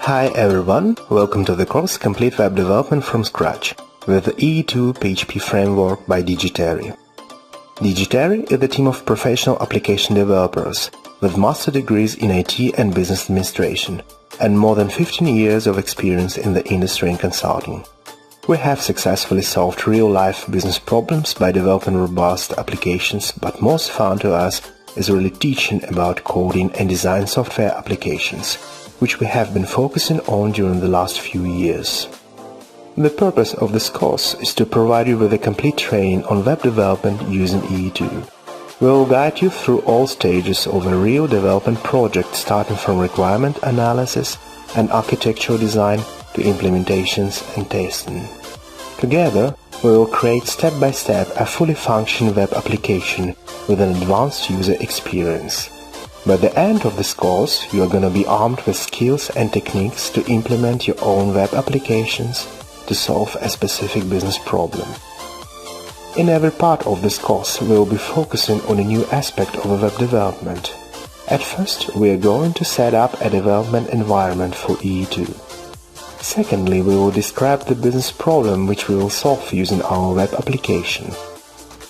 Hi everyone, welcome to the course Complete Web Development from Scratch with the E2 PHP framework by Digitary. Digitary is a team of professional application developers with master degrees in IT and business administration and more than 15 years of experience in the industry and consulting. We have successfully solved real-life business problems by developing robust applications, but most fun to us is really teaching about coding and design software applications, which we have been focusing on during the last few years. The purpose of this course is to provide you with a complete training on web development using E2. We will guide you through all stages of a real development project, starting from requirement analysis and architectural design to implementations and testing. Together, we will create step-by-step a fully functioning web application with an advanced user experience. By the end of this course, you are going to be armed with skills and techniques to implement your own web applications to solve a specific business problem. In every part of this course, we will be focusing on a new aspect of web development. At first, we are going to set up a development environment for E2. Secondly, we will describe the business problem which we will solve using our web application.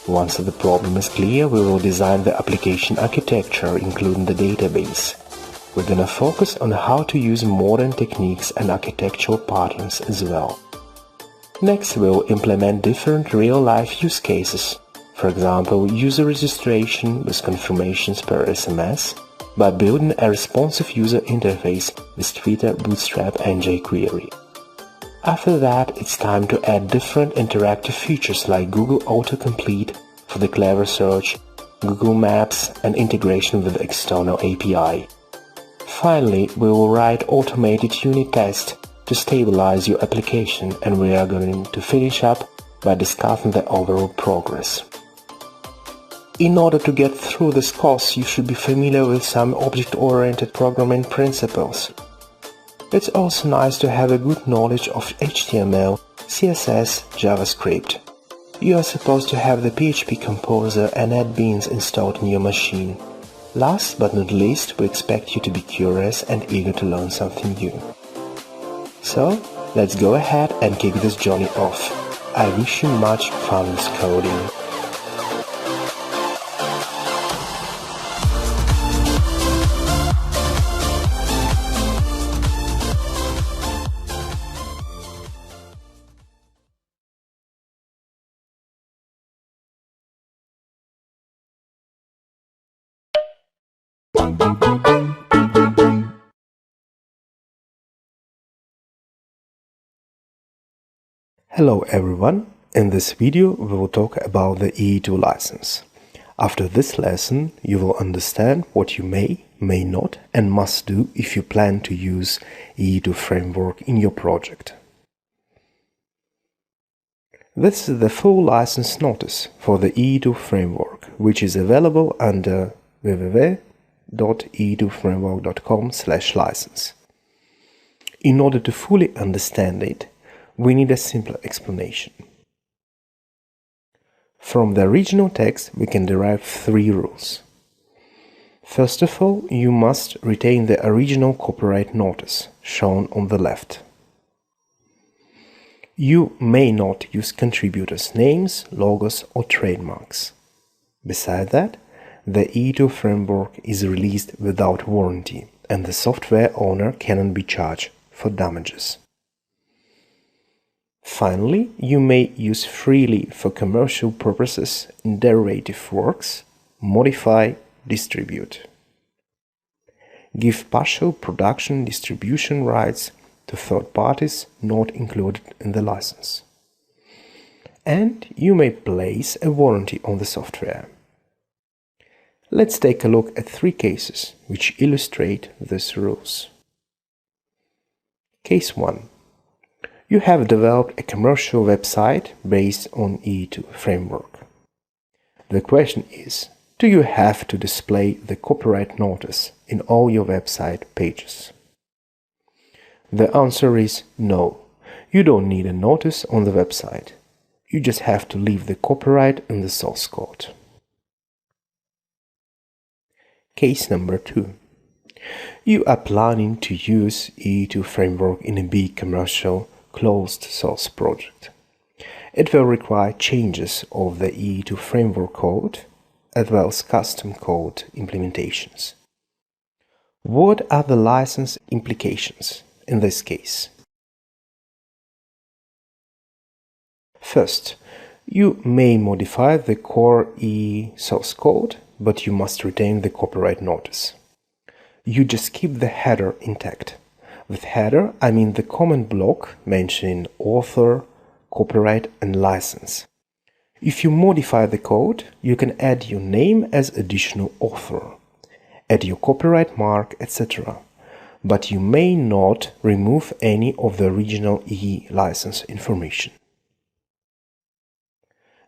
Once the problem is clear, we will design the application architecture, including the database. We're gonna focus on how to use modern techniques and architectural patterns as well. Next, we will implement different real-life use cases. For example, user registration with confirmations per SMS, by building a responsive user interface with Twitter Bootstrap and jQuery. After that, it's time to add different interactive features like Google Autocomplete for the clever search, Google Maps, and integration with the external API. Finally, we will write automated unit tests to stabilize your application, and we are going to finish up by discussing the overall progress. In order to get through this course, you should be familiar with some object-oriented programming principles. It's also nice to have a good knowledge of HTML, CSS, JavaScript. You are supposed to have the PHP Composer and NetBeans installed in your machine. Last but not least, we expect you to be curious and eager to learn something new. So, let's go ahead and kick this journey off. I wish you much fun with coding. Hello everyone, in this video we will talk about the E2 license. After this lesson you will understand what you may not and must do if you plan to use E2 framework in your project. This is the full license notice for the E2 framework, which is available under www.e2framework.com/license. In order to fully understand it, we need a simpler explanation. From the original text, we can derive 3 rules. First of all, you must retain the original copyright notice, shown on the left. You may not use contributors' names, logos, or trademarks. Besides that, the E2 framework is released without warranty, and the software owner cannot be charged for damages. Finally, you may use freely for commercial purposes in derivative works, modify, distribute. Give partial production distribution rights to third parties not included in the license. And you may place a warranty on the software. Let's take a look at 3 cases which illustrate these rules. Case 1. You have developed a commercial website based on E2 framework. The question is, do you have to display the copyright notice in all your website pages? The answer is no. You don't need a notice on the website. You just have to leave the copyright in the source code. Case number 2. You are planning to use E2 framework in a big commercial closed source project. It will require changes of the E2 framework code as well as custom code implementations. What are the license implications in this case? First, you may modify the core E source code, but you must retain the copyright notice. You just keep the header intact. With header, I mean the comment block mentioning author, copyright and license. If you modify the code, you can add your name as additional author, add your copyright mark, etc. But you may not remove any of the original E license information.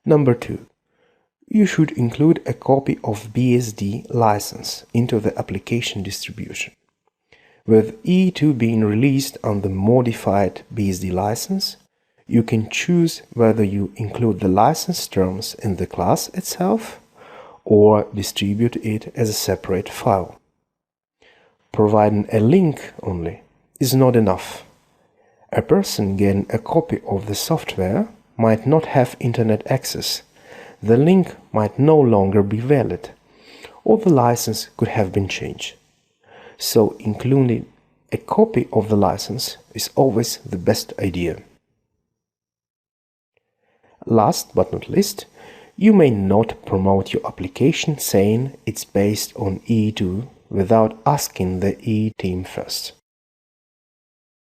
Number 2. You should include a copy of BSD license into the application distribution. With E2 being released on the modified BSD license, you can choose whether you include the license terms in the class itself or distribute it as a separate file. Providing a link only is not enough. A person getting a copy of the software might not have internet access. The link might no longer be valid, or the license could have been changed. So including a copy of the license is always the best idea. Last but not least, you may not promote your application saying it's based on E2 without asking the E team first.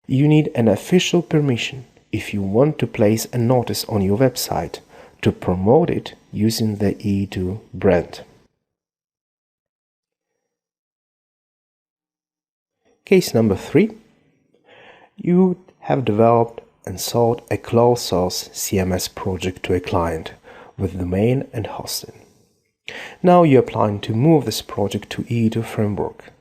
You need an official permission if you want to place a notice on your website to promote it using the E2 brand. Case number 3. You have developed and sold a closed source CMS project to a client with domain and hosting. Now you are planning to move this project to E2 framework.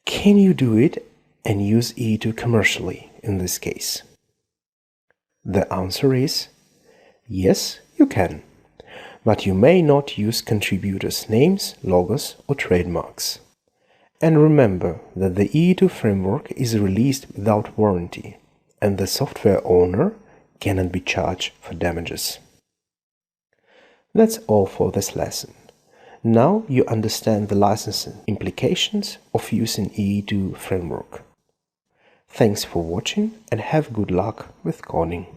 Can you do it and use E2 commercially in this case? The answer is yes, you can, but you may not use contributors' names, logos or trademarks. And remember that the E2 framework is released without warranty, and the software owner cannot be charged for damages. That's all for this lesson. Now you understand the licensing implications of using E2 framework. Thanks for watching and have good luck with coding.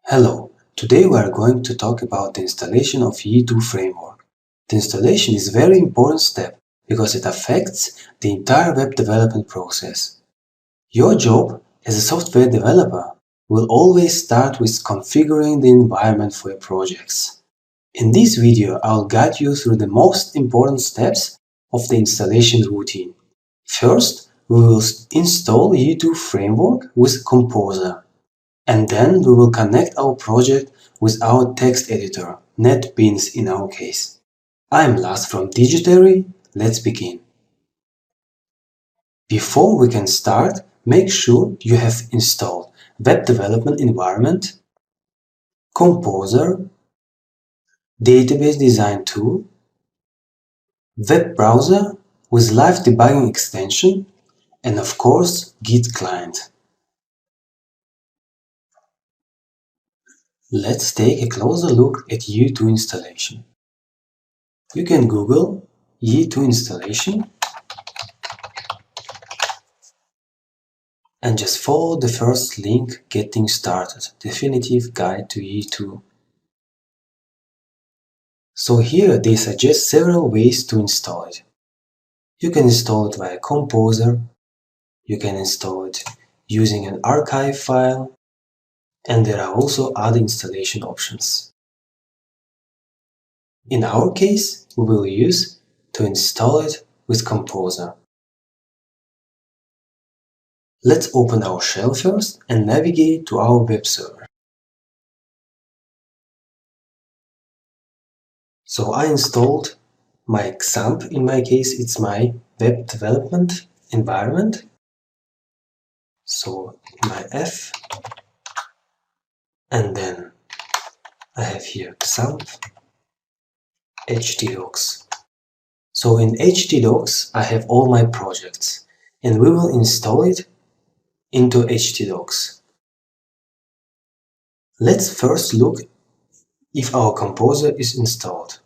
Hello, today we are going to talk about the installation of E2 framework. The installation is a very important step because it affects the entire web development process. Your job as a software developer will always start with configuring the environment for your projects. In this video, I'll guide you through the most important steps of the installation routine. First, we will install E2 framework with Composer. And then we will connect our project with our text editor, NetBeans in our case. I'm Lars from Digitary. Let's begin. Before we can start, make sure you have installed Web Development Environment, Composer, Database Design Tool, Web Browser with Live Debugging Extension, and of course Git Client. Let's take a closer look at E2 installation. You can Google E2 installation and just follow the first link Getting Started, Definitive Guide to E2. So here they suggest several ways to install it. You can install it via Composer, you can install it using an archive file, and there are also other installation options. In our case, we will use to install it with Composer. Let's open our shell first and navigate to our web server. So I installed my XAMPP. In my case, it's my web development environment. So my F, and then I have here XAMPP htdocs. So in htdocs, I have all my projects, and we will install it into htdocs. Let's first look if our composer is installed.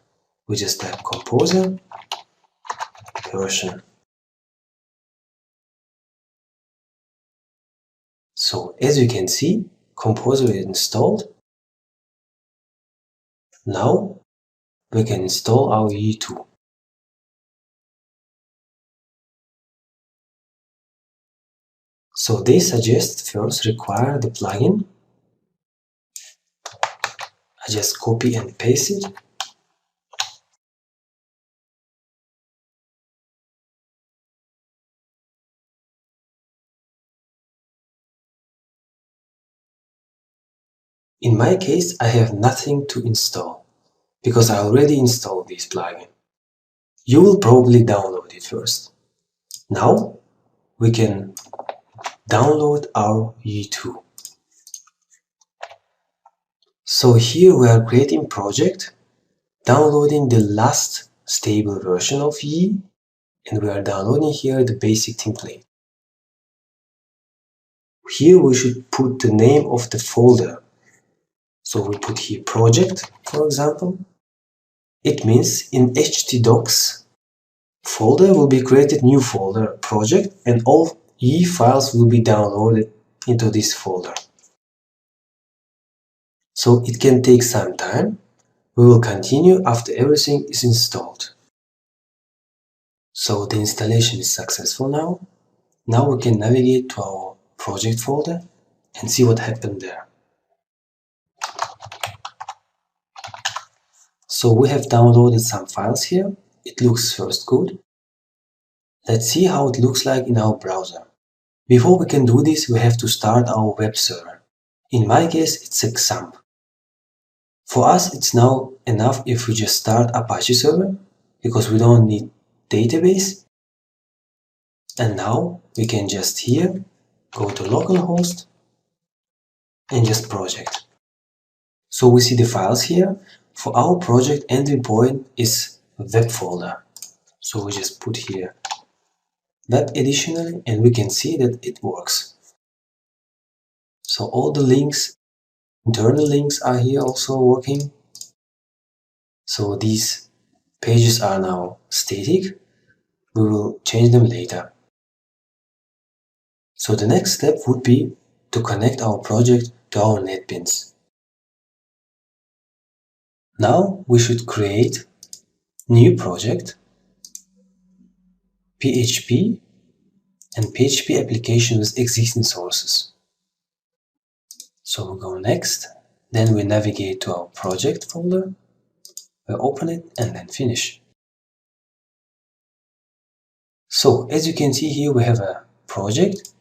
We just type composer version. So as you can see, composer is installed. Now we can install our E2. So they suggest first require the plugin. I just copy and paste it. In my case, I have nothing to install because I already installed this plugin. You will probably download it first. Now we can download our E2. So here we are creating project, downloading the last stable version of E, and we are downloading here the basic template. Here we should put the name of the folder. So we put here project, for example. It means in htdocs folder will be created new folder project, and all E files will be downloaded into this folder. So it can take some time. We will continue after everything is installed. So the installation is successful now. Now we can navigate to our project folder and see what happened there. So we have downloaded some files here. It looks first good. Let's see how it looks like in our browser. Before we can do this, we have to start our web server. In my case, it's XAMPP. For us, it's now enough if we just start Apache server, because we don't need database. And now we can just here go to localhost and just project. So we see the files here. For our project, entry point is web folder. So we just put here web additionally, and we can see that it works. So all the links, internal links are here also working. So these pages are now static. We will change them later. So the next step would be to connect our project to our NetBeans. Now we should create new project, PHP, and PHP application with existing sources. So we go next, then we navigate to our project folder, we open it and then finish. So as you can see here, we have a project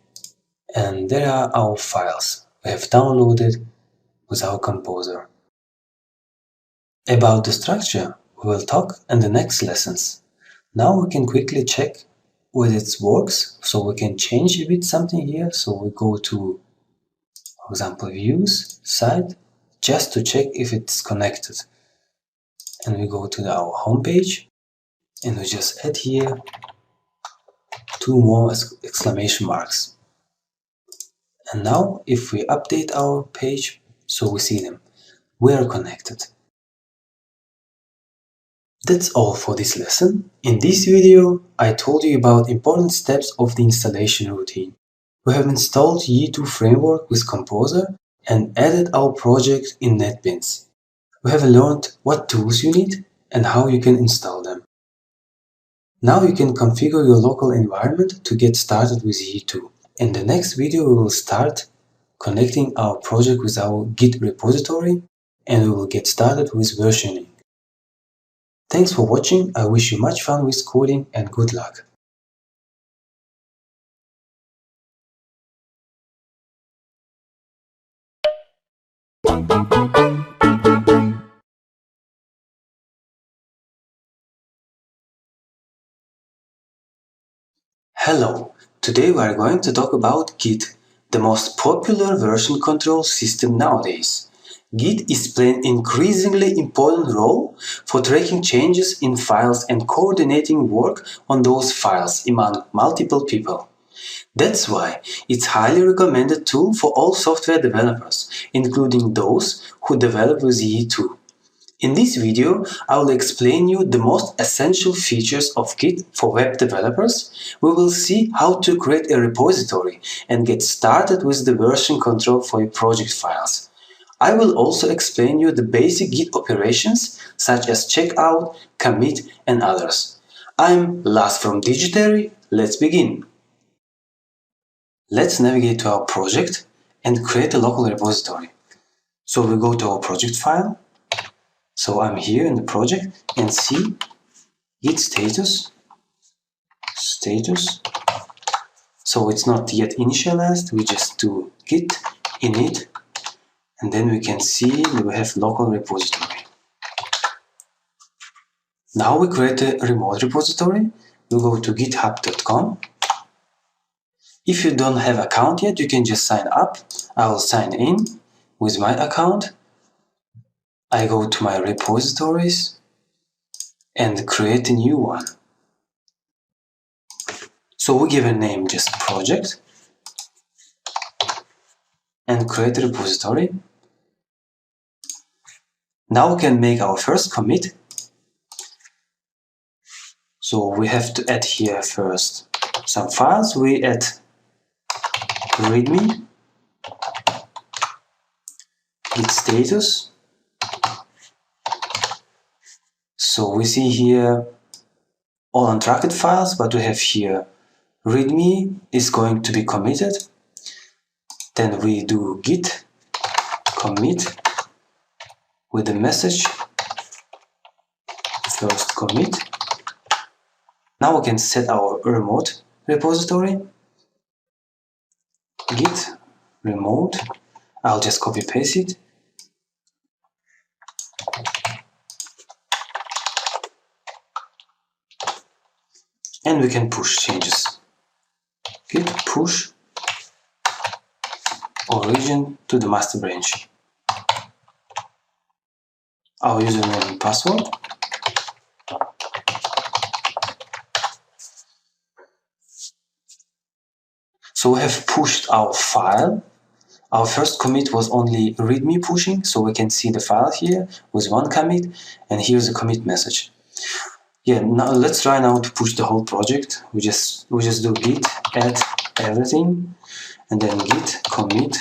and there are our files we have downloaded with our composer. About the structure, we will talk in the next lessons. Now we can quickly check whether it works, so we can change a bit something here. So we go to, for example, views, site, just to check if it's connected. And we go to our home page and we just add here 2 more exclamation marks. And now if we update our page, so we see them, we are connected. That's all for this lesson. In this video, I told you about important steps of the installation routine. We have installed E2 framework with Composer and added our project in NetBeans. We have learned what tools you need and how you can install them. Now you can configure your local environment to get started with E2. In the next video, we will start connecting our project with our Git repository and we will get started with versioning. Thanks for watching. I wish you much fun with coding and good luck. Hello! Today we are going to talk about Git, the most popular version control system nowadays. Git is playing an increasingly important role for tracking changes in files and coordinating work on those files among multiple people. That's why it's highly recommended tool for all software developers, including those who develop with E2. In this video, I will explain you the most essential features of Git for web developers. We will see how to create a repository and get started with the version control for your project files. I will also explain you the basic Git operations such as checkout, commit and others. I'm Lars from Digitary. Let's begin. Let's navigate to our project and create a local repository. So we go to our project file. So I'm here in the project and see Git status. So it's not yet initialized, we just do git init and then we can see that we have local repository. Now we create a remote repository. We go to github.com. If you don't have account yet, you can just sign up. I will sign in with my account. I go to my repositories and create a new one. So we give a name just project and create a repository. Now we can make our first commit. So we have to add here first some files. We add readme, git status. So we see here all untracked files, but we have here readme is going to be committed. Then we do git commit with the message first commit. Now we can set our remote repository. Git remote. I'll just copy paste it. And we can push changes. Git push origin to the master branch. Our username and password. So we have pushed our file. Our first commit was only readme pushing, so we can see the file here with one commit, and here's the commit message. Yeah, now let's try now to push the whole project. We just do git add everything, and then git commit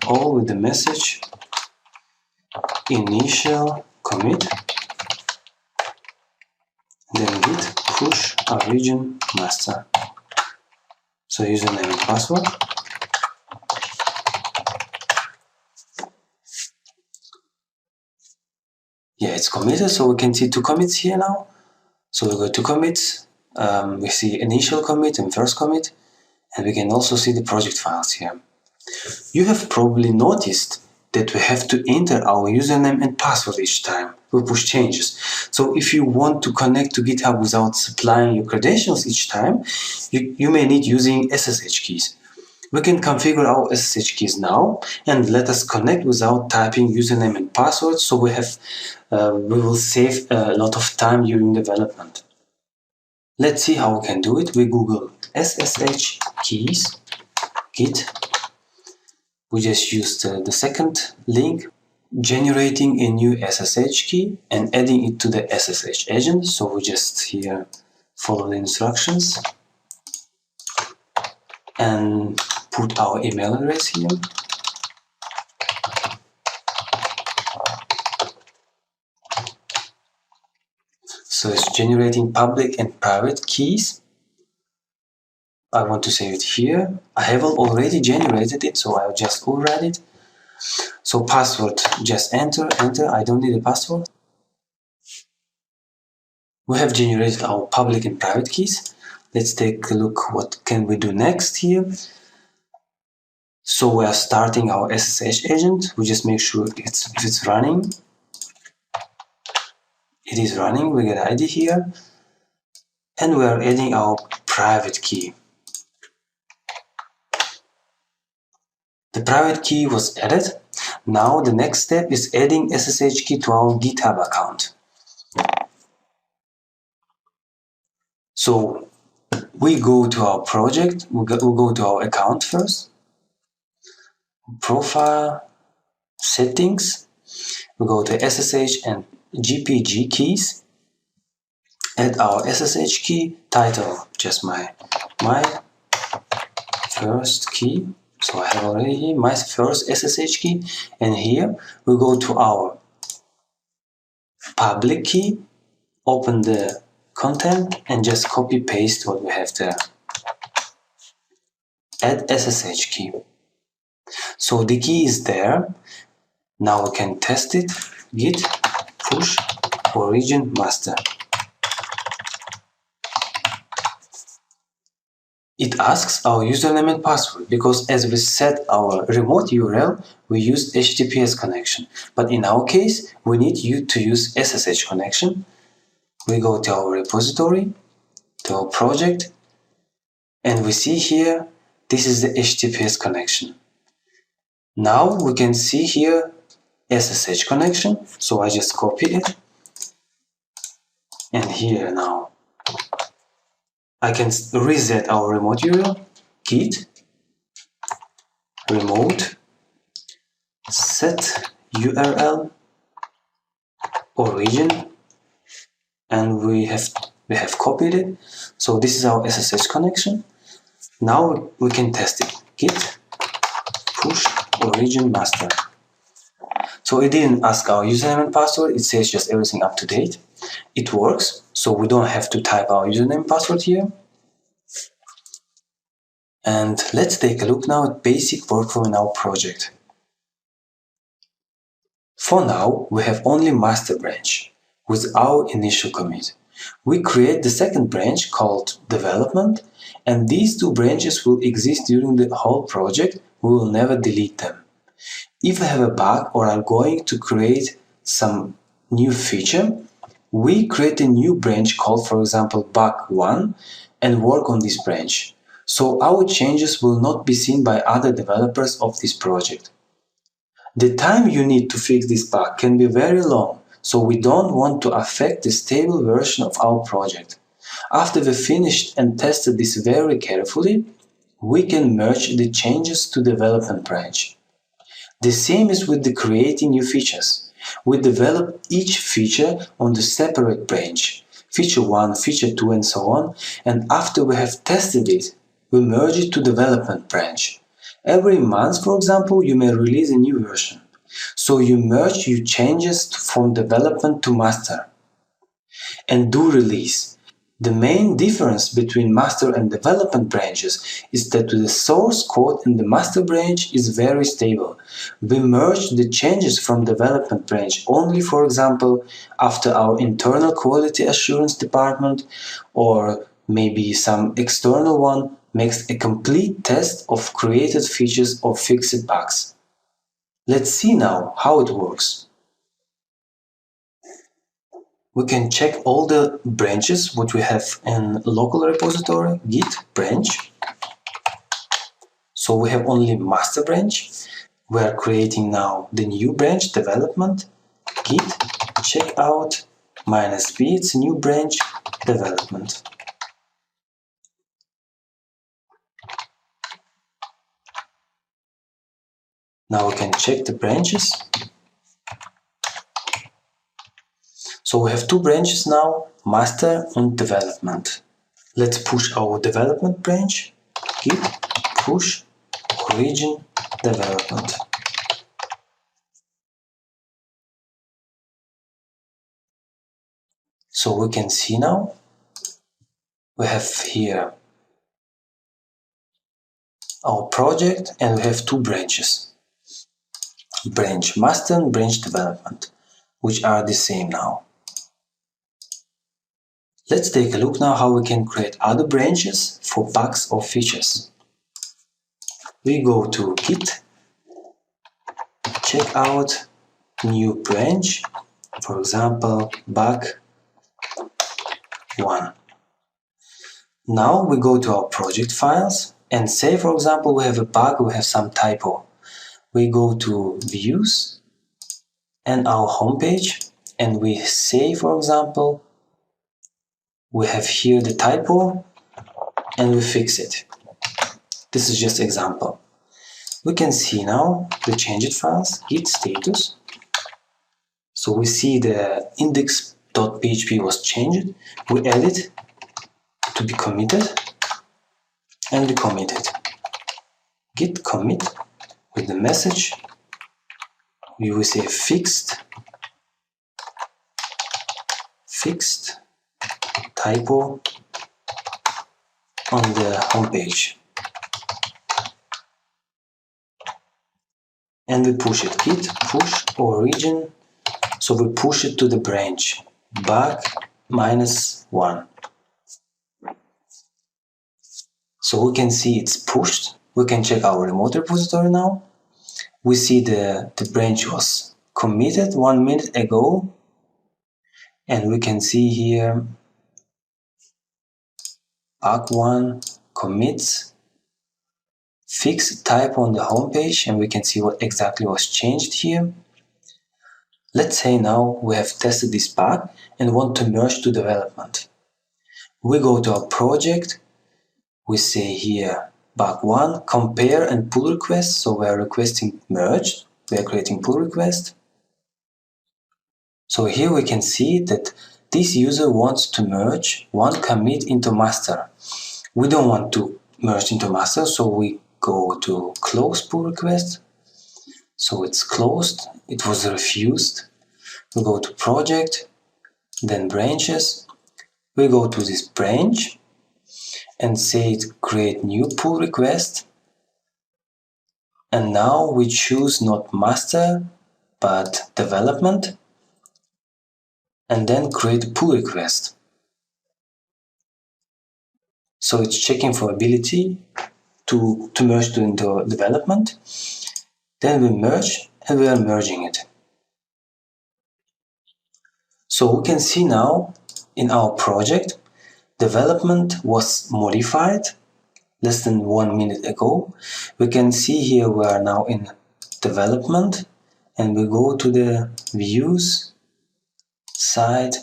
all with the message initial commit, then git push origin master. So username and password. Yeah, it's committed, so we can see two commits here now. So we go to commits, we see initial commit and first commit, and we can also see the project files here. You have probably noticed that we have to enter our username and password each time we push changes. So if you want to connect to GitHub without supplying your credentials each time, you may need using SSH keys. We can configure our SSH keys now and let us connect without typing username and password, so we will save a lot of time during development. Let's see how we can do it. We Google SSH keys, Git. We just used the second link, generating a new SSH key and adding it to the SSH agent. So we just here follow the instructions and put our email address here. So it's generating public and private keys. I want to save it here. I have already generated it, so I'll just override it. So password, just enter. I don't need a password. We have generated our public and private keys. Let's take a look what can we do next here. So we are starting our SSH agent. We just make sure if it's running. It is running. We get ID here. and we are adding our private key. The private key was added. Now the next step is adding SSH key to our GitHub account. So we go to our project, we'll go to our account first, profile, settings, we go to SSH and GPG keys, add our SSH key, title, just my first key. So I have already here my first SSH key, and here we go to our public key, open the content and just copy paste what we have there. Add SSH key. So the key is there. Now we can test it. Git push origin master. It asks our username and password because as we set our remote URL, we used HTTPS connection. But in our case, we need you to use SSH connection. We go to our repository, to our project, and we see here, this is the HTTPS connection. Now we can see here SSH connection, so I just copy it. And here now, I can reset our remote URL, git remote set URL origin, and we have copied it. So this is our SSH connection. Now we can test it. Git push origin master. So it didn't ask our username and password, it says just everything up to date. It works, so we don't have to type our username and password here. And let's take a look now at basic workflow in our project. For now, we have only master branch with our initial commit. We create the second branch called development, and these two branches will exist during the whole project. We will never delete them. If we have a bug or are going to create some new feature, we create a new branch called, for example, bug1 and work on this branch. So our changes will not be seen by other developers of this project. The time you need to fix this bug can be very long, so we don't want to affect the stable version of our project. After we finished and tested this very carefully, we can merge the changes to development branch. The same is with the creating new features. We develop each feature on the separate branch, feature 1, feature 2 and so on, and after we have tested it, we merge it to development branch. Every month, for example, you may release a new version. So you merge your changes from development to master and do release. The main difference between master and development branches is that the source code in the master branch is very stable. We merge the changes from development branch only, for example, after our internal quality assurance department or maybe some external one makes a complete test of created features or fixed bugs. Let's see now how it works. We can check all the branches which we have in local repository, git branch. So we have only master branch. We are creating now the new branch, development, git checkout -b, it's a new branch, development. Now we can check the branches. So we have two branches now, master and development. Let's push our development branch, git push origin development. So we can see now, we have here our project and we have two branches, branch master and branch development, which are the same now. Let's take a look now how we can create other branches for bugs or features. We go to git checkout new branch, for example, bug 1. Now we go to our project files and say, for example, we have a bug, we have some typo. We go to views and our homepage and we say, for example, we have here the typo and we fix it. This is just example. We can see now the changed files, git status. So we see the index.php was changed. We add it to be committed and we commit it. Git commit with the message. We will say fixed typo on the homepage. And we push it, git push origin, so we push it to the branch, bug -1. So we can see it's pushed. We can check our remote repository now. We see the branch was committed 1 minute ago. And we can see here bug1 commits, fix typo on the homepage, and we can see what exactly was changed here. Let's say now we have tested this bug and want to merge to development. We go to our project, we say here bug1, compare and pull request, so we are requesting merge, we are creating pull request. So here we can see that this user wants to merge one commit into master. We don't want to merge into master, so we go to close pull request. So it's closed, it was refused. We go to project, then branches. We go to this branch and say create new pull request. And now we choose not master, but development. And then create pull request. So it's checking for ability to merge into development. Then we merge and we are merging it. So we can see now in our project, development was modified less than 1 minute ago. We can see here we are now in development and we go to the views, site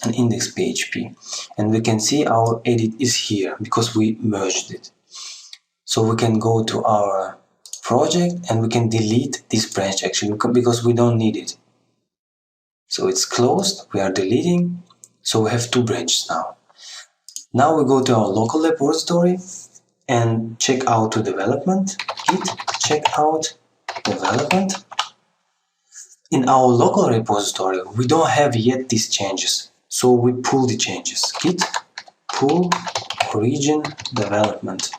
and index PHP. And we can see our edit is here because we merged it. So we can go to our project and we can delete this branch actually because we don't need it. So it's closed, we are deleting, so we have 2 branches now. Now we go to our local repository and check out to development, git check out development. In our local repository, we don't have yet these changes, so we pull the changes, git pull origin development.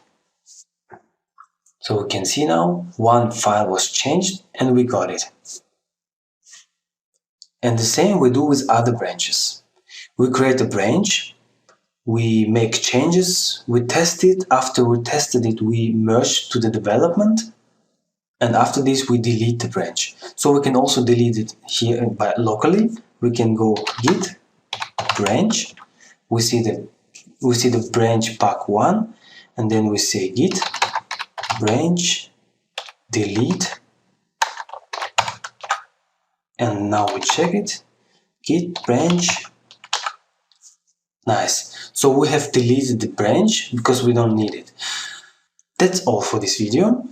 So we can see now one file was changed and we got it. And the same we do with other branches. We create a branch, we make changes, we test it. After we tested it, we merge to the development. And after this, we delete the branch. So we can also delete it here by locally. We can go git branch. We see the branch bug1, and then we say git branch delete. And now we check it. Git branch. Nice. So we have deleted the branch because we don't need it. That's all for this video.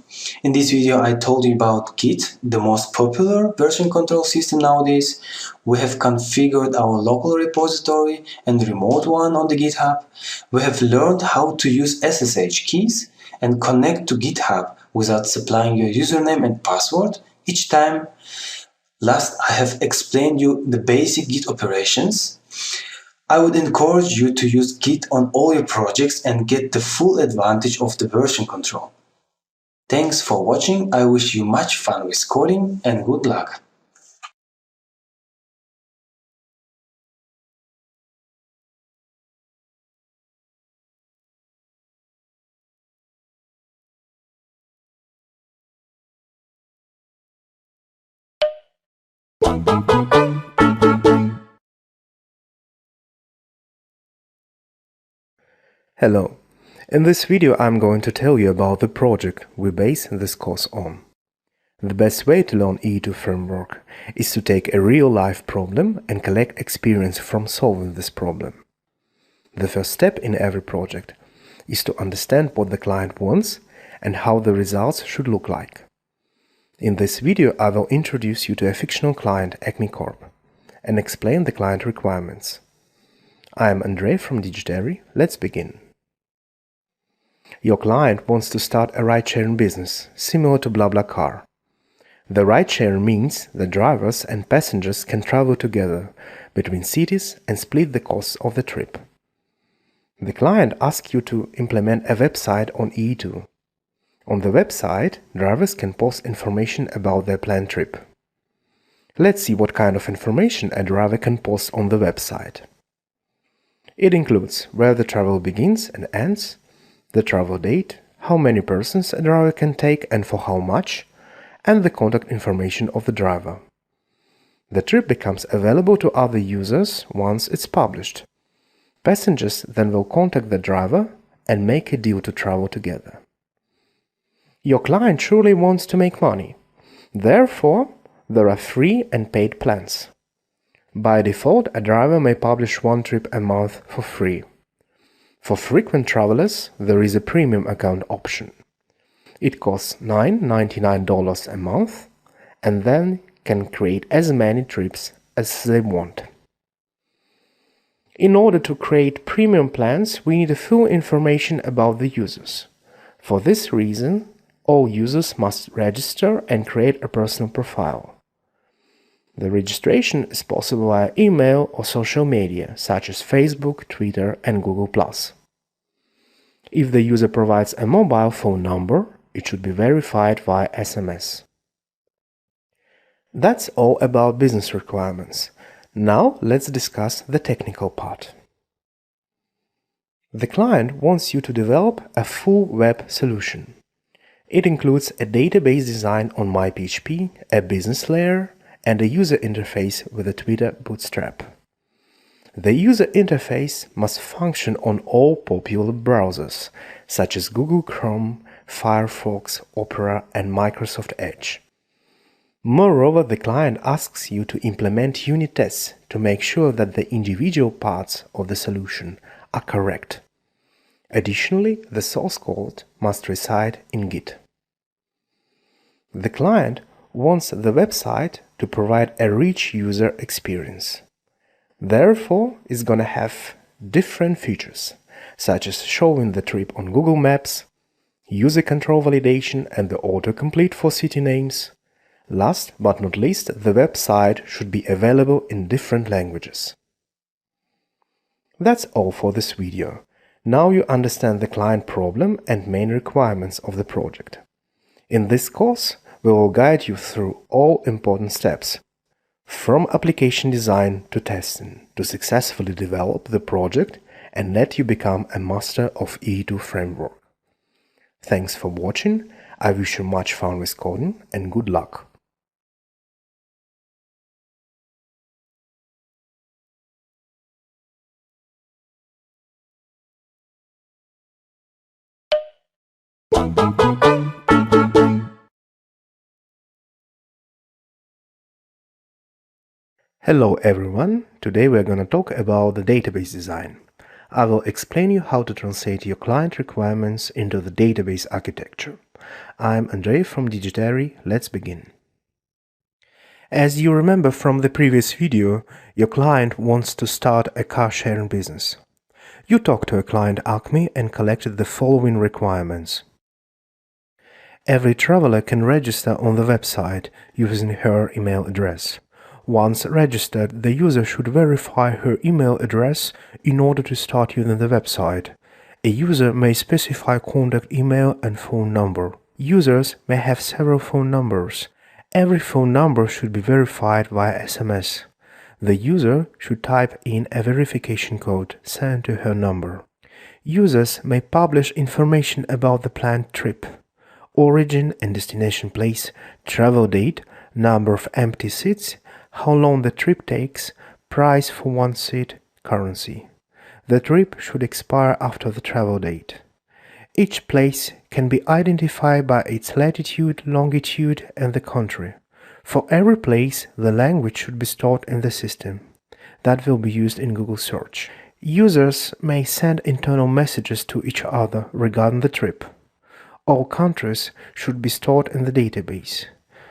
In this video I told you about Git, the most popular version control system nowadays. We have configured our local repository and remote one on the GitHub. We have learned how to use SSH keys and connect to GitHub without supplying your username and password each time. Last, I have explained you the basic Git operations. I would encourage you to use Git on all your projects and get the full advantage of the version control. Thanks for watching, I wish you much fun with coding and good luck! Hello. In this video I'm going to tell you about the project we base this course on. The best way to learn E2 framework is to take a real-life problem and collect experience from solving this problem. The first step in every project is to understand what the client wants and how the results should look like. In this video I will introduce you to a fictional client, Acme Corp, and explain the client requirements. I am Andrei from Digitary. Let's begin. Your client wants to start a ride-sharing business, similar to BlaBlaCar. The ride-share means that drivers and passengers can travel together between cities and split the costs of the trip. The client asks you to implement a website on E2. On the website, drivers can post information about their planned trip. Let's see what kind of information a driver can post on the website. It includes where the travel begins and ends, the travel date, how many persons a driver can take and for how much, and the contact information of the driver. The trip becomes available to other users once it's published. Passengers then will contact the driver and make a deal to travel together. Your client surely wants to make money. Therefore, there are free and paid plans. By default, a driver may publish one trip a month for free. For frequent travelers, there is a premium account option. It costs $9.99 a month and then can create as many trips as they want. In order to create premium plans, we need full information about the users. For this reason, all users must register and create a personal profile. The registration is possible via email or social media, such as Facebook, Twitter, and Google+. If the user provides a mobile phone number, it should be verified via SMS. That's all about business requirements. Now let's discuss the technical part. The client wants you to develop a full web solution. It includes a database design on MyPHP, a business layer, and a user interface with a Twitter bootstrap. The user interface must function on all popular browsers, such as Google Chrome, Firefox, Opera, and Microsoft Edge. Moreover, the client asks you to implement unit tests to make sure that the individual parts of the solution are correct. Additionally, the source code must reside in Git. The client wants the website to provide a rich user experience. Therefore, it's gonna have different features, such as showing the trip on Google Maps, user control validation and the autocomplete for city names. Last but not least, the website should be available in different languages. That's all for this video. Now you understand the client problem and main requirements of the project. In this course, we will guide you through all important steps, from application design to testing, to successfully develop the project and let you become a master of E2 framework. Thanks for watching, I wish you much fun with coding and good luck! Hello everyone, today we are going to talk about the database design. I will explain you how to translate your client requirements into the database architecture. I'm Andrei from Digitary, let's begin. As you remember from the previous video, your client wants to start a car-sharing business. You talked to a client Acme and collected the following requirements. Every traveler can register on the website using her email address. Once registered, the user should verify her email address in order to start using the website. A user may specify contact email and phone number. Users may have several phone numbers. Every phone number should be verified via SMS. The user should type in a verification code sent to her number. Users may publish information about the planned trip, origin and destination place, travel date, number of empty seats, how long the trip takes, price for one seat, currency. The trip should expire after the travel date. Each place can be identified by its latitude, longitude, and the country. For every place, the language should be stored in the system. That will be used in Google search. Users may send internal messages to each other regarding the trip. All countries should be stored in the database.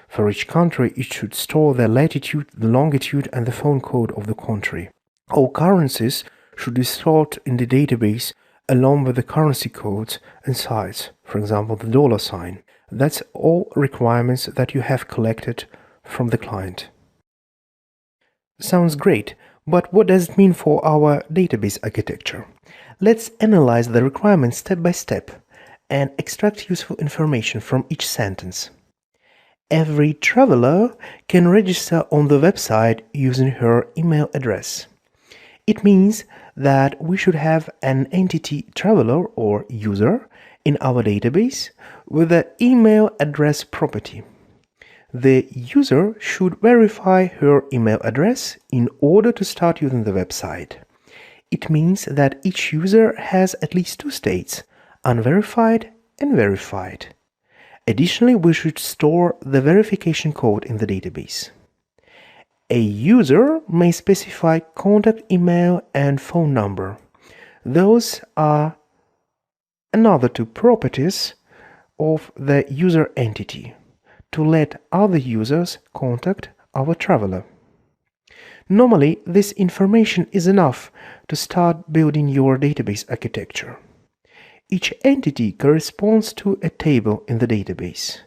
For each country, it should store the latitude, the longitude, and the phone code of the country. All currencies should be stored in the database along with the currency codes and size, for example, the dollar sign. That's all requirements that you have collected from the client. Sounds great, but what does it mean for our database architecture? Let's analyze the requirements step by step and extract useful information from each sentence. Every traveler can register on the website using her email address. It means that we should have an entity traveler or user in our database with the email address property. The user should verify her email address in order to start using the website. It means that each user has at least two states, unverified and verified. Additionally, we should store the verification code in the database. A user may specify contact email and phone number. Those are another two properties of the user entity to let other users contact our traveler. Normally, this information is enough to start building your database architecture. Each entity corresponds to a table in the database,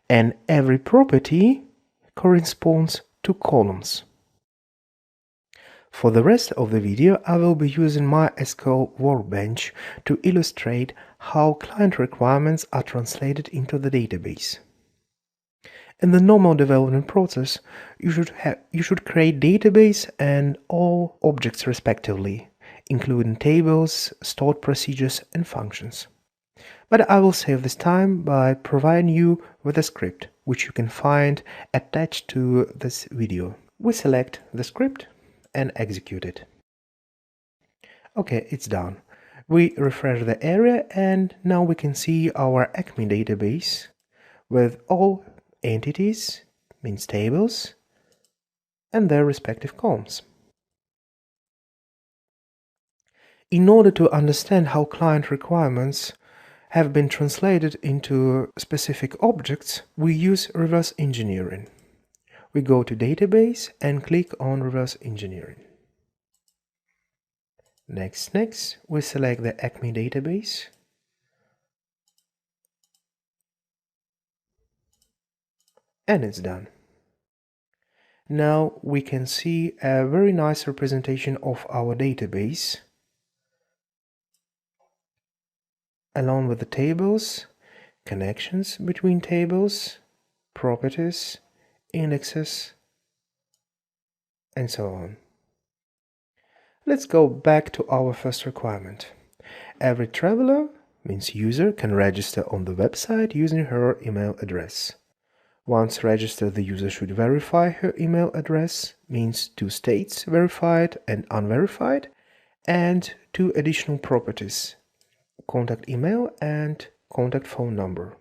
and every property corresponds to columns. For the rest of the video, I will be using MySQL Workbench to illustrate how client requirements are translated into the database. In the normal development process, you should create database and all objects respectively, including tables, stored procedures, and functions. But I will save this time by providing you with a script, which you can find attached to this video. We select the script and execute it. Okay, it's done. We refresh the area and now we can see our Acme database with all entities, means tables, and their respective columns. In order to understand how client requirements have been translated into specific objects, we use reverse engineering. We go to Database and click on Reverse Engineering. Next, we select the Acme database. And it's done. Now we can see a very nice representation of our database, along with the tables, connections between tables, properties, indexes, and so on. Let's go back to our first requirement. Every traveler, means user, can register on the website using her email address. Once registered, the user should verify her email address, means two states, verified and unverified, and two additional properties, contact email and contact phone number.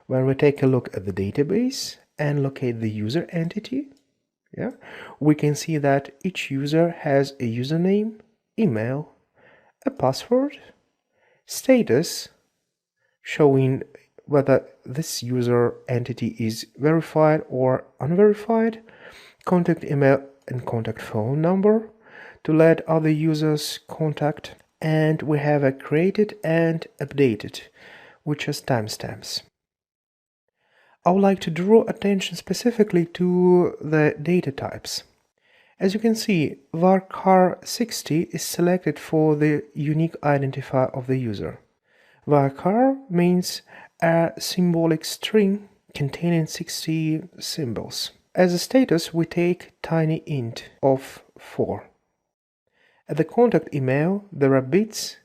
When we take a look at the database and locate the user entity, we can see that each user has a username, email, a password, status, showing whether this user entity is verified or unverified, contact email and contact phone number to let other users contact, and we have a created and updated, which is timestamps. I would like to draw attention specifically to the data types. As you can see, varchar60 is selected for the unique identifier of the user. Varchar means a symbolic string containing 60 symbols. As a status, we take tiny int of 4. At the contact email, there are bits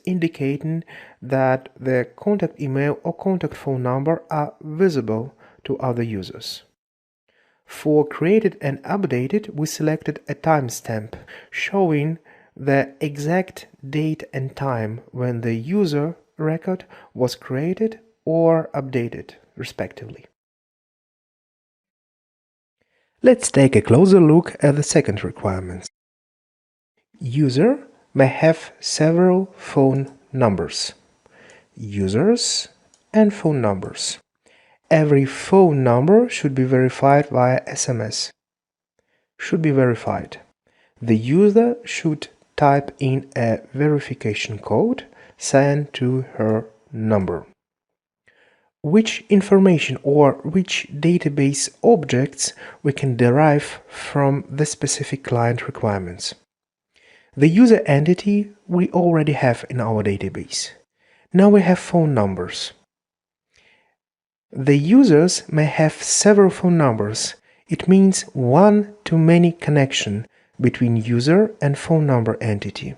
indicating that the contact email or contact phone number are visible to other users. For created and updated, we selected a timestamp showing the exact date and time when the user record was created or updated, respectively. Let's take a closer look at the second requirement. User may have several phone numbers. Users and phone numbers. Every phone number should be verified via SMS. Should be verified. The user should type in a verification code sent to her number. Which information or which database objects we can derive from the specific client requirements. The user entity we already have in our database. Now we have phone numbers. The users may have several phone numbers. It means one-to-many connection between user and phone number entity.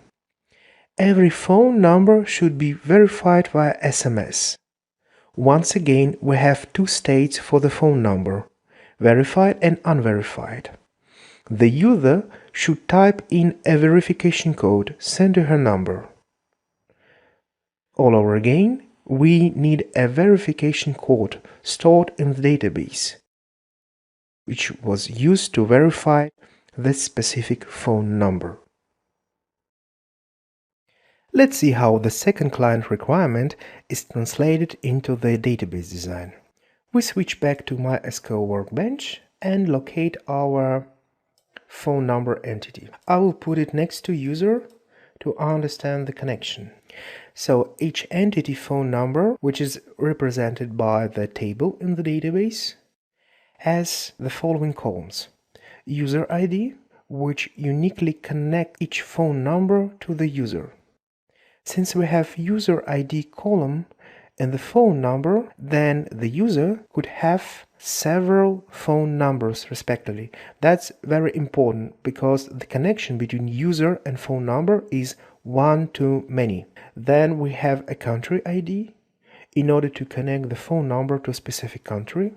Every phone number should be verified via SMS. Once again, we have two states for the phone number, verified and unverified. The user should type in a verification code sent to her number. All over again, we need a verification code stored in the database, which was used to verify this specific phone number. Let's see how the second client requirement is translated into the database design. We switch back to MySQL Workbench and locate our phone number entity. I will put it next to user to understand the connection. So each entity phone number, which is represented by the table in the database, has the following columns. User ID, which uniquely connects each phone number to the user. Since we have user ID column in the phone number, then the user could have several phone numbers respectively. That's very important because the connection between user and phone number is one-to-many. Then we have a country ID in order to connect the phone number to a specific country.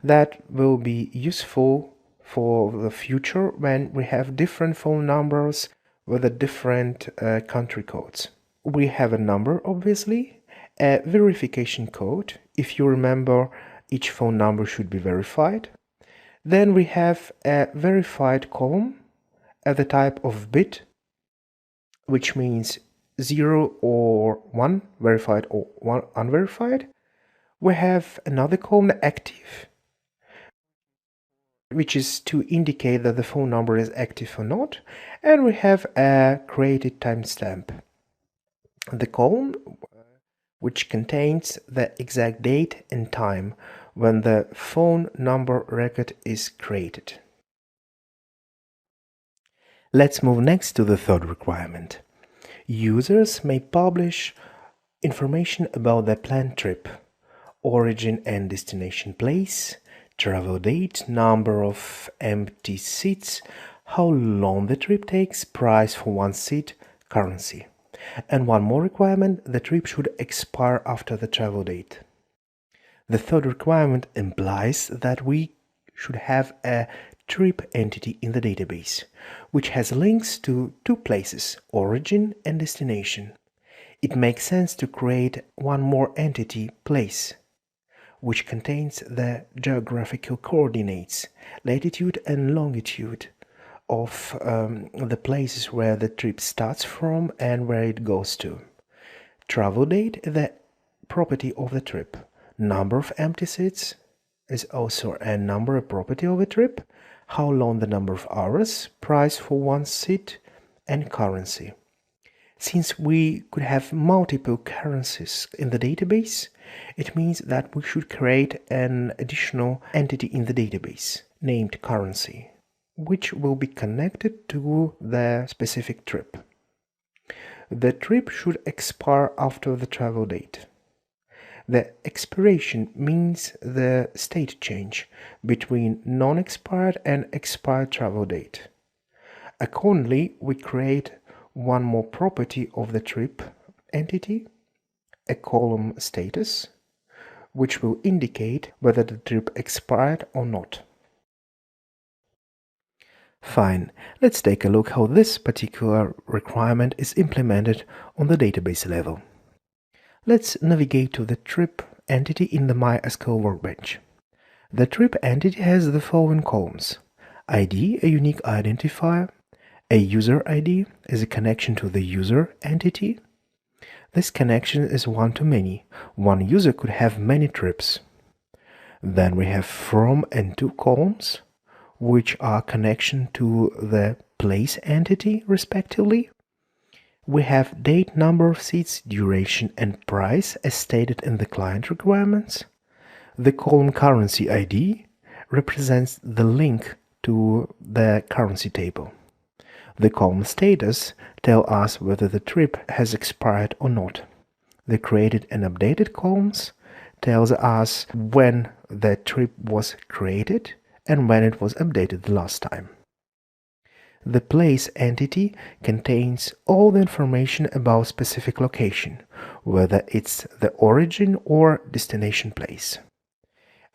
That will be useful for the future when we have different phone numbers with a different country codes. We have a number, obviously, a verification code. If you remember, each phone number should be verified. Then we have a verified column at the type of bit, which means 0 or 1, verified or 1 unverified. We have another column, active, which is to indicate that the phone number is active or not. And we have a created timestamp, the column which contains the exact date and time when the phone number record is created. Let's move next to the third requirement. Users may publish information about their planned trip, origin and destination place, travel date, number of empty seats, how long the trip takes, price for one seat, currency. And one more requirement, the trip should expire after the travel date. The third requirement implies that we should have a trip entity in the database, which has links to two places, origin and destination. It makes sense to create one more entity, place, which contains the geographical coordinates, latitude and longitude of the places where the trip starts from and where it goes to. Travel date, the property of the trip. Number of empty seats is also a number, a property of a trip. How long, the number of hours, price for one seat, and currency. Since we could have multiple currencies in the database, it means that we should create an additional entity in the database named currency, which will be connected to the specific trip. The trip should expire after the travel date. The expiration means the state change between non-expired and expired travel date. Accordingly, we create one more property of the trip entity, a column status, which will indicate whether the trip expired or not. Fine, let's take a look how this particular requirement is implemented on the database level. Let's navigate to the trip entity in the MySQL workbench. The trip entity has the following columns: ID, a unique identifier, a user ID as a connection to the user entity. This connection is one-to-many. One user could have many trips. Then we have from and to columns, which are connection to the place entity respectively. We have date, number of seats, duration, and price as stated in the client requirements. The column currency ID represents the link to the currency table. The column status tells us whether the trip has expired or not. The created and updated columns tells us when the trip was created and when it was updated the last time. The place entity contains all the information about specific location, whether it's the origin or destination place.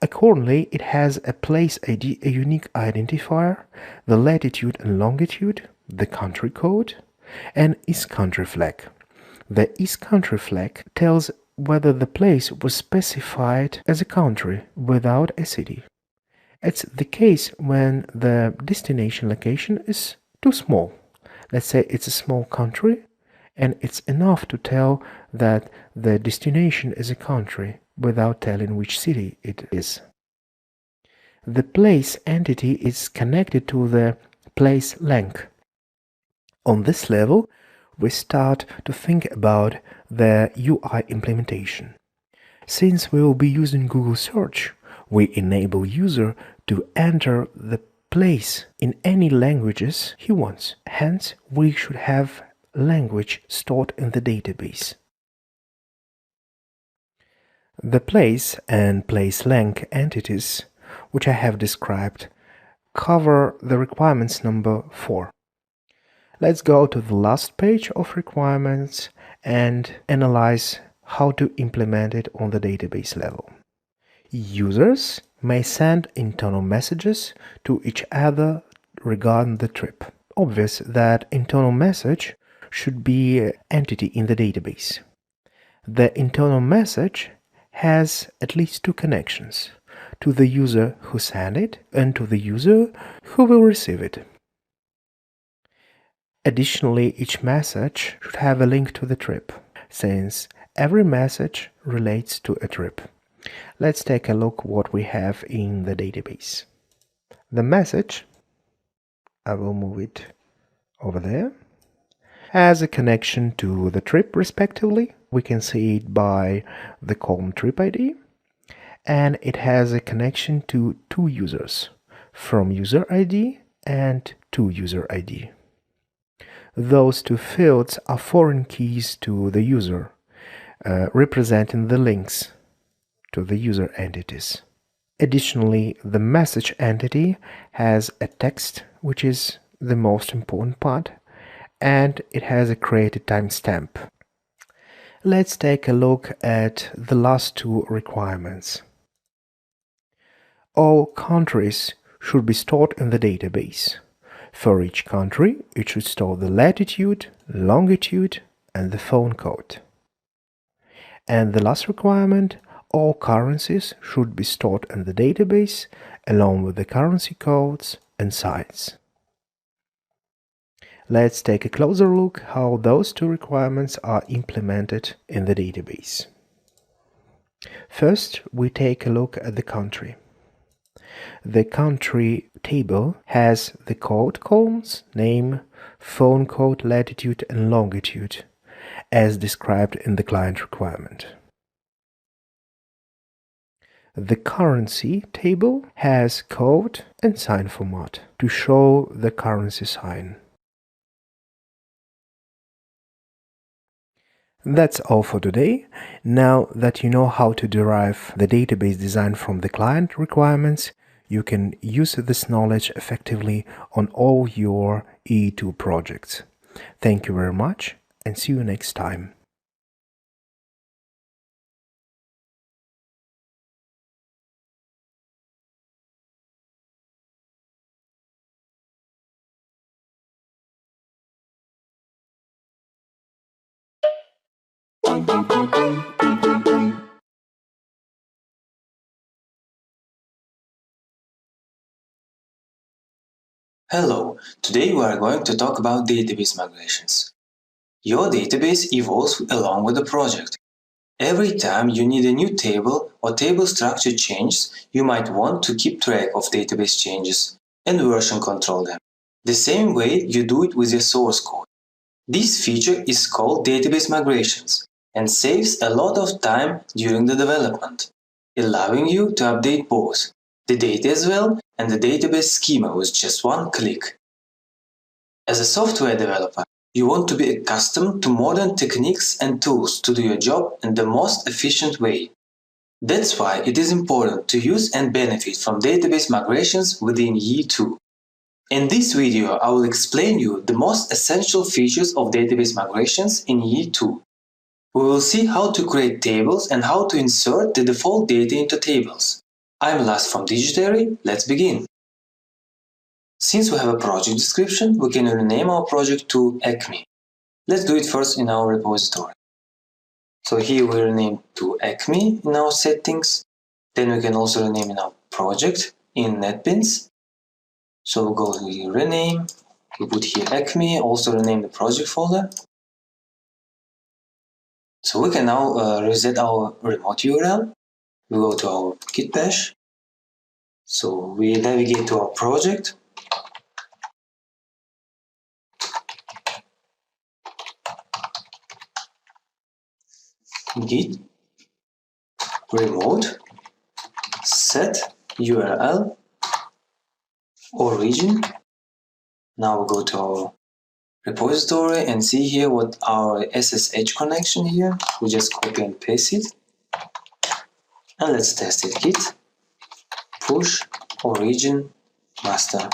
Accordingly, it has a place ID, a unique identifier, the latitude and longitude, the country code, and is-country flag. The is-country flag tells whether the place was specified as a country without a city. It's the case when the destination location is too small. Let's say it's a small country and it's enough to tell that the destination is a country without telling which city it is. The place entity is connected to the place length. On this level, we start to think about the UI implementation. Since we will be using Google Search, we enable user to enter the place in any languages he wants. Hence, we should have language stored in the database. The place and place length entities, which I have described, cover the requirements number 4. Let's go to the last page of requirements and analyze how to implement it on the database level. Users may send internal messages to each other regarding the trip. Obvious that internal message should be an entity in the database. The internal message has at least 2 connections, to the user who sent it and to the user who will receive it. Additionally, each message should have a link to the trip, since every message relates to a trip. Let's take a look what we have in the database. The message, I will move it over there, has a connection to the trip respectively. We can see it by the column trip ID, and it has a connection to 2 users, from user ID and to user ID. Those 2 fields are foreign keys to the user, representing the links to the user entities. Additionally, the message entity has a text, which is the most important part, and it has a created timestamp. Let's take a look at the last 2 requirements. All countries should be stored in the database. For each country, it should store the latitude, longitude, and the phone code. And the last requirement, all currencies should be stored in the database along with the currency codes and sites. Let's take a closer look how those 2 requirements are implemented in the database. First, we take a look at the country. The country table has the code columns, name, phone code, latitude and longitude, as described in the client requirement. The currency table has code and sign format to show the currency sign. That's all for today. Now that you know how to derive the database design from the client requirements, you can use this knowledge effectively on all your E2 projects. Thank you very much and see you next time. Hello, today we are going to talk about database migrations. Your database evolves along with the project. Every time you need a new table or table structure changes, you might want to keep track of database changes and version control them, the same way you do it with your source code. This feature is called database migrations and saves a lot of time during the development, allowing you to update both the data as well and the database schema with just one click. As a software developer, you want to be accustomed to modern techniques and tools to do your job in the most efficient way. That's why it is important to use and benefit from database migrations within E2. In this video, I will explain you the most essential features of database migrations in E2. We will see how to create tables and how to insert the default data into tables. I'm Lars from Digitary, let's begin. Since we have a project description, we can rename our project to Acme. Let's do it first in our repository. So here we rename to Acme in our settings. Then we can also rename in our project in NetBeans. So we'll go to rename, we put here Acme, also rename the project folder. So we can now reset our remote URL. We go to our git bash. So we navigate to our project. Git remote set URL origin. Now we go to our repository and see here what our SSH connection here. We just copy and paste it. And let's test it. Git push origin master.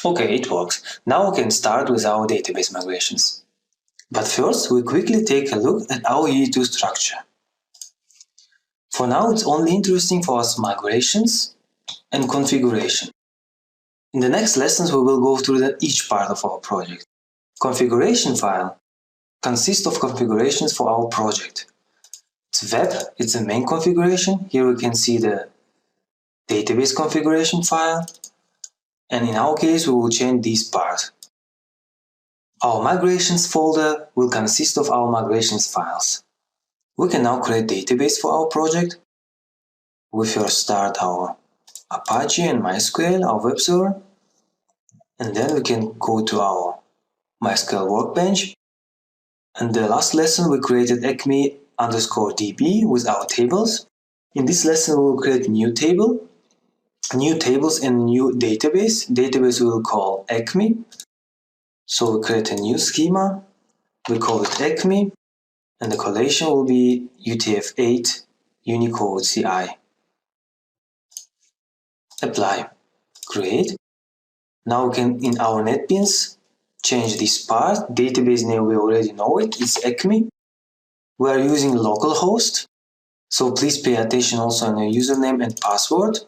Okay, it works. Now we can start with our database migrations. But first, we quickly take a look at our E2 structure. For now, it's only interesting for us migrations and configuration. In the next lessons, we will go through each part of our project. Configuration file consists of configurations for our project. It's web, it's the main configuration. Here we can see the database configuration file. And in our case, we will change this part. Our migrations folder will consist of our migrations files. We can now create database for our project. We first start our Apache and MySQL, our web server. And then we can go to our MySQL workbench. And the last lesson we created acme_db with our tables. In this lesson we will create new tables and new database. Database we will call Acme. So we create a new schema. We call it Acme. And the collation will be UTF-8 Unicode CI. Apply. Create. Now we can, in our NetBeans, change this part. Database name, we already know it. It's Acme. We are using localhost. So please pay attention also on your username and password.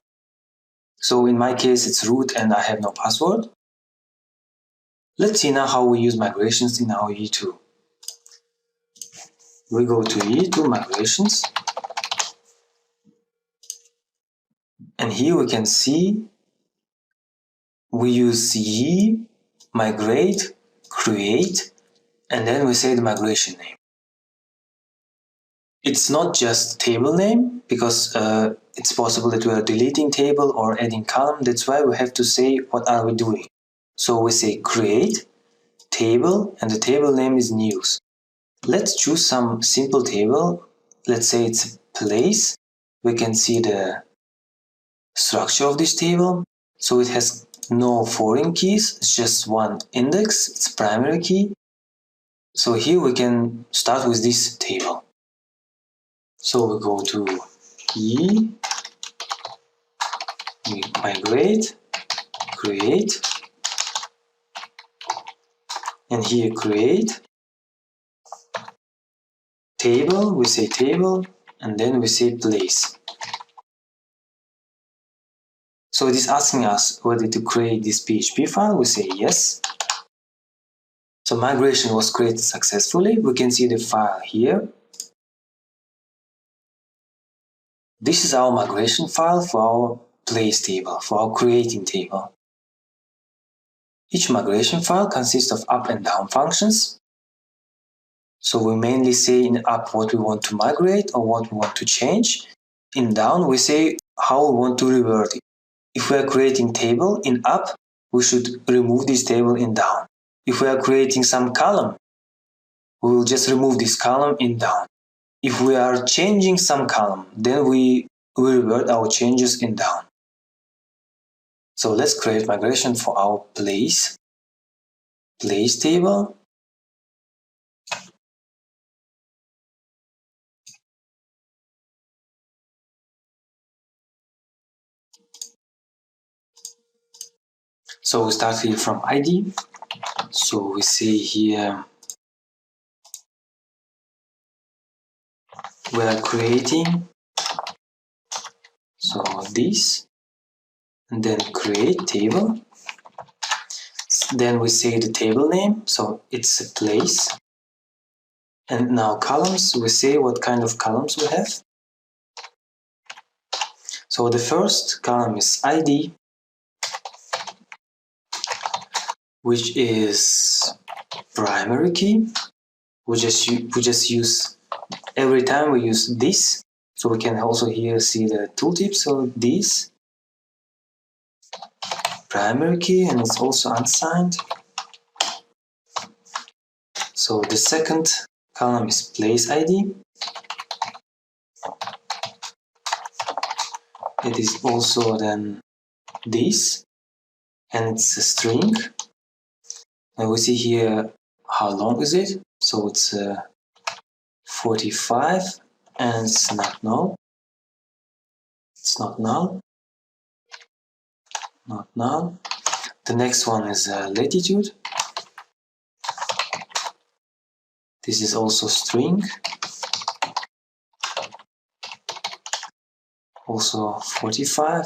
So in my case, it's root and I have no password. Let's see now how we use migrations in our E2. We go to E2 migrations. And here we can see we use ye, migrate, create, and then we say the migration name. It's not just table name because it's possible that we are deleting table or adding column. That's why we have to say what are we doing. So we say create table and the table name is news. Let's choose some simple table. Let's say it's place. We can see the structure of this table. So it has no foreign keys. It's just one index. It's primary key. So here we can start with this table. So we go to ye, we migrate, create, and here create table, we say table, and then we say place. So it is asking us whether to create this PHP file, we say yes. So migration was created successfully. We can see the file here. This is our migration file for our place table, for our creating table. Each migration file consists of up and down functions. So we mainly say in up what we want to migrate or what we want to change. In down we say how we want to revert it. If we are creating table in up, we should remove this table in down. If we are creating some column, we will just remove this column in down. If we are changing some column, then we will revert our changes in down. So let's create migration for our place table. So we start here from ID. So we say here we are creating, so this, and then create table. Then we say the table name, so it's a place. And now columns, we say what kind of columns we have. So the first column is ID, which is primary key. We just use, every time we use this. So we can also here see the tooltip. So this primary key, and it's also unsigned. So the second column is place ID. It is also then this, and it's a string. And we see here how long is it. So it's 45, and it's not null. It's not null. Not null. The next one is latitude. This is also string. Also 45,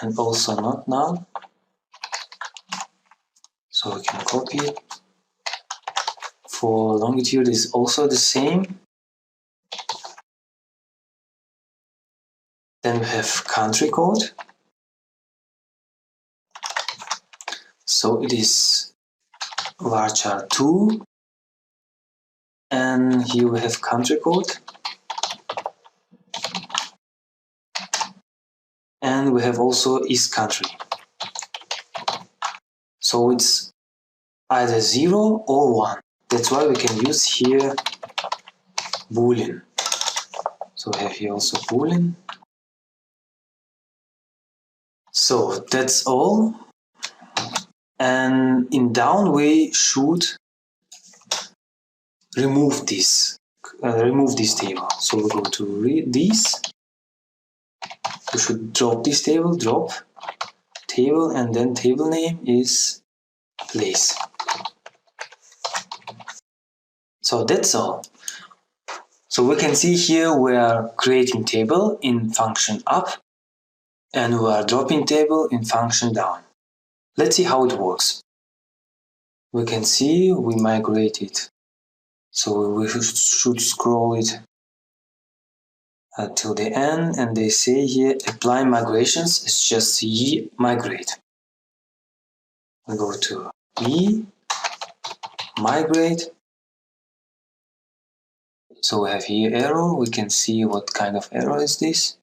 and also not null. So we can copy it. For longitude is also the same. Then we have country code. So it is varchar 2, and here we have country code, and we have also is country. So it's either 0 or 1. That's why we can use here boolean. So we have here also boolean. So that's all. And in down we should remove this table. So we go to read this. We should drop this table, drop table, and then table name is place. So that's all. So we can see here we are creating table in function up, and we are dropping table in function down. Let's see how it works. We can see we migrated. So we should scroll it till the end, and they say here apply migrations. It's just migrate. We go to migrate. So we have here error. We can see what kind of error is this.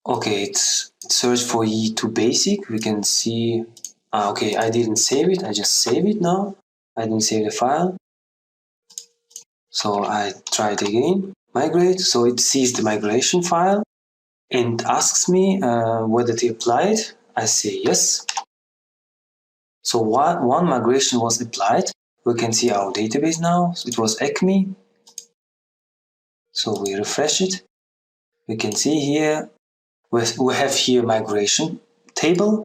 Okay, it's search for E2 basic. We can see, okay, I didn't save it. I just save it now. I didn't save the file. So I try it again, migrate. So it sees the migration file and asks me whether to apply it. I say yes. So one migration was applied. We can see our database now. It was Acme. So we refresh it. We can see here, we have here migration table.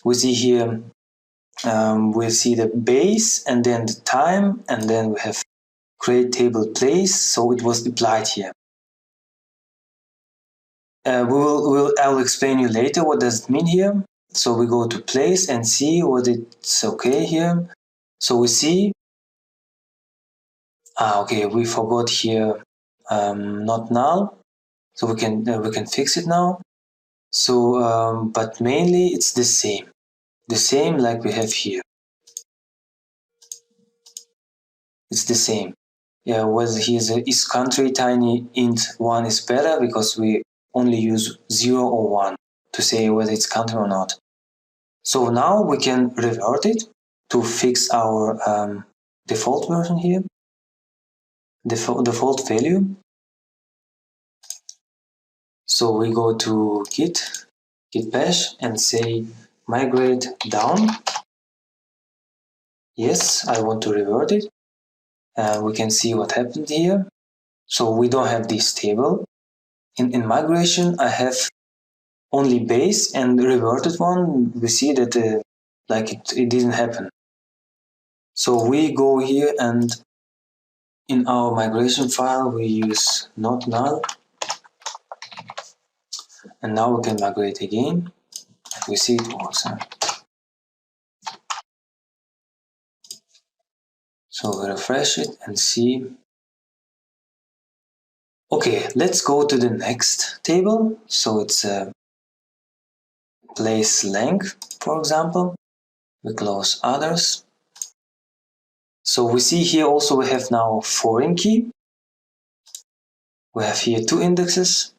We see here, we see the base and then the time, and then we have create table place. So it was applied here. I will explain you later what does it mean here. So we go to place and see what it's okay here. So we see, okay, we forgot here not null. So we can fix it now. So but mainly it's the same like we have here. It's the same. Yeah, whether here's is country tiny int 1 is better because we only use 0 or 1 to say whether it's country or not. So now we can revert it to fix our default version here, default value. So we go to git bash and say migrate down. Yes, I want to revert it. We can see what happened here. So we don't have this table. In migration, I have only base and reverted one. We see that it didn't happen. So we go here and in our migration file we use not null, and now we can migrate again. We see it works. So we refresh it and see. Okay, let's go to the next table. So it's place length, for example. We close others. So we see here also we have now foreign key. We have here 2 indexes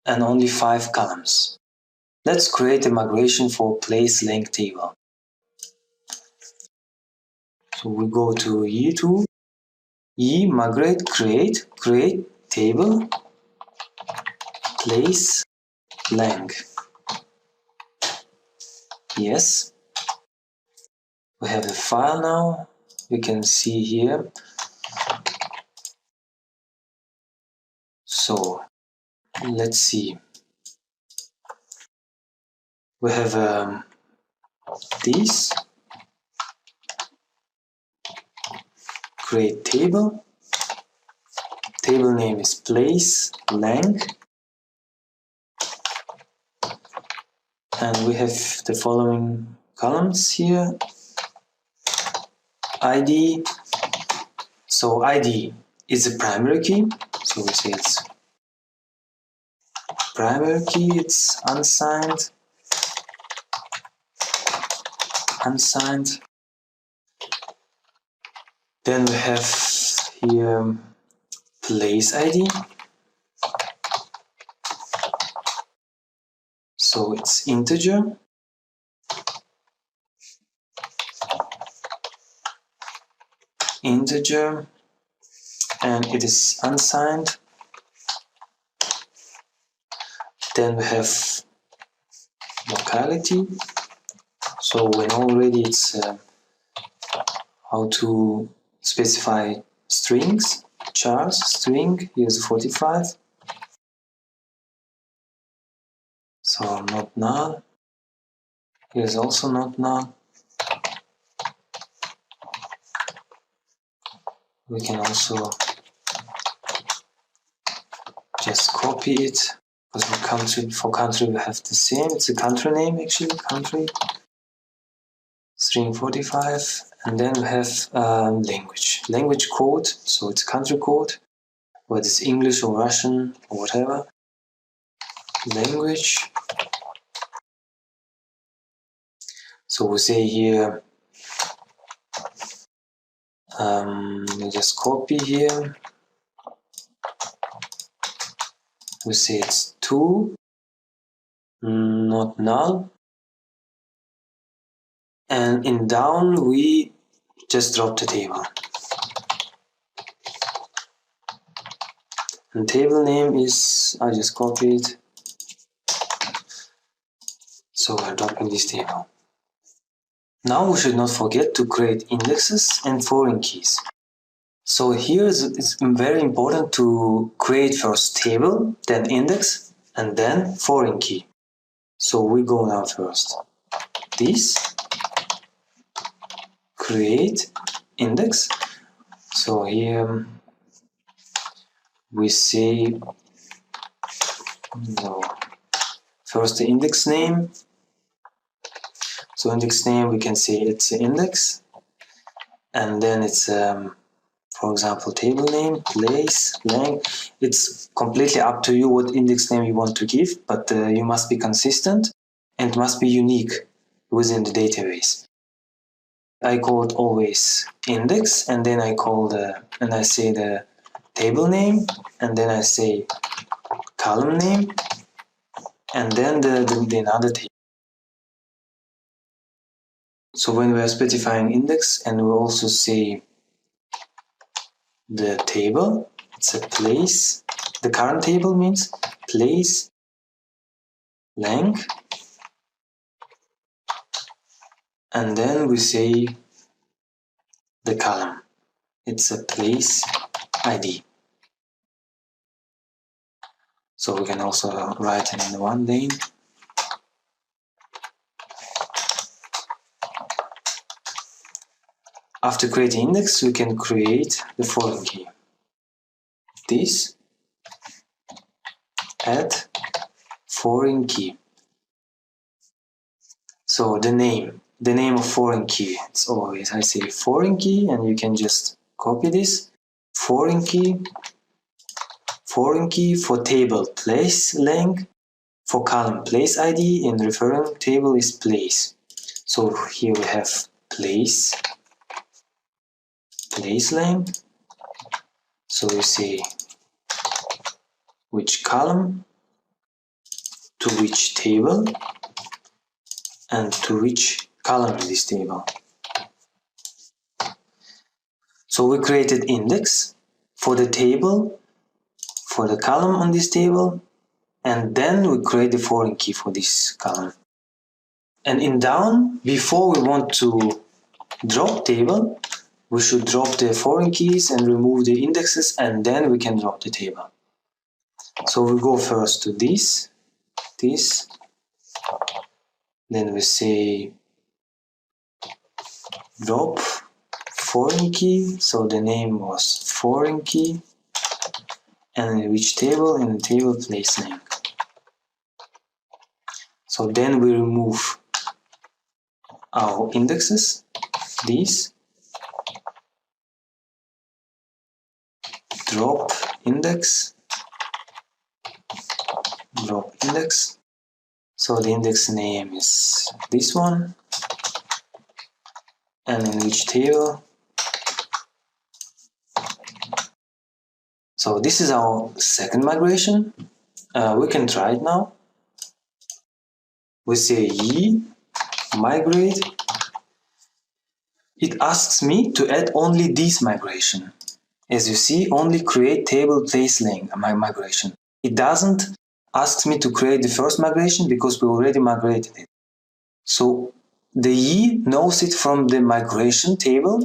and only 5 columns. Let's create a migration for place length table. So we go to E2, migrate, create table, place length. Yes. We have a file now. We can see here. So let's see. We have this create table. Table name is place length, and we have the following columns here. ID. So ID is a primary key. So we say it's primary key. It's unsigned. Then we have here place ID. So it's integer. And it is unsigned. Then we have locality. So we know already it's how to specify strings. Chars string, here's 45. So not null. Here's also not null. We can also just copy it, because for country we have the same. It's a country name actually, country string 45, and then we have language code. So it's country code, whether it's English or Russian or whatever. Language. So we say here, we just copy here. We say it's 2, not null. And in down, we just drop the table. And table name is, I just copy it. So we're dropping this table. Now we should not forget to create indexes and foreign keys. So here it's very important to create first table, then index, and then foreign key. So we go now first. This, create index. So here we say, no, first the index name, So index name, we can say it's index, and then it's for example, table name, place, length. It's completely up to you what index name you want to give, but you must be consistent and must be unique within the database. I call it always index, and then I say the table name, and then I say column name, and then the another table. So when we are specifying index, and we also say the table, it's a place. The current table means place, length, and then we say the column. It's a place ID. So we can also write it in one lane. After creating index, we can create the foreign key. This add foreign key. So the name of foreign key, it's always, I say foreign key, and you can just copy this. Foreign key for table place length, for column place ID, in referring table is place. So here we have place length. So we say which column, to which table, and to which column in this table. So we created index for the table, for the column on this table, and then we create the foreign key for this column. And in down, before we want to drop table, we should drop the foreign keys and remove the indexes, and then we can drop the table. So we go first to this, then we say drop foreign key, so the name was foreign key, and in which table, in the table place name. So then we remove our indexes, these, drop index, so the index name is this one, and in which table. So this is our second migration. We can try it now. We say ye migrate. It asks me to add only this migration. As you see, only create table place length migration. It doesn't ask me to create the first migration because we already migrated it. So the ye knows it from the migration table,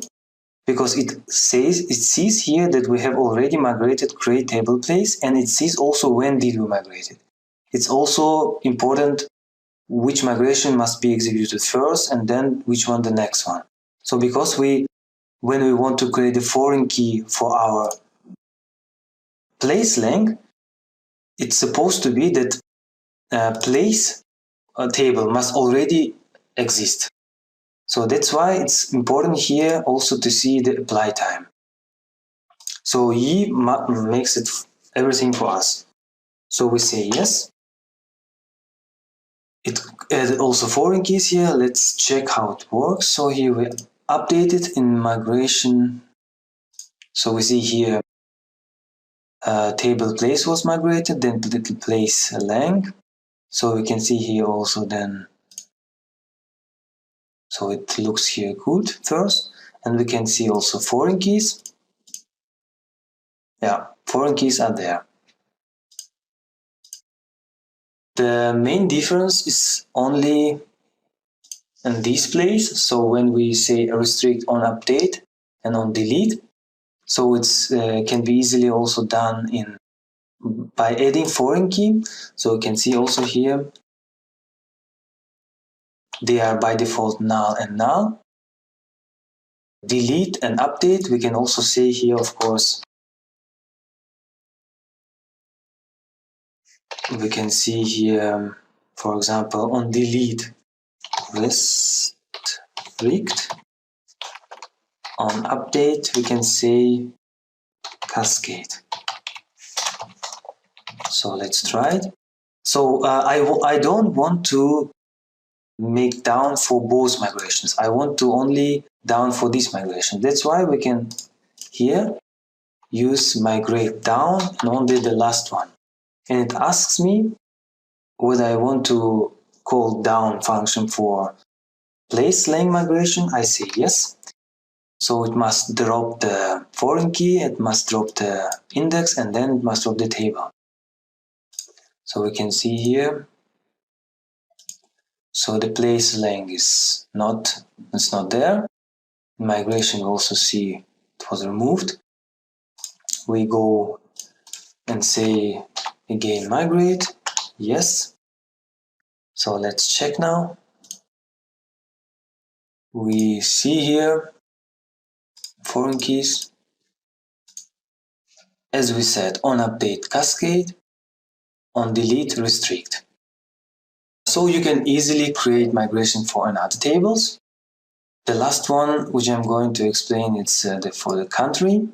because it sees here that we have already migrated create table place, and it sees also when did we migrate it. It's also important which migration must be executed first and then which one the next one. So because when we want to create a foreign key for our place length, it's supposed to be that place table must already exist. So that's why it's important here also to see the apply time. So ye makes it everything for us. So we say yes. It added also foreign keys here. Let's check how it works. So here we update it in migration. So we see here table place was migrated, then little place length. So we can see here also then. So it looks here good first, and we can see also foreign keys. Yeah, foreign keys are there. The main difference is only in this place. So when we say restrict on update and on delete, so it's can be easily also done by adding foreign key. So you can see also here they are by default null and null. Delete and update, we can also say here, of course, we can see here, for example, on delete, restrict. On update we can say cascade. So let's try it. So I don't want to make down for both migrations. I want to only down for this migration. That's why we can here use migrate down and only the last one. And it asks me whether I want to call down function for place lang migration. I say yes. So it must drop the foreign key, it must drop the index, and then it must drop the table. So we can see here. So the place lang is not there. Migration, we also see it was removed. We go and say again migrate, yes. So let's check now. We see here foreign keys, as we said, on update cascade, on delete restrict. So you can easily create migration for another tables. The last one which I'm going to explain is for the country.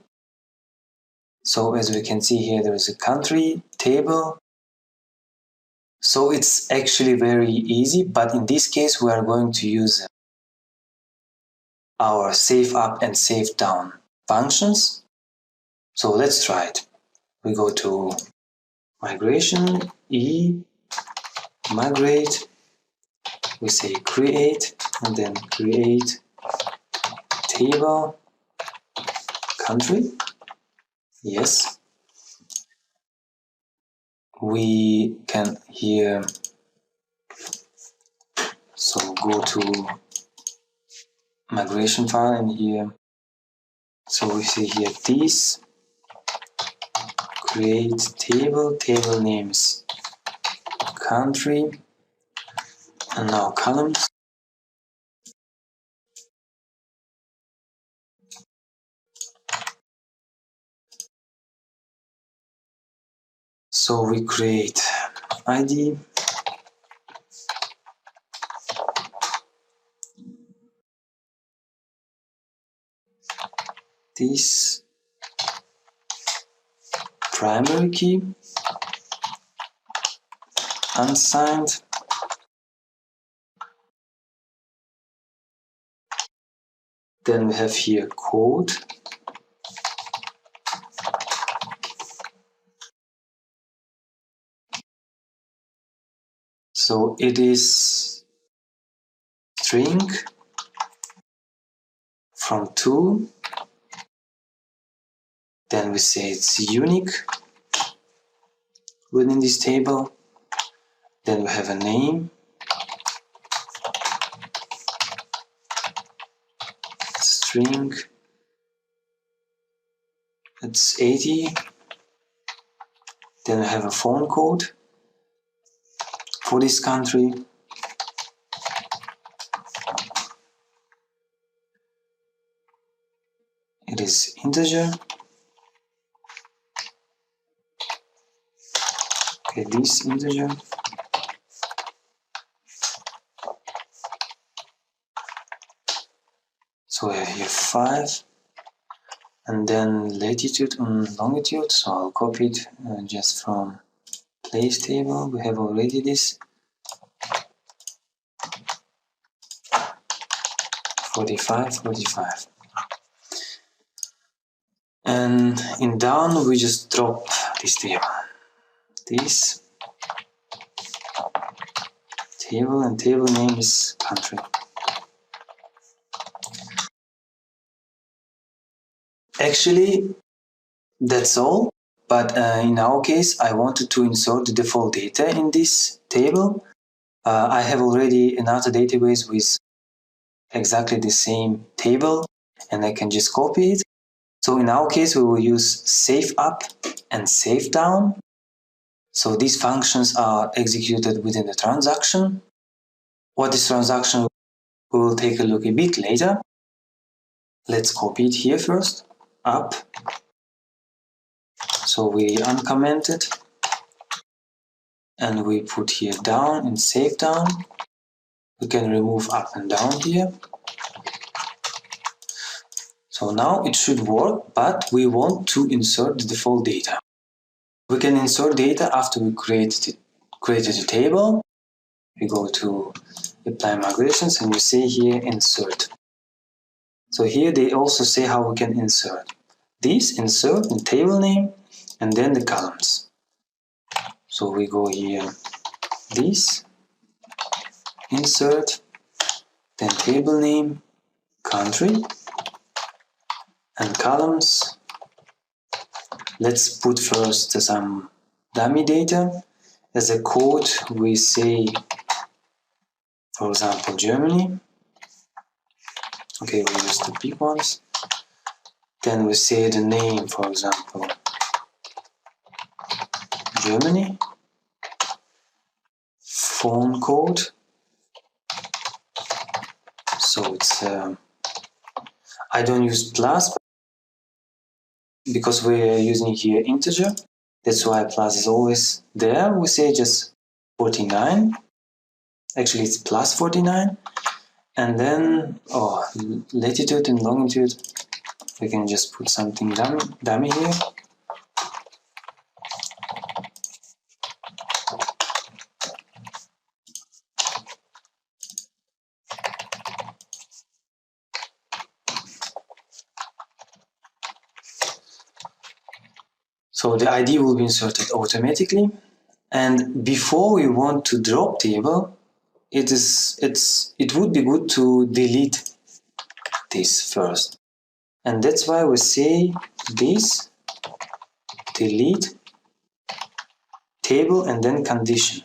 So as we can see here, there is a country table. So it's actually very easy, but in this case we are going to use our save up and save down functions. So let's try it. We go to migration, migrate, we say create, and then create table, country, yes. We can here, so go to migration file and here, so we see here this, create table, table names, country, and now columns. So we create ID, this primary key, unsigned, then we have here code, so it is string from 2, then we say it's unique within this table, then we have a name, string, it's 80, then we have a phone code for this country, it is integer, okay, this integer, so we have here 5, and then latitude and longitude, so I'll copy it just from place table, we have already this, 45, 45. And in down we just drop this table, this table, and table name is country. Actually that's all, but in our case I wanted to insert the default data in this table. I have already another database with exactly the same table and I can just copy it. So in our case we will use save up and save down. So these functions are executed within the transaction. What is transaction we will take a look a bit later. Let's copy it here first, up. So we uncomment it and we put here down and save down. We can remove up and down here. So now it should work, but we want to insert the default data. We can insert data after we created a table. We go to apply migrations and we say here insert. So here they also say how we can insert. This insert the table name and then the columns. So we go here, this, insert, then table name, country, and columns. Let's put first some dummy data. As a code we say, for example, Germany. Okay, we use the big ones. Then we say the name, for example, Germany. Phone code. So it's I don't use plus because we're using here integer. That's why plus is always there. We say just 49. Actually, it's plus 49. And then, latitude and longitude. We can just put something dummy here. So the ID will be inserted automatically. And before we want to drop table, it would be good to delete this first. And that's why we say this delete table and then condition.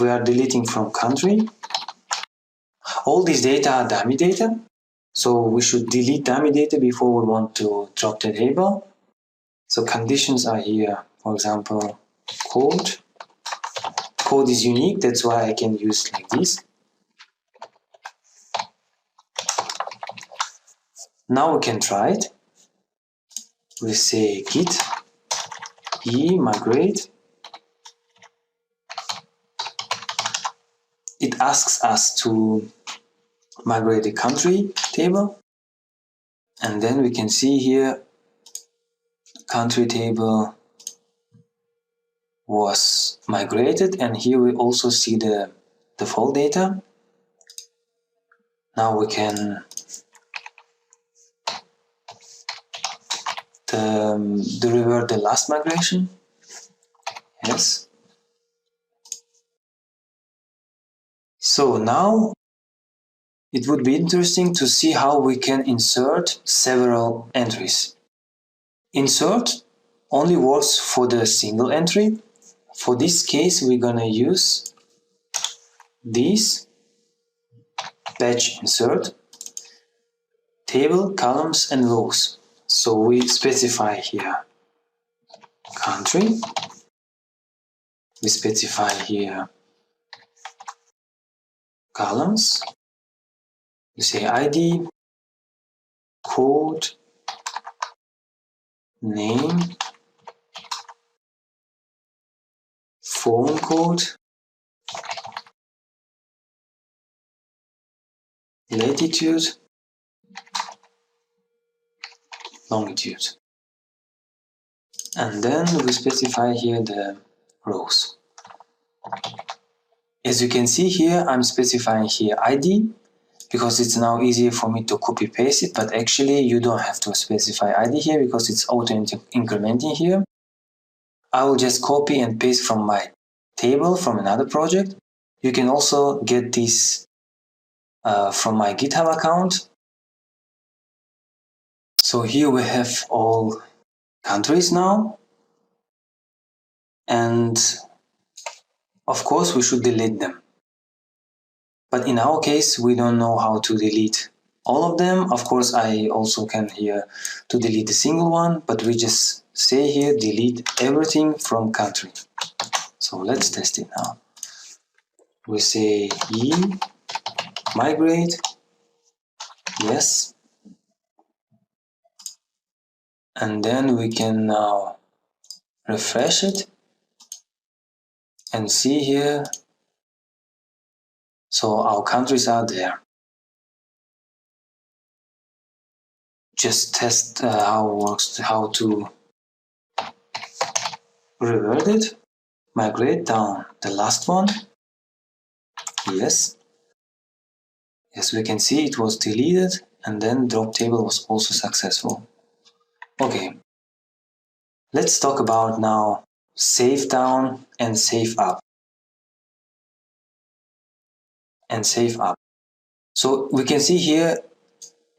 We are deleting from country. All these data are dummy data, so we should delete dummy data before we want to drop the table. So conditions are here, for example, code. Code is unique, that's why I can use like this. Now we can try it. We say git migrate. It asks us to migrate the country table, and then we can see here country table was migrated, and here we also see the default data. Now we can revert the last migration. Yes. So now it would be interesting to see how we can insert several entries. Insert only works for the single entry. For this case, we're gonna use this batch insert, table, columns, and rows. So we specify here country, we specify here columns, we say ID, code, name, phone code, latitude, longitude. And then we specify here the rows. As you can see here, I'm specifying here ID because it's now easier for me to copy paste it, but actually you don't have to specify ID here because it's auto incrementing here. I will just copy and paste from my table from another project. You can also get this from my GitHub account. So here we have all countries now, and of course we should delete them. But in our case, we don't know how to delete all of them. Of course, I also can here to delete a single one, but we just say here delete everything from country. So let's test it now. We say migrate, yes, and then we can now refresh it and see here So our countries are there. Just test how it works, how to revert it. Migrate down the last one. Yes. Yes, we can see it was deleted, and then drop table was also successful. Okay. Let's talk about now save down and save up. So we can see here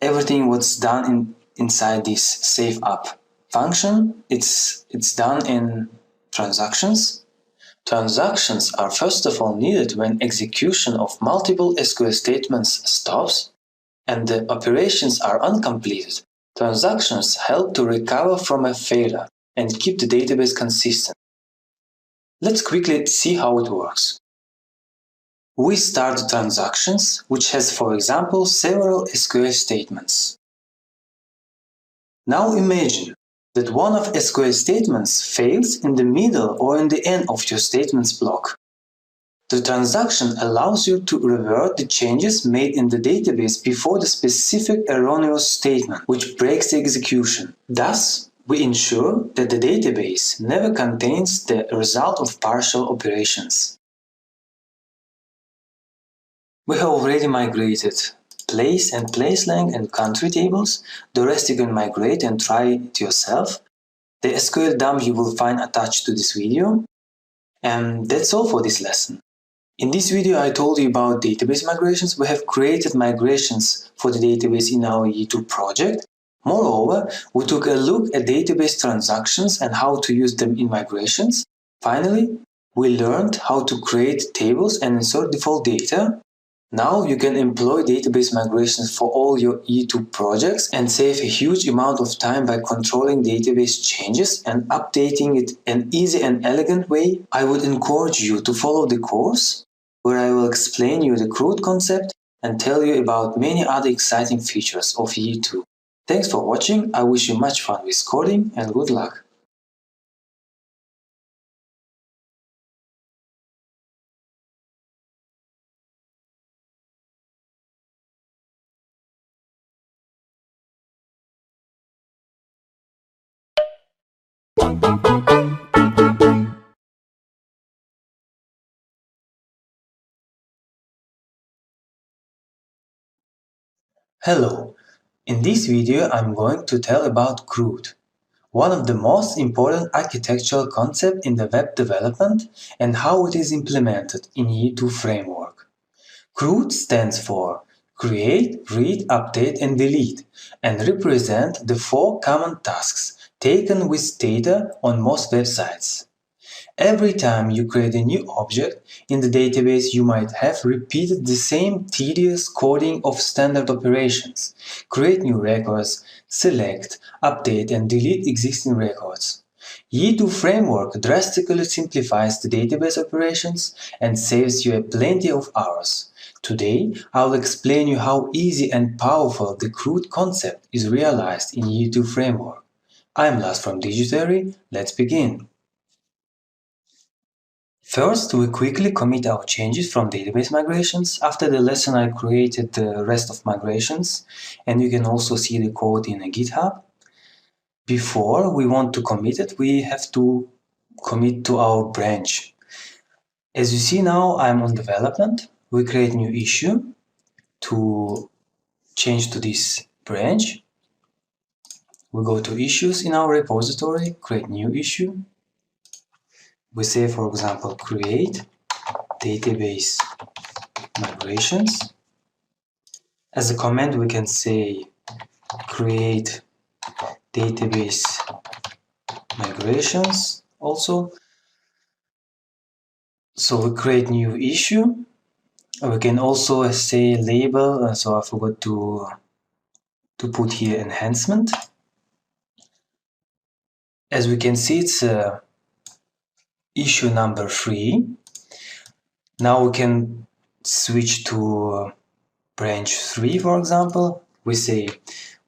everything what's done inside this save up function. It's done in transactions. Transactions are first of all needed when execution of multiple SQL statements stops and the operations are uncompleted. Transactions help to recover from a failure and keep the database consistent. Let's quickly see how it works. We start transactions, which has, for example, several SQL statements. Now imagine that one of SQL statements fails in the middle or in the end of your statements block. The transaction allows you to revert the changes made in the database before the specific erroneous statement, which breaks the execution. Thus, we ensure that the database never contains the result of partial operations. We have already migrated place and place length and country tables. The rest you can migrate and try it yourself. The SQL dump you will find attached to this video. And that's all for this lesson. In this video I told you about database migrations. We have created migrations for the database in our E2 project. Moreover, we took a look at database transactions and how to use them in migrations. Finally, we learned how to create tables and insert default data. Now you can employ database migrations for all your E2 projects and save a huge amount of time by controlling database changes and updating it in an easy and elegant way. I would encourage you to follow the course, where I will explain you the CRUD concept and tell you about many other exciting features of E2. Thanks for watching, I wish you much fun with coding and good luck! Hello! In this video I'm going to tell about CRUD, one of the most important architectural concepts in the web development and how it is implemented in E2 framework. CRUD stands for Create, Read, Update and Delete and represent the 4 common tasks taken with data on most websites. Every time you create a new object in the database, you might have repeated the same tedious coding of standard operations. Create new records, select, update and delete existing records. E2 framework drastically simplifies the database operations and saves you plenty of hours. Today, I'll explain you how easy and powerful the CRUD concept is realized in E2 framework. I'm Lars from Digitary, let's begin. First, we quickly commit our changes from database migrations. After the lesson, I created the rest of migrations, and you can also see the code in a GitHub. Before we want to commit it, we have to commit to our branch. As you see now, I'm on development. We create new issue to change to this branch. We go to issues in our repository, create new issue. We say, for example, create database migrations. As a command, we can say create database migrations also. So we create new issue. We can also say label, so I forgot to put here enhancement. As we can see, it's issue number 3. Now we can switch to branch 3, for example. We say,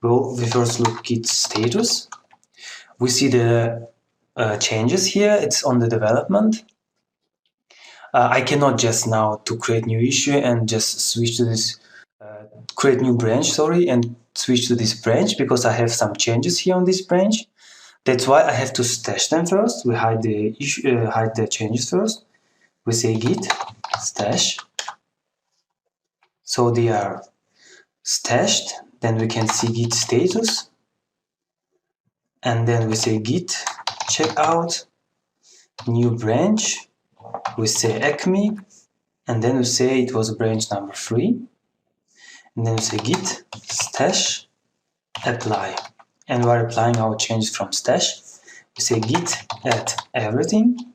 well, we first look at status. We see the changes here, it's on the development. I cannot just now to create new issue and just switch to this, create new branch, sorry, and switch to this branch because I have some changes here on this branch. That's why I have to stash them first. We hide the issue, hide the changes first. We say git stash. So they are stashed. Then we can see git status. And then we say git checkout, new branch. We say acme. And then we say it was branch number 3. And then we say git stash apply. And we're applying our changes from stash. We say git add everything.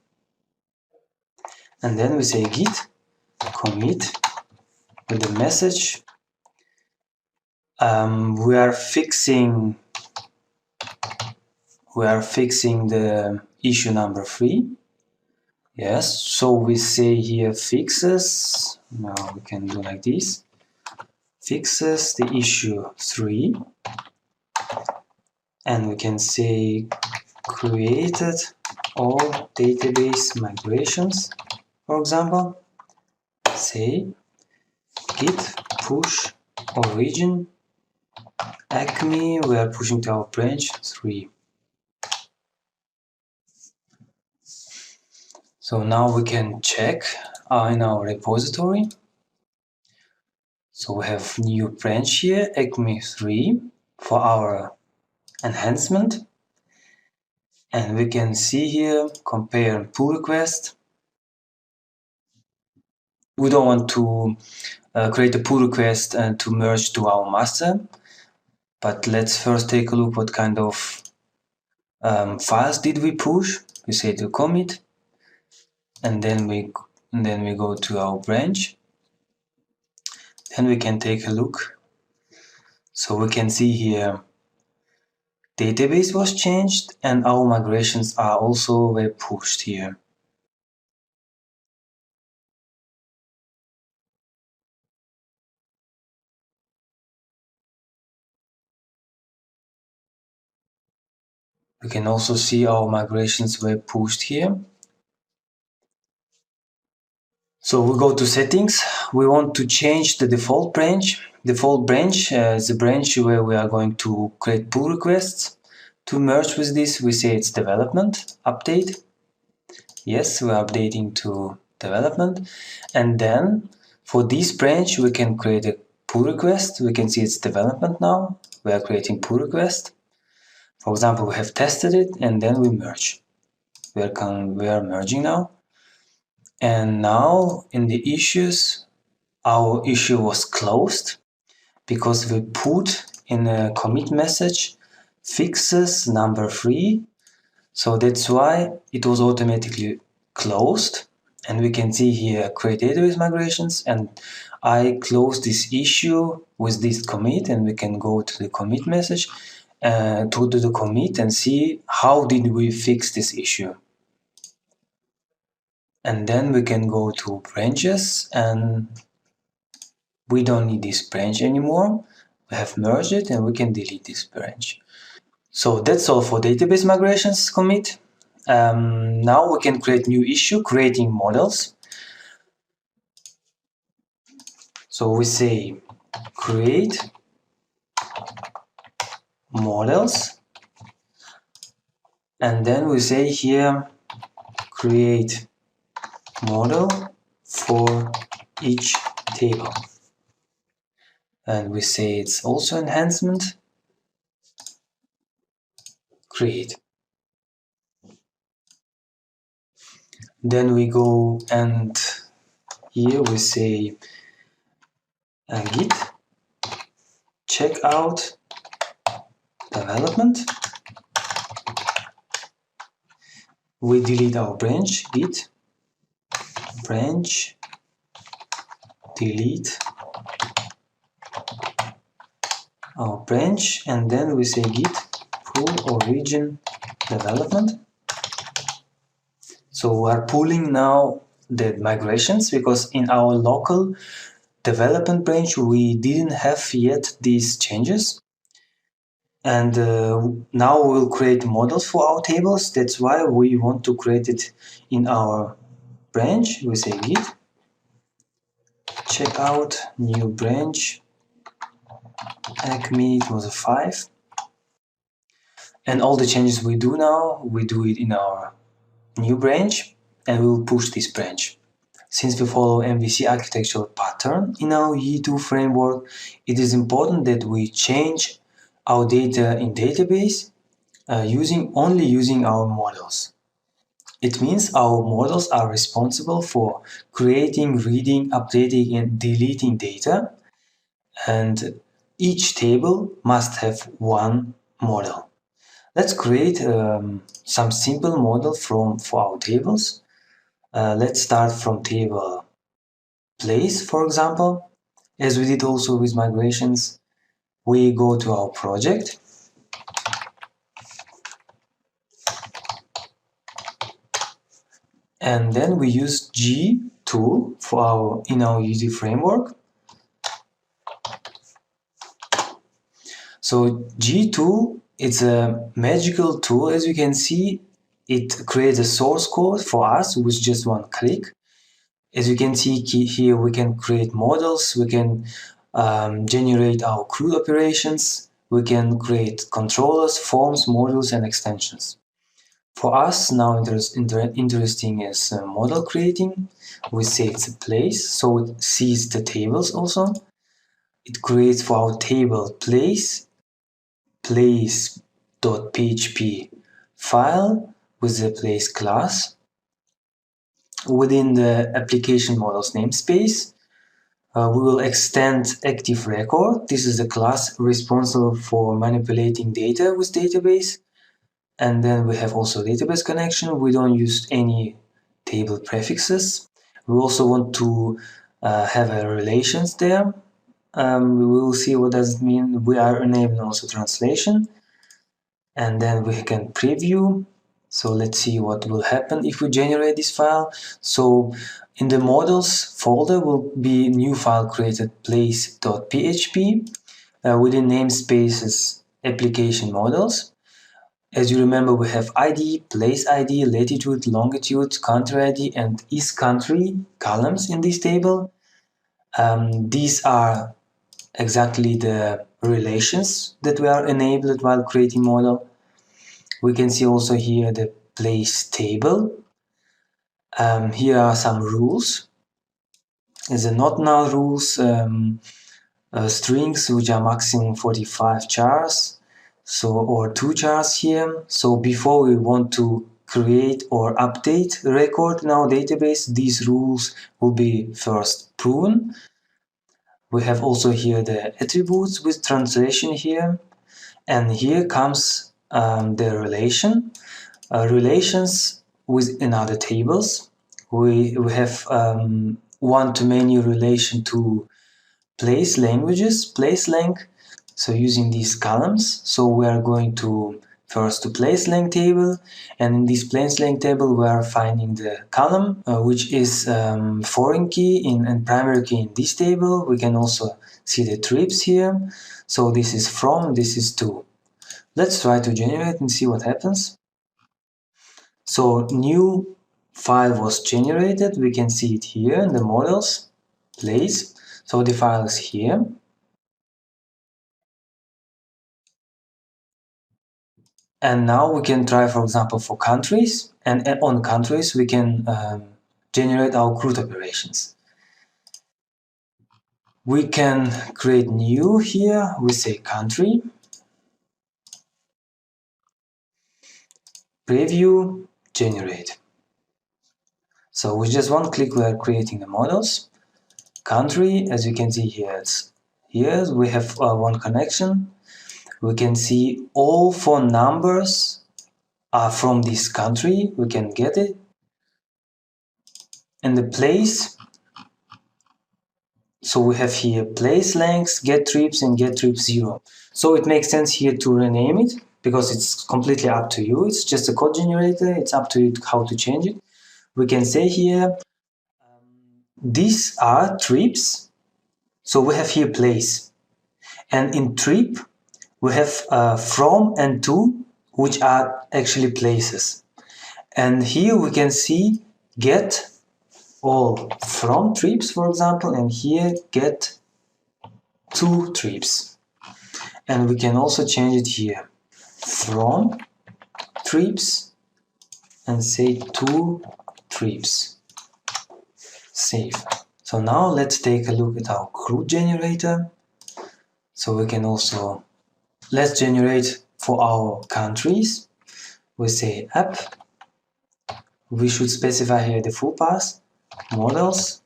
And then we say git commit with the message. We are fixing the issue number 3. Yes, so we say here fixes. Now we can do like this. Fixes the issue 3. And we can say created all database migrations, for example. Say git push origin acme, we are pushing to our branch 3. So now we can check in our repository. So we have new branch here, acme 3, for our enhancement. And we can see here, compare pull request. We don't want to create a pull request and to merge to our master. But let's first take a look what kind of files did we push. We say to commit. And then we go to our branch. Then we can take a look. So we can see here database was changed and our migrations are also were pushed here. We can also see our migrations were pushed here. So we go to settings. We want to change the default branch. Default branch is a branch where we are going to create pull requests. To merge with this, we say it's development, update. Yes, we are updating to development. And then for this branch, we can create a pull request. We can see it's development now. We are creating pull request. For example, we have tested it and then we merge. We are merging now. And now in the issues, our issue was closed because we put in a commit message fixes number 3. So that's why it was automatically closed. And we can see here create database migrations, and I closed this issue with this commit, and we can go to the commit message to the commit and see how did we fix this issue. And then we can go to branches, and we don't need this branch anymore. We have merged it and we can delete this branch. So that's all for database migrations commit. Now we can create new issue, creating models. So we say create models, and then we say here create model for each table. And we say it's also enhancement, create. Then we go and here we say git checkout development. We delete our branch, git branch delete our branch, and then we say git pull origin development. So we are pulling now the migrations because in our local development branch we didn't have yet these changes. And now we'll create models for our tables. That's why we want to create it in our branch, we say git checkout new branch acme, it was a 5. And all the changes we do now, we do it in our new branch, and we will push this branch. Since we follow MVC architectural pattern in our E2 framework, it is important that we change our data in database only using our models. It means our models are responsible for creating, reading, updating, and deleting data, and each table must have one model. Let's create some simple model for our tables. Let's start from table place, for example. As we did also with migrations, we go to our project and then we use G tool in our UD framework. So G tool, it's a magical tool. As you can see, it creates a source code for us with just one click. As you can see here, we can create models, we can generate our CRUD operations, we can create controllers, forms, modules, and extensions. For us, now interesting is model creating. We say it's a place, so it sees the tables also. It creates for our table place.php file with the place class. Within the application models namespace, we will extend active record. This is the class responsible for manipulating data with database. And then we have also database connection. We don't use any table prefixes. We also want to have a relations there. We will see what does it mean. We are enabling also translation. And then we can preview. So let's see what will happen if we generate this file. So in the models folder will be new file created place.php within namespaces application models. As you remember, we have ID, place ID, latitude, longitude, country ID, and is country columns in this table. These are exactly the relations that we are enabled while creating model. We can see also here the place table. Here are some rules. As the not null rules, strings which are maximum 45 chars, or 2 chars here. So before we want to create or update a record in our database, these rules will be first proven. We have also here the attributes with translation here, and here comes the relation. Relations within other tables. We have one-to-many relation to place languages, place length. So using these columns, so we are going to first to place length table, and in this place length table we are finding the column which is foreign key and primary key in this table. We can also see the trips here. So this is from, this is to. Let's try to generate and see what happens. So new file was generated. We can see it here in the models place. So the file is here. And now we can try, for example, for countries, and on countries we can generate our CRUD operations. We can create new here. We say country, preview, generate. So with just one click we are creating the models. Country, as you can see here, we have one connection. We can see all 4 numbers are from this country. We can get it. And the place, so we have here place lengths, get trips, and get trip 0. So it makes sense here to rename it because it's completely up to you. It's just a code generator. It's up to you how to change it. We can say here, these are trips. So we have here place. And in trip, we have from and to, which are actually places. And here we can see get all from trips, for example, and here get to trips. And we can also change it here from trips and say to trips. Save. So now let's take a look at our CRUD generator. So we can also, let's generate for our countries. We say app. We should specify here the full path, models,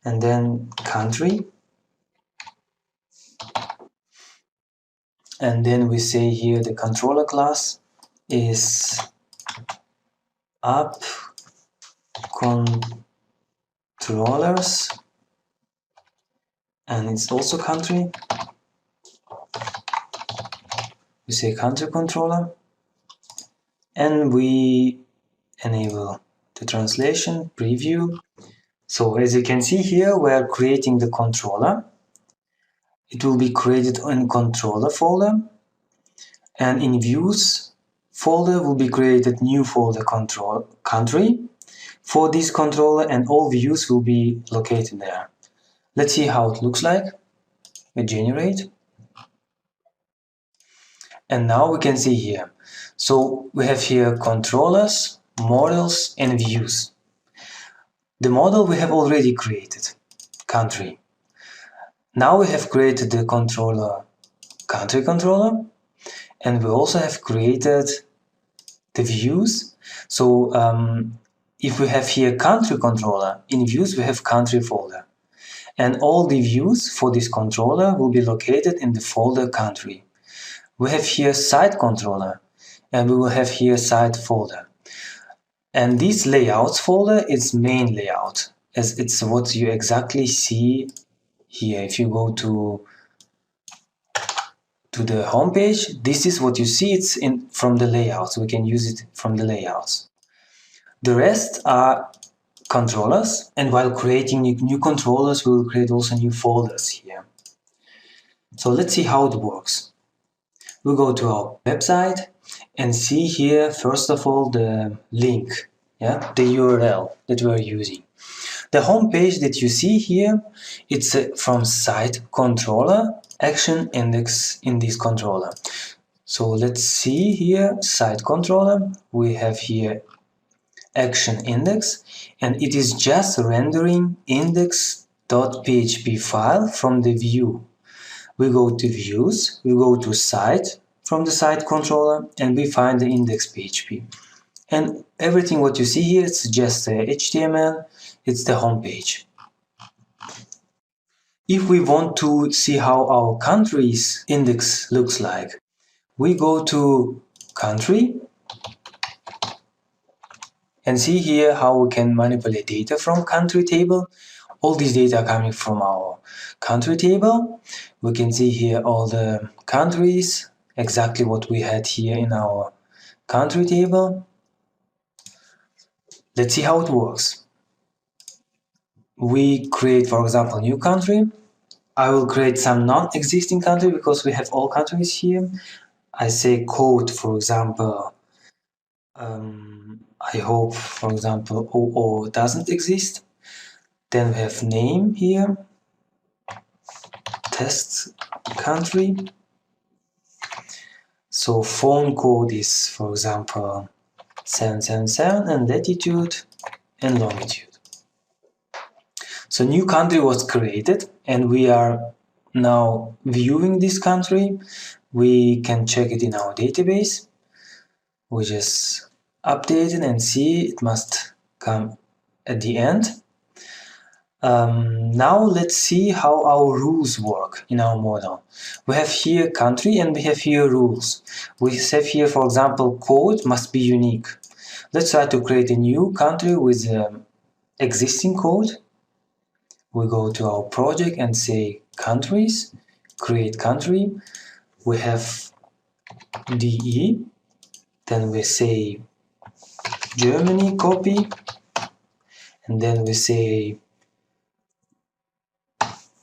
and then country. And then we say here the controller class is app controllers, and it's also country. We say country controller, and we enable the translation preview. So as you can see here, we are creating the controller. It will be created in controller folder, and in views folder will be created new folder control country for this controller, and all views will be located there. Let's see how it looks like. We generate, and now we can see here. So we have here controllers, models, and views. The model we have already created, country. Now we have created the controller, country controller, and we also have created the views. So if we have here country controller, in views we have country folder. And all the views for this controller will be located in the folder country. We have here site controller, and we will have here site folder. And this layouts folder is main layout, as it's what you exactly see here. If you go to the home page, this is what you see. It's in from the layouts. We can use it from the layouts. The rest are controllers, and while creating new controllers, we will create also new folders here. So let's see how it works. We'll go to our website and see here, first of all, the link, the URL that we are using. The home page that you see here, it's from site controller action index in this controller. So let's see here, site controller, we have here action index, and it is just rendering index.php file from the view. We go to views, we go to site from the site controller, and we find the index.php. And everything what you see here, it's just HTML, it's the home page. If we want to see how our country's index looks like, we go to country and see here how we can manipulate data from country table. All these data are coming from our country table. We can see here all the countries, exactly what we had here in our country table. Let's see how it works. We create, for example, new country. I will create some non-existing country because we have all countries here. I say code, for example, I hope, for example, OO doesn't exist. Then we have name here, test country. So phone code is, for example, 777, and latitude and longitude. So new country was created, and we are now viewing this country. We can check it in our database. We just update it and see it must come at the end. Now let's see how our rules work in our model. We have here country and we have here rules. We have here, for example, code must be unique. Let's try to create a new country with existing code. We go to our project and say countries, create country. We have DE, then we say Germany, copy, and then we say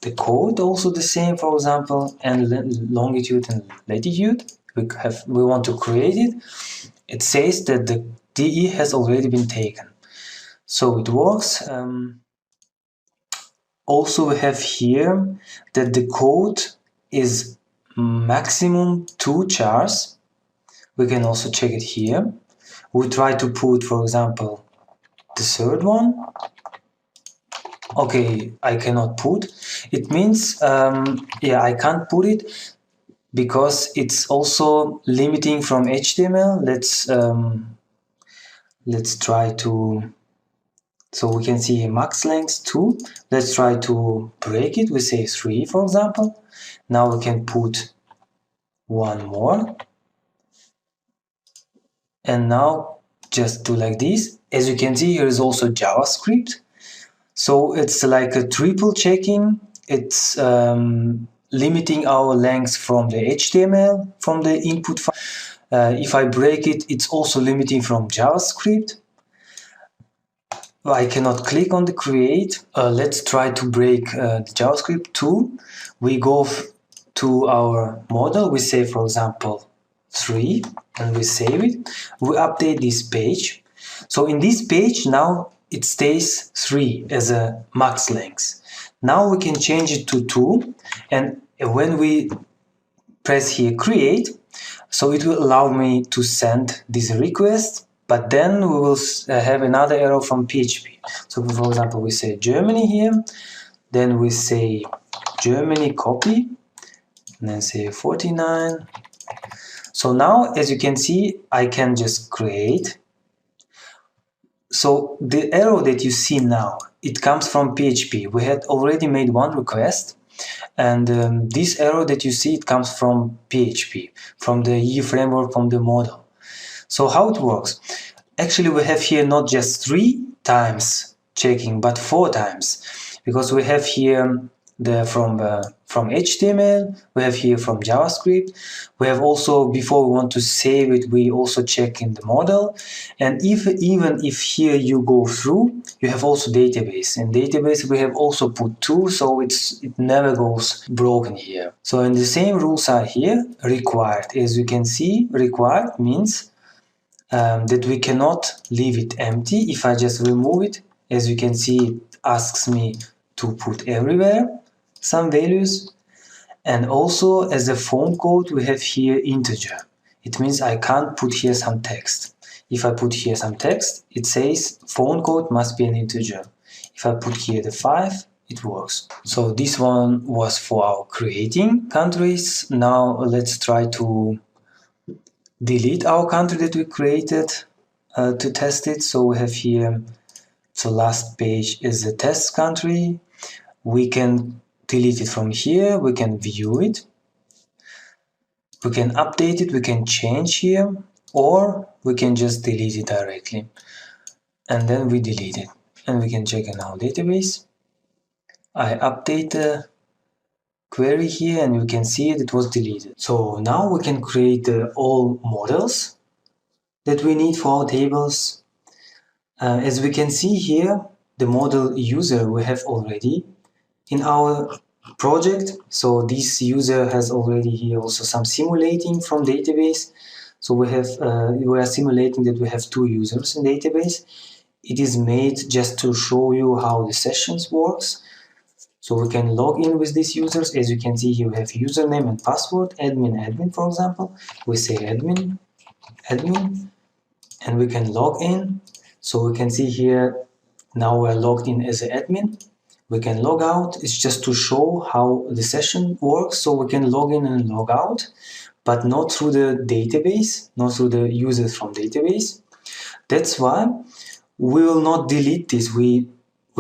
the code also the same, for example, and longitude and latitude. We want to create it. It says that the DE has already been taken. So it works. Also we have here that the code is maximum 2 chars. We can also check it here. We try to put, for example, the third one. Okay, I cannot put. It means, yeah, I can't put it because it's also limiting from HTML. Let's try to. So we can see max length 2. Let's try to break it. We say 3, for example. Now we can put one more. And now just do like this. As you can see, here is also JavaScript. So it's like a triple checking. It's limiting our length from the HTML, from the input file. If I break it, it's also limiting from JavaScript. I cannot click on the create. Let's try to break the JavaScript too. We go to our model. We say, for example, 3, and we save it. We update this page. So in this page now it stays 3 as a max length. Now we can change it to 2, and when we press here create, so it will allow me to send this request, but then we will have another error from PHP. So for example, we say Germany here, then we say Germany copy, and then say 49. So now, as you can see, I can just create. So the error that you see now, it comes from PHP. We had already made one request, and this error that you see, it comes from PHP, from the EE framework, from the model. So how it works? Actually, we have here not just 3 times checking, but 4 times, because we have here the from HTML, we have here from JavaScript, we have also, before we want to save it, we also check in the model, and even if here you go through, you have also database. In database we have also put 2, so it never goes broken here. So and the same rules are here. Required, as you can see, required means that we cannot leave it empty. If I just remove it, as you can see, it asks me to put everywhere some values. And also as a phone code, we have here integer. It means I can't put here some text. If I put here some text, it says phone code must be an integer. If I put here the 5, it works. So this one was for our creating countries. Now let's try to delete our country that we created to test it. So we have here, so last page is the test country. We can delete it from here, we can view it, we can update it, we can change here, or we can just delete it directly. And then we delete it. And we can check in our database. I update the query here and you can see it was deleted. So now we can create all models that we need for our tables. As we can see here, the model user we have already in our project. So this user has already here also some simulating from database. So we are simulating that we have 2 users in database. It is made just to show you how the sessions works. So we can log in with these users. As you can see here, we have username and password, admin, for example. We say admin, and we can log in. So we can see here, now we're logged in as an admin. We can log out. It's just to show how the session works. So we can log in and log out, but not through the database, not through the users from database. That's why we will not delete this. We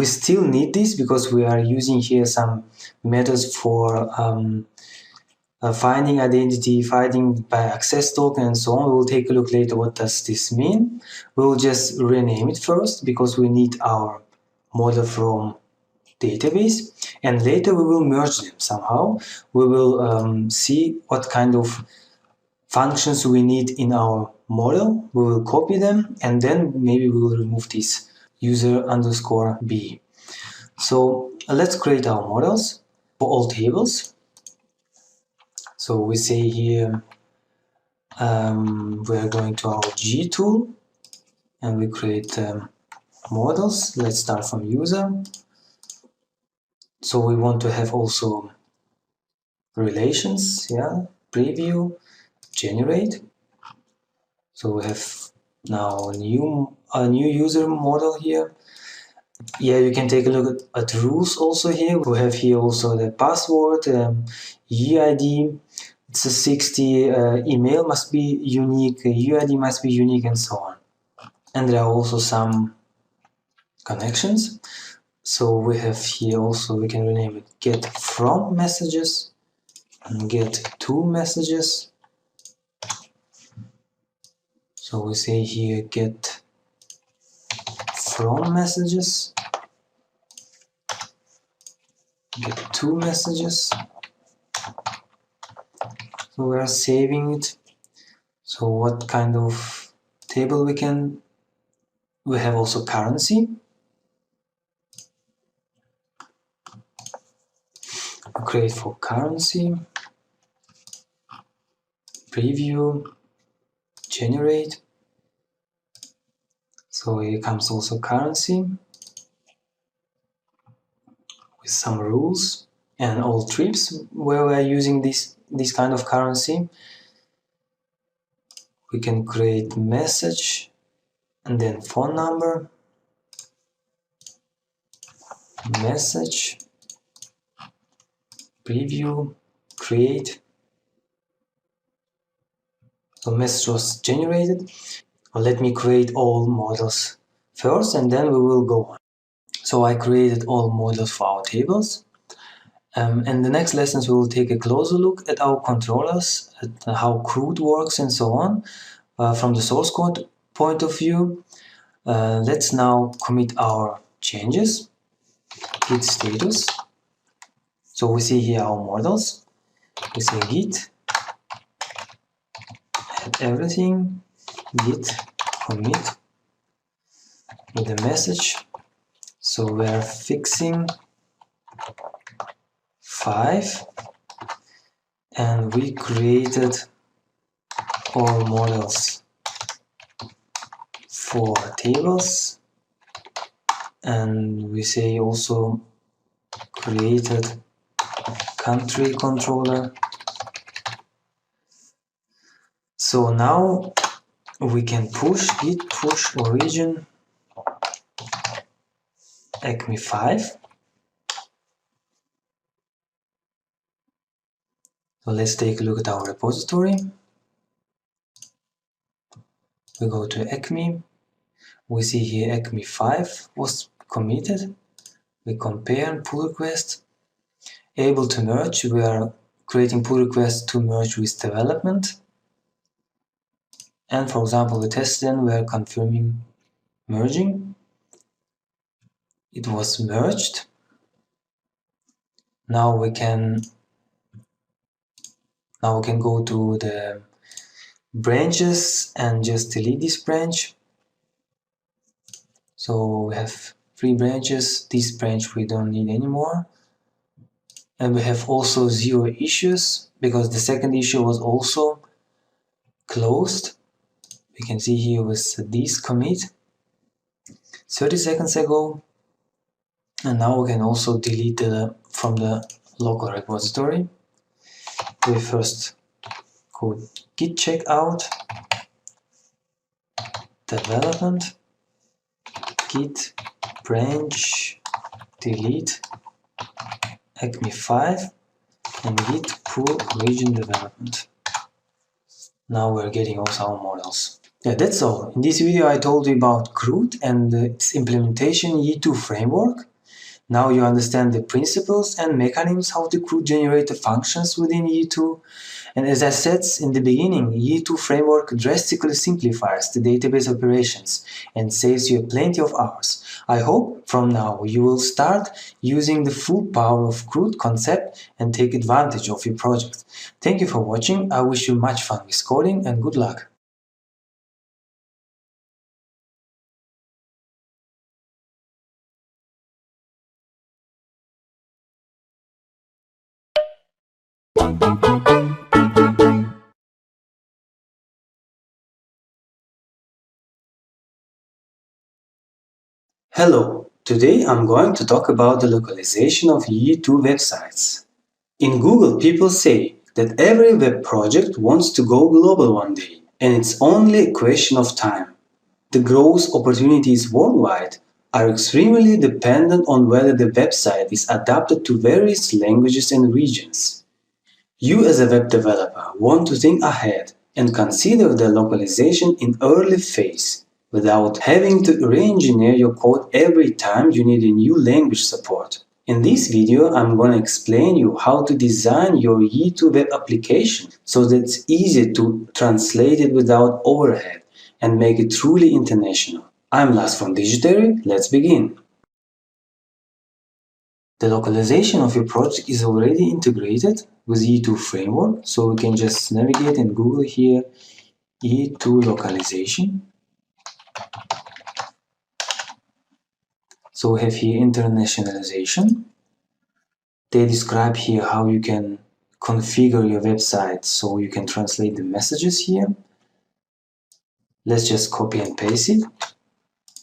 still need this because we are using here some methods for finding identity, finding by access token, and so on. We will take a look later what does this mean. We will just rename it first because we need our model from database, and later we will merge them somehow. We will see what kind of functions we need in our model. We will copy them, and then maybe we will remove this user underscore b. So let's create our models for all tables. So we say here we are going to our G tool and we create models. Let's start from user. So we want to have also relations, yeah, preview, generate. So we have now a new user model here. Yeah, you can take a look at rules also here. We have here also the password, UID. It's a 60. Email must be unique. UID must be unique, and so on. And there are also some connections. So we have here also, we can rename it get from messages and get to messages. So we say here get from messages, get to messages. So we are saving it. So what kind of table we can? We have also currency. We create for currency, preview, generate. So here comes also currency with some rules and all trips where we are using this kind of currency. We can create message and then phone number, message, preview, create. So message was generated. Let me create all models first and then we will go on. So I created all models for our tables. In the next lessons we will take a closer look at our controllers, at how CRUD works and so on, from the source code point of view. Let's now commit our changes. Git status. So we see here our models. We say git add everything, git commit with the message. So we're fixing 5 and we created all models for tables, and we say also created country controller. So now we can push git push origin acme 5. So let's take a look at our repository. We go to acme. We see here acme 5 was committed. We compare and pull request. Able to merge. We are creating pull requests to merge with development. And for example, the test then we are confirming merging. It was merged. Now we can go to the branches and just delete this branch. So we have 3 branches. This branch we don't need anymore. And we have also 0 issues because the second issue was also closed. We can see here with this commit 30 seconds ago. And now we can also delete from the local repository. We first go git checkout, development, git branch delete acme 5 and git pull origin development. Now we're getting also our models. Yeah, that's all. In this video I told you about CRUD and its implementation E2 framework. Now you understand the principles and mechanisms how to CRUD generate the functions within E2. And as I said in the beginning, E2 framework drastically simplifies the database operations and saves you plenty of hours. I hope from now you will start using the full power of CRUD concept and take advantage of your project. Thank you for watching. I wish you much fun with coding and good luck. Hello, today I'm going to talk about the localization of E2 websites. In Google, people say that every web project wants to go global one day, and it's only a question of time. The growth opportunities worldwide are extremely dependent on whether the website is adapted to various languages and regions. You as a web developer want to think ahead and consider the localization in early phase without having to re-engineer your code every time you need a new language support. In this video, I'm going to explain you how to design your E2 web application so that it's easy to translate it without overhead and make it truly international. I'm Lars from Digitary. Let's begin. The localization of your project is already integrated with E2 framework, so we can just navigate in Google here, E2 localization. So we have here internationalization. They describe here how you can configure your website so you can translate the messages here. Let's just copy and paste it.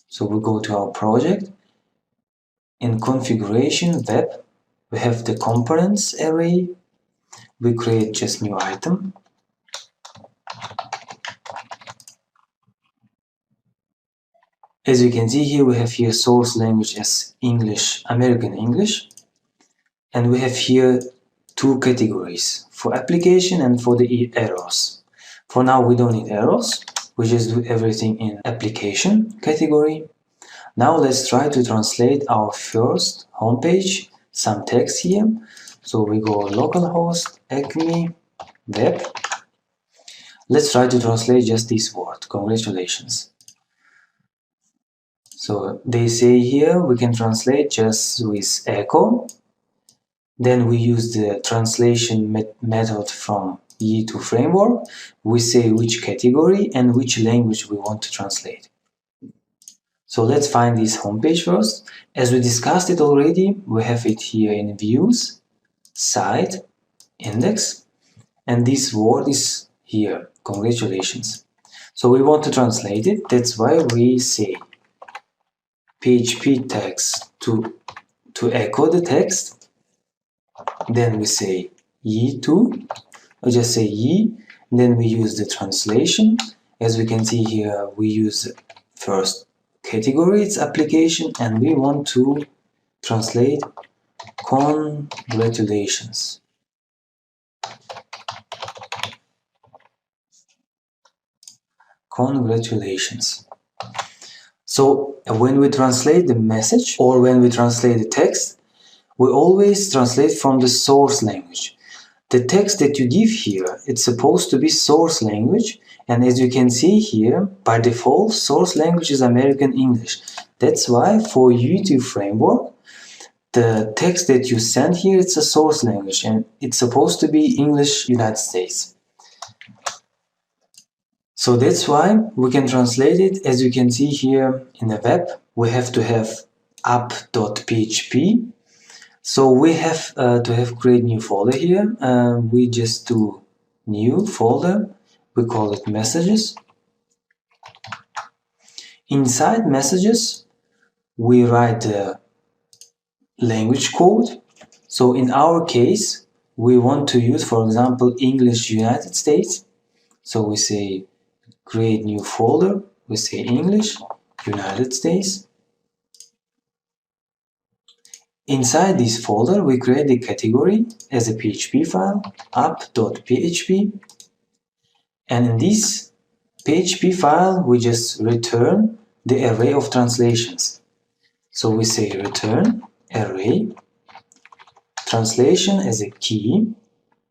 So we go to our project. In configuration web, we have the components array. We create just new item. As you can see here, we have here source language as English, American English. And we have here two categories, for application and for the errors. For now, we don't need errors. We just do everything in application category. Now let's try to translate our first homepage, some text here. So we go localhost, acme, web. Let's try to translate just this word, congratulations. So they say here we can translate just with echo. Then we use the translation method from E2 framework. We say which category and which language we want to translate. So let's find this homepage first. As we discussed it already, we have it here in views, site, index, and this word is here, congratulations. So we want to translate it, that's why we say PHP text to echo the text. Then we say E2, or just say E, then we use the translation. As we can see here, we use first category, it's application, and we want to translate congratulations. Congratulations. So when we translate the message or when we translate the text, we always translate from the source language. The text that you give here, it's supposed to be source language, and as you can see here, by default, source language is American English. That's why for E2 framework, the text that you send here, it's a source language, and it's supposed to be English United States. So that's why we can translate it. As you can see here in the web, we have to have app.php. So we have to have create new folder here. We just do new folder. We call it messages. Inside messages, we write the language code. So in our case, we want to use, for example, English United States. So we say create new folder. We say English United States. Inside this folder, we create the category as a PHP file, app.php. And in this PHP file, we just return the array of translations. So we say return array, translation as a key.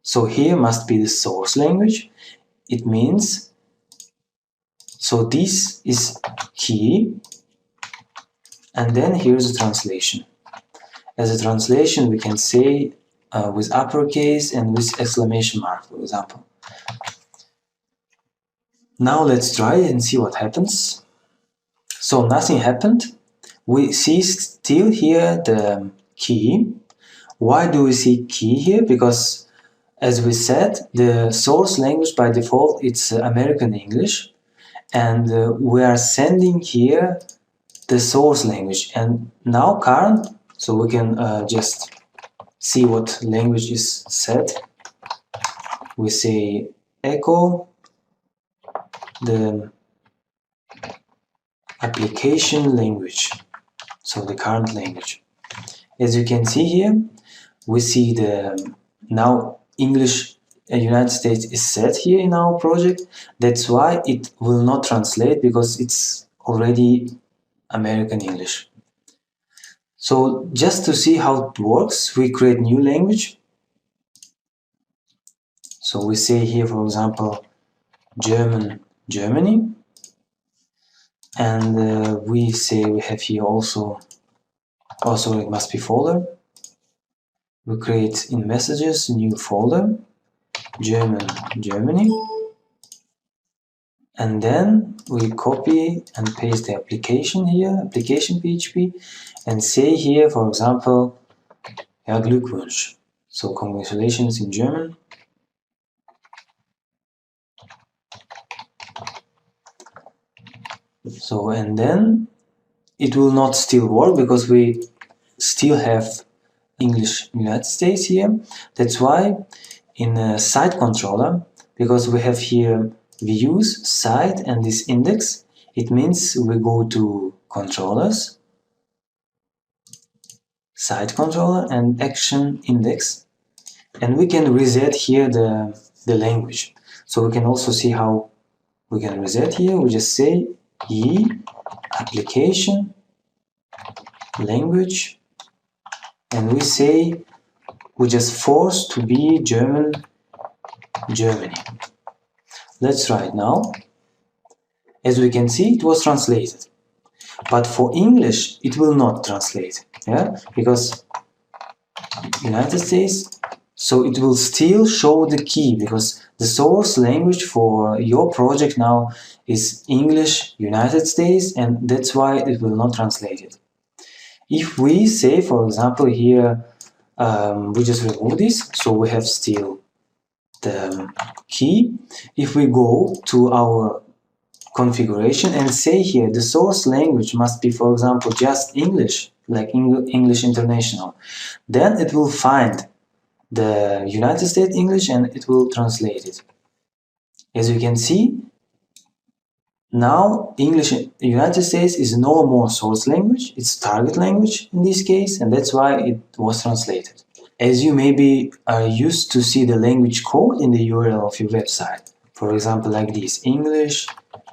So here must be the source language. It means, so this is key, and then here's the translation. As a translation, we can say with uppercase and with exclamation mark, for example. Now let's try and see what happens. So nothing happened. We see still here the key. Why do we see key here? Because as we said, the source language by default it's American English, and we are sending here the source language, and now current, so we can just see what language is set. We say echo the application language, so the current language. As you can see here, we see the now English United States is set here in our project. That's why it will not translate, because it's already American English. So just to see how it works, we create new language. So we say here, for example, German, Germany. And we say we have here also it must be folder. We create in messages new folder, German, Germany. And then we copy and paste the application here, application PHP, and say here, for example, ja, Glückwunsch. So congratulations in German. So, and then it will not still work, because we still have English United States here. That's why in a site controller, because we have here views, site, and this index, it means we go to controllers, site controller, and action index, and we can reset here the language. So we can also see how we can reset here. We just say e application language, and we say we just force to be German, Germany. Let's try it now. As we can see, it was translated. But for English, it will not translate, yeah, because United States, so it will still show the key, because the source language for your project now is English United States, and that's why it will not translate it. If we say, for example, here, we just remove this, so we have still the key. If we go to our configuration and say here the source language must be, for example, just English, like English International, then it will find the United States English and it will translate it. As you can see, now English United States is no more source language, it's target language in this case, and that's why it was translated. As you maybe are used to see the language code in the URL of your website, for example, like this, English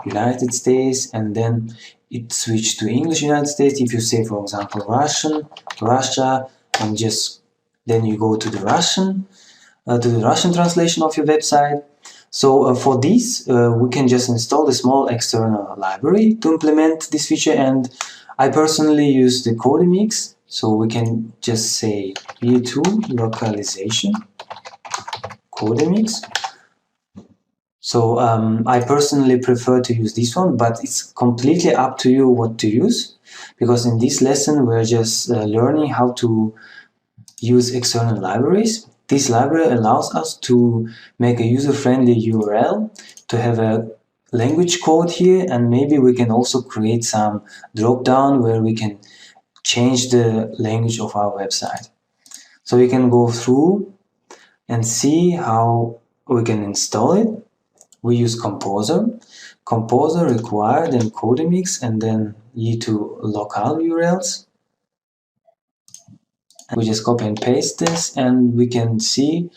United States, and then it switched to English United States. If you say, for example, Russian, Russia, and just then you go to the Russian translation of your website. So for this, we can just install the small external library to implement this feature, and I personally use the Codemix. So we can just say v2 localization Codemix. So I personally prefer to use this one, but it's completely up to you what to use, because in this lesson we're just learning how to use external libraries. This library allows us to make a user-friendly URL, to have a language code here, and maybe we can also create some drop-down where we can change the language of our website. So we can go through and see how we can install it. We use Composer. Composer require then Codemix and then e2 local URLs. We just copy and paste this, and we can see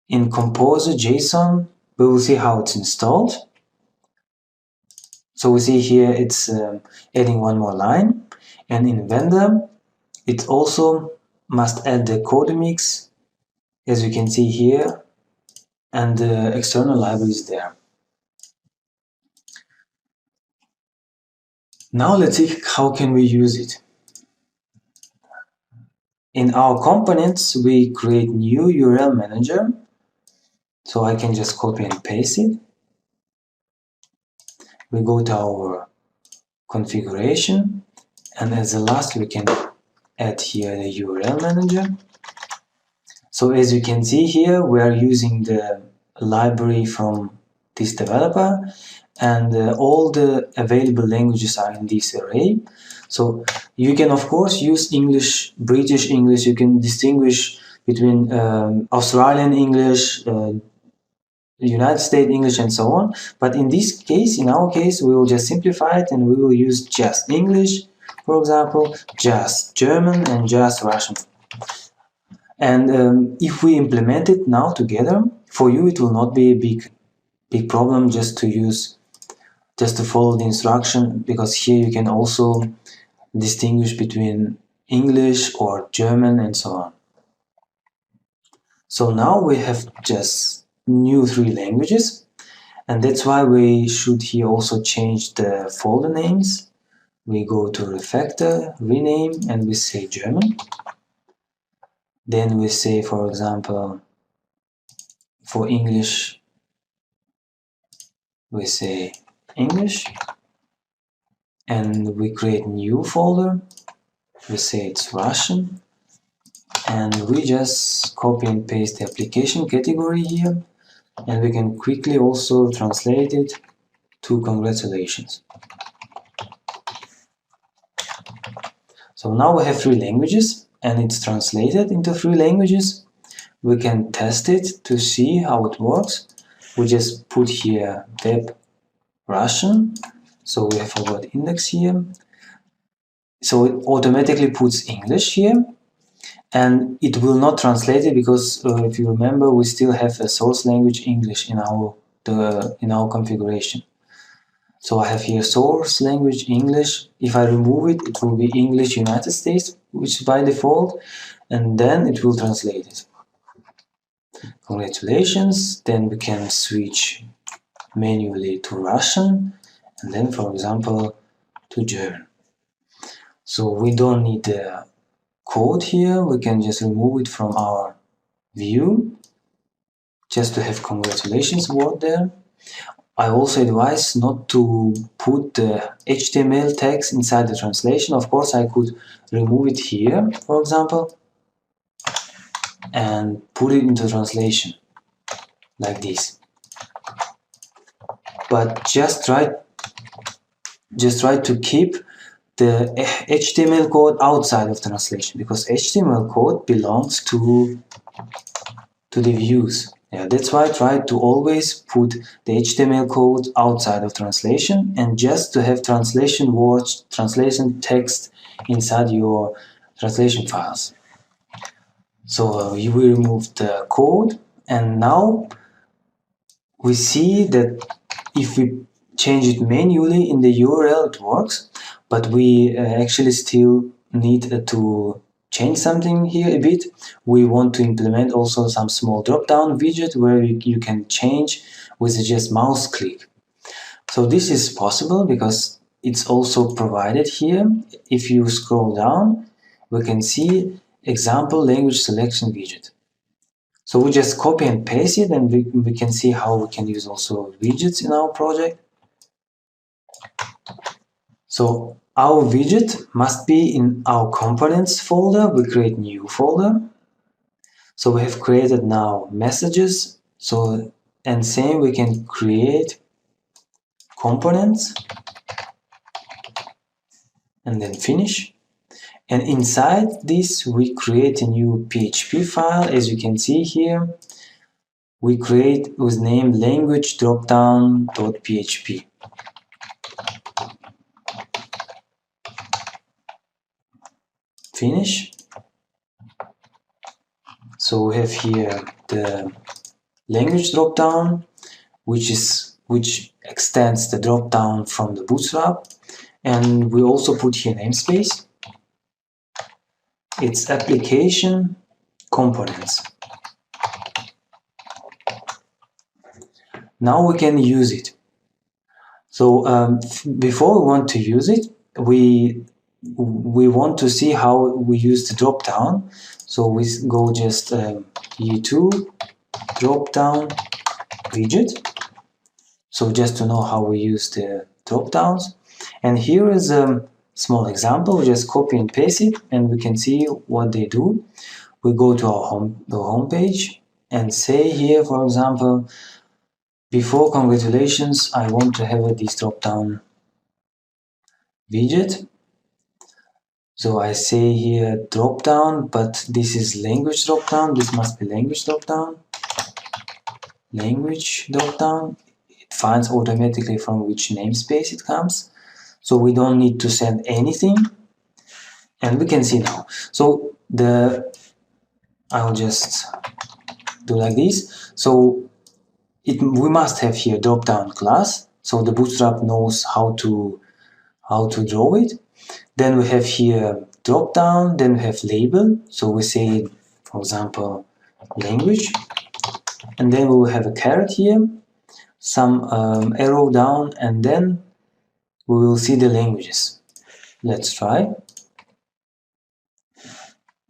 in Composer JSON, we will see how it's installed. So we see here it's adding one more line, and in vendor, it also must add the Codemix, as you can see here, and the external library is there. Now let's see how can we use it. In our components, we create new URL manager. So I can just copy and paste it. We go to our configuration, and as the last we can add here the URL manager. So as you can see here, we are using the library from this developer, and all the available languages are in this array. So you can of course use English, British English, you can distinguish between Australian English, United States English, and so on. But in this case, in our case, we will just simplify it and we will use just English, for example, just German, and just Russian. And if we implement it now together, for you it will not be a big problem just to follow the instruction, because here you can also distinguish between English or German and so on. So now we have just new 3 languages, and that's why we should here also change the folder names. We go to refactor, rename, and we say German. Then we say, for example, for English, we say English, and we create new folder. We say it's Russian, and we just copy and paste the application category here, and we can quickly also translate it to congratulations. So now we have 3 languages and it's translated into 3 languages. We can test it to see how it works. We just put here web Russian, so we have a word index here. So it automatically puts English here, and it will not translate it because if you remember, we still have a source language English in our configuration. So I have here source language English. If I remove it, it will be English United States, which is by default, and then it will translate it. Congratulations. Then we can switch manually to Russian, and then, for example, to German. So we don't need the code here, we can just remove it from our view, just to have congratulations word there. I also advise not to put the HTML text inside the translation. Of course, I could remove it here, for example, and put it into translation, like this. But just try to keep the HTML code outside of translation, because HTML code belongs to the views. Yeah, that's why I try to always put the HTML code outside of translation, and just to have translation words, translation text inside your translation files. So we remove the code, and now we see that if we change it manually in the URL, it works, but we actually still need to change something here a bit. We want to implement also some small drop-down widget where you can change with just mouse click. So this is possible because it's also provided here. If you scroll down, we can see example language selection widget. So we just copy and paste it, and we can see how we can use also widgets in our project. So our widget must be in our components folder. We create new folder. So we have created now messages. So, and same, we can create components and then finish. And inside this, we create a new PHP file. As you can see here, we create with name language dropdown.php. Finish. So we have here the language dropdown, which extends the dropdown from the Bootstrap, and we also put here namespace. It's application components. Now we can use it. So before we want to use it, we want to see how we use the dropdown. So we go just e2 dropdown widget. So just to know how we use the dropdowns. And here is a small example. We just copy and paste it, and we can see what they do. We go to our home page and say here, for example, Before congratulations, I want to have this drop-down widget. So I say here drop-down, but this is language drop-down. This must be language drop-down. Language drop-down. It finds automatically from which namespace it comes. So we don't need to send anything. And we can see now. So I'll just do like this. So we must have here drop-down class. So the Bootstrap knows how to draw it. Then we have here drop down, then we have label. So we say, for example, language. And then we will have a caret here, some arrow down, and then we will see the languages. Let's try.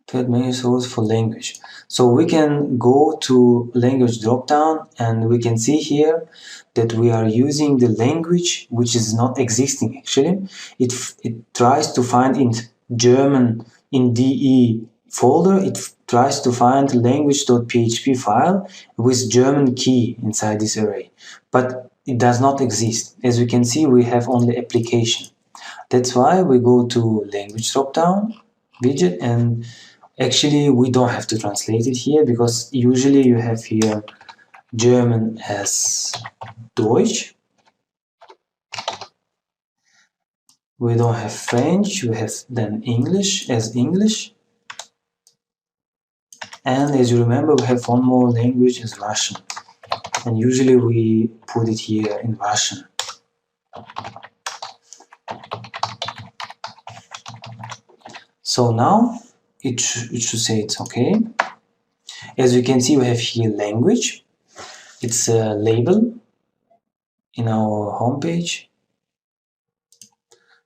Third menu source for language. So we can go to language dropdown and we can see here that we are using the language which is not existing actually. It tries to find in German in DE folder, it tries to find language.php file with German key inside this array. But it does not exist. As you can see, we have only application. That's why we go to language dropdown widget, and actually we don't have to translate it here because usually you have here German as Deutsch. We don't have French, we have then English as English. And as you remember, we have one more language as Russian. And usually we put it here in Russian. So now it should say it's okay. As you can see, we have here language. It's a label in our homepage.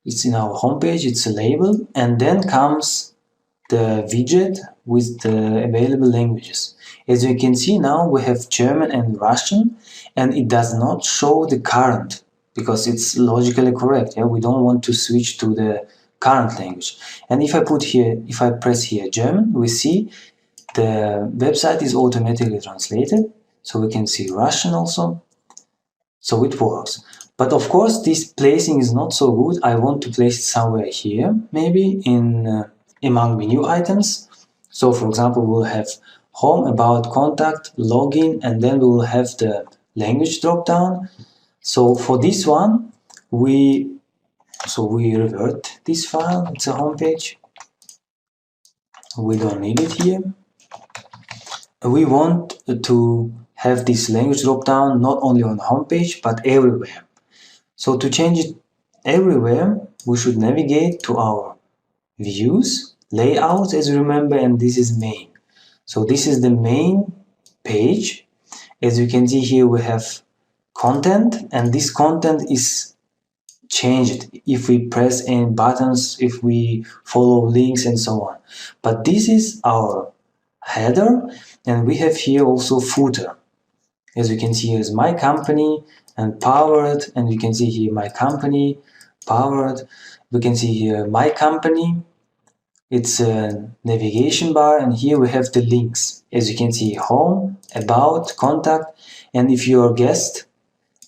It's in our homepage, it's a label, and then comes the widget with the available languages. As you can see now, we have German and Russian, and it does not show the current because it's logically correct. Yeah, we don't want to switch to the current language. And if I press here German, we see the website is automatically translated, so we can see Russian also. So it works. But of course, this placing is not so good. I want to place it somewhere here, maybe in among menu items. So for example, we'll have home, about, contact, login, and then we will have the language drop-down. So for this one, we revert this file. It's a home page. We don't need it here. We want to have this language drop-down not only on the home page, but everywhere. So to change it everywhere, we should navigate to our views, layouts, as you remember, and this is main. So this is the main page. As you can see here, we have content, and this content is changed if we press any buttons, if we follow links and so on. But this is our header, and we have here also footer. As you can see, here is my company and powered, and you can see here my company, powered. We can see here my company. It's a navigation bar, and here we have the links. As you can see, home, about, contact, and if you are guest,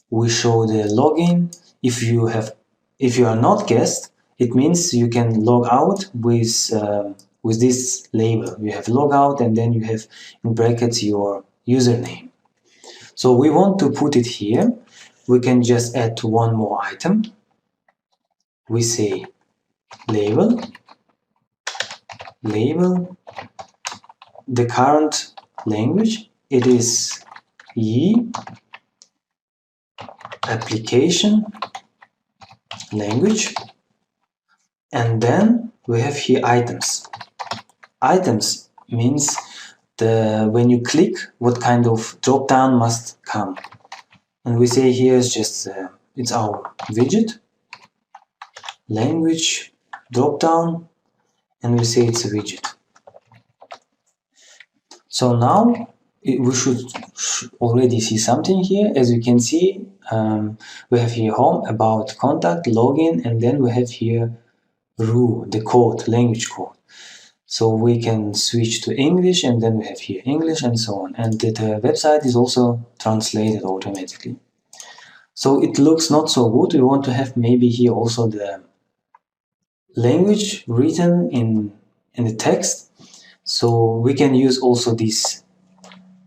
we show the login. If you are not guest, it means you can log out with this label. You have logout, and then you have in brackets your username. So we want to put it here. We can just add one more item. We say label, the current language, it is ye application language, and then we have here items. Items means when you click, what kind of drop down must come. And we say here is just it's our widget, language, drop down, and we say it's a widget. So now we should already see something here. As you can see, we have here home, about, contact, login, and then we have here RU, the code, language code. So we can switch to English, and then we have here English and so on. And the website is also translated automatically. So it looks not so good. We want to have maybe here also the language written in the text. So we can use also this,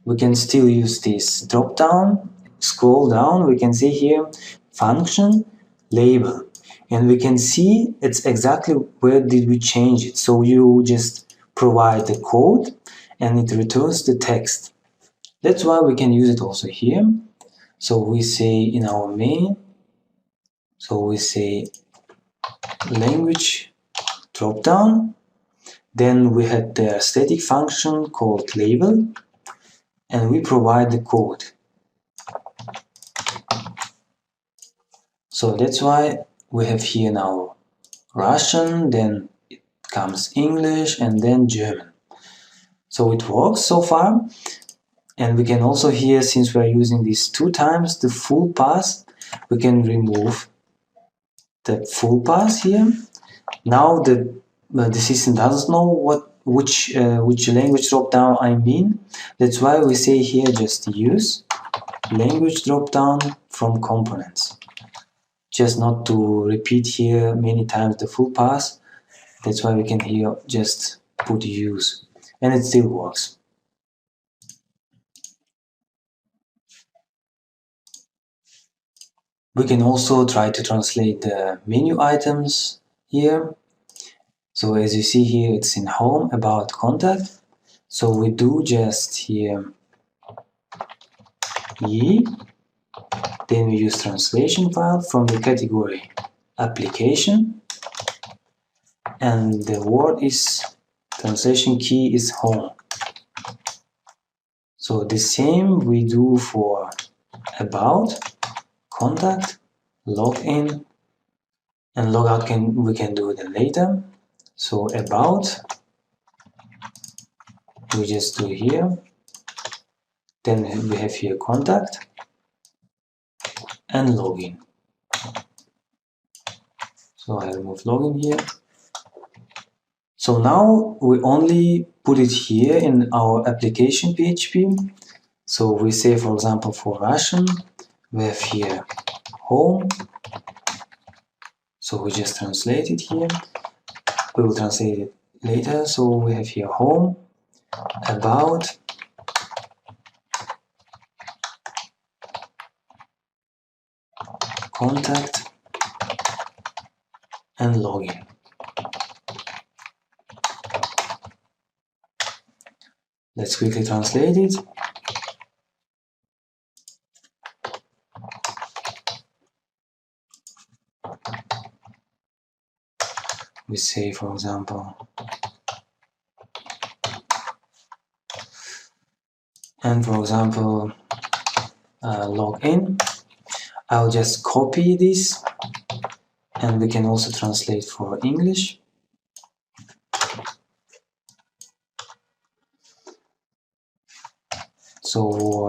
we can still use this drop down, scroll down, we can see here function, label, and we can see it's exactly where did we change it. So you just provide the code and it returns the text. That's why we can use it also here. So we say in our main, so we say language drop down, then we had the static function called label, and we provide the code. So that's why we have here now Russian, then it comes English, and then German. So it works so far. And we can also here, since we are using this 2 times the full path, we can remove the full path here. Now the system doesn't know which language drop down I mean. That's why we say here just use language drop down from components. Just not to repeat here many times the full path. That's why we can here just put use, and it still works. We can also try to translate the menu items here. So as you see here, it's in home, about, contact. So we do just here ye, then we use translation file from the category application, and the word is translation key is home. So the same we do for about, contact, login, and logout we can do it later. So about, we just do here. Then we have here contact and login. So I remove login here. So now we only put it here in our application PHP. So we say, for example, for Russian, we have here home. So we just translate it here. We will translate it later. So we have here home, about, contact, and login. Let's quickly translate it. We say, for example, and for example, log in. I'll just copy this, and we can also translate for English. So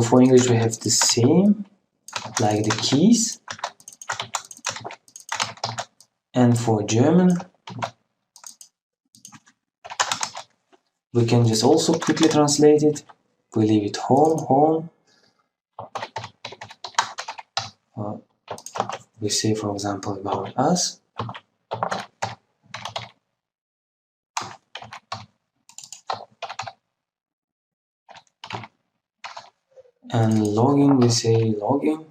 for English we have the same, like the keys. And for German, we can just also quickly translate it. We leave it home, home. We say, for example, about us. And login, we say login.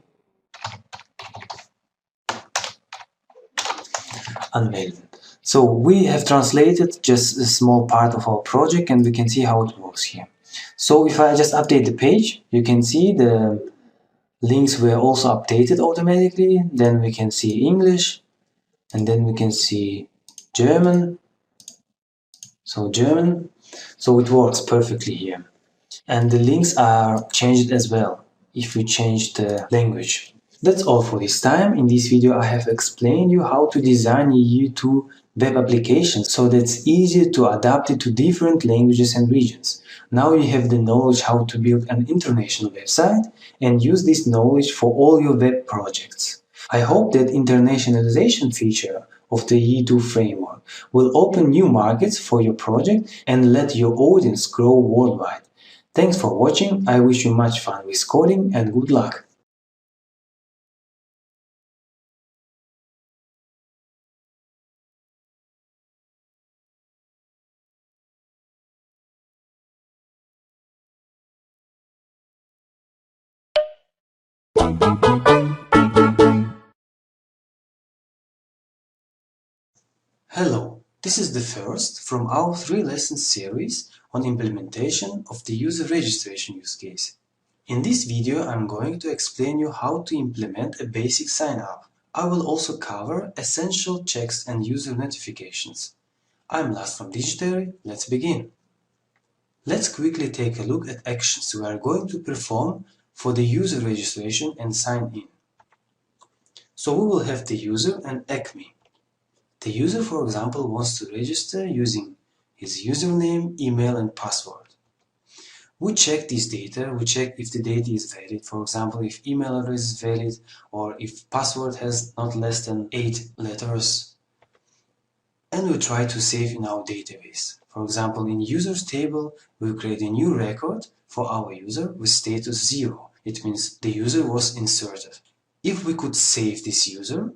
Unmailed. So we have translated just a small part of our project, and we can see how it works here. So if I just update the page, you can see the links were also updated automatically. Then we can see English, and then we can see German. So German. So it works perfectly here. And the links are changed as well if we change the language. That's all for this time. In this video I have explained you how to design a U2 web application so that it's easier to adapt it to different languages and regions. Now you have the knowledge how to build an international website and use this knowledge for all your web projects. I hope that internationalization feature of the E2 framework will open new markets for your project and let your audience grow worldwide. Thanks for watching, I wish you much fun with coding and good luck! Hello, this is the first from our 3-lesson series on implementation of the user registration use case. In this video, I'm going to explain you how to implement a basic sign-up. I will also cover essential checks and user notifications. I'm Lars from Digitary, let's begin. Let's quickly take a look at actions we are going to perform for the user registration and sign in. So we will have the user and ACME. The user, for example, wants to register using his username, email and password. We check this data, we check if the data is valid, for example, if email address is valid or if password has not less than 8 letters. And we try to save in our database. For example, in users table, we create a new record for our user with status 0. It means the user was inserted. If we could save this user,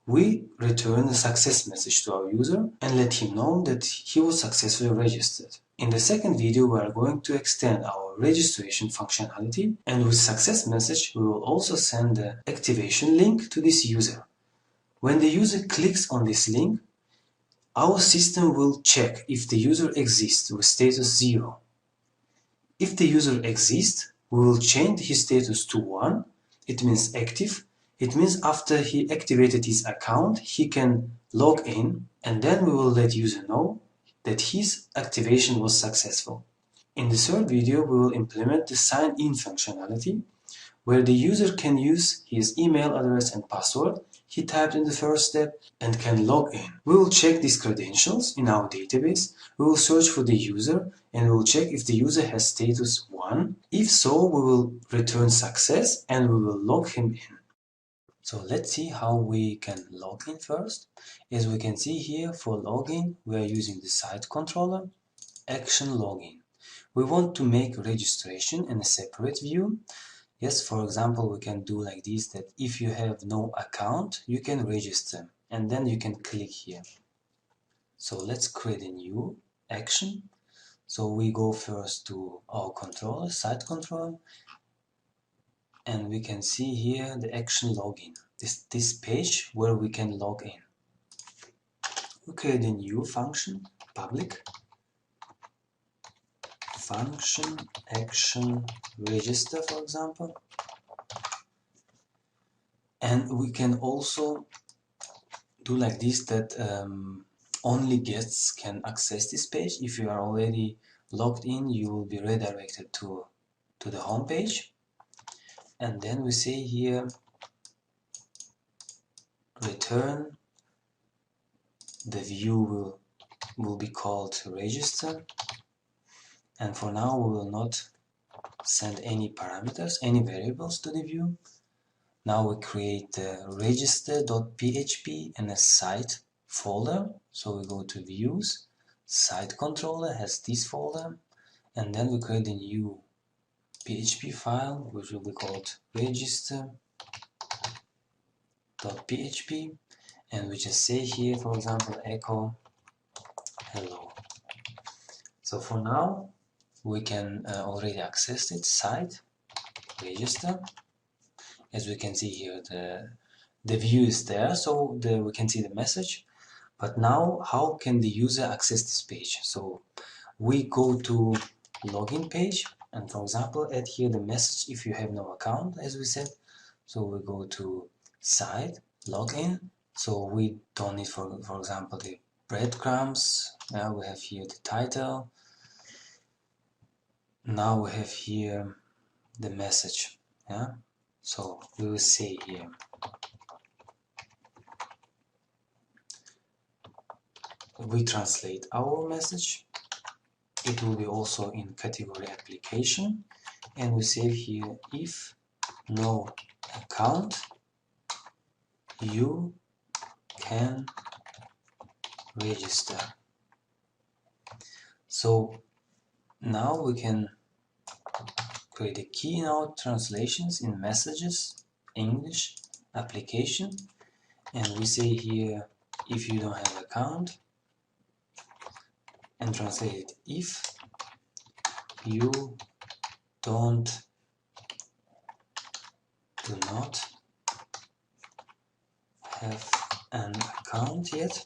we return a success message to our user and let him know that he was successfully registered. In the second video, we are going to extend our registration functionality, and with success message, we will also send the activation link to this user. When the user clicks on this link, our system will check if the user exists with status 0. If the user exists, we will change his status to 1. It means active. It means after he activated his account, he can log in, and then we will let user know that his activation was successful. In the third video, we will implement the sign-in functionality, where the user can use his email address and password he typed in the first step and can log in. We will check these credentials in our database, we will search for the user and we will check if the user has status 1. If so, we will return success and we will log him in. So let's see how we can log in first. As we can see here, for login we are using the site controller, action login. We want to make registration in a separate view. Yes, for example, we can do like this, that if you have no account, you can register and then you can click here. So let's create a new action. So we go first to our controller, site controller, and we can see here the action login, this page where we can log in. We create a new function, public function action register, for example. And we can also do like this, that only guests can access this page. If you are already logged in, you will be redirected to the home page. And then we say here return, the view will be called register, and for now we will not send any parameters, any variables to the view. Now we create the register.php and a site folder. So we go to views, site controller has this folder, and then we create a new PHP file which will be called register.php, and we just say here, for example, echo hello. So for now we can already access it, site register. As we can see here, the view is there, so we can see the message. But now, how can the user access this page? So we go to login page, and for example, add here the message if you have no account, as we said. So we go to site, login. So we don't need, for example, the breadcrumbs. Now we have here the title. Now we have here the message. Yeah. So we will say here we translate our message. It will be also in category application, and we say here if no account you can register. So now we can create a key in our translations in messages, English, application, and we say here if you don't have account, and translate it if you do not have an account yet,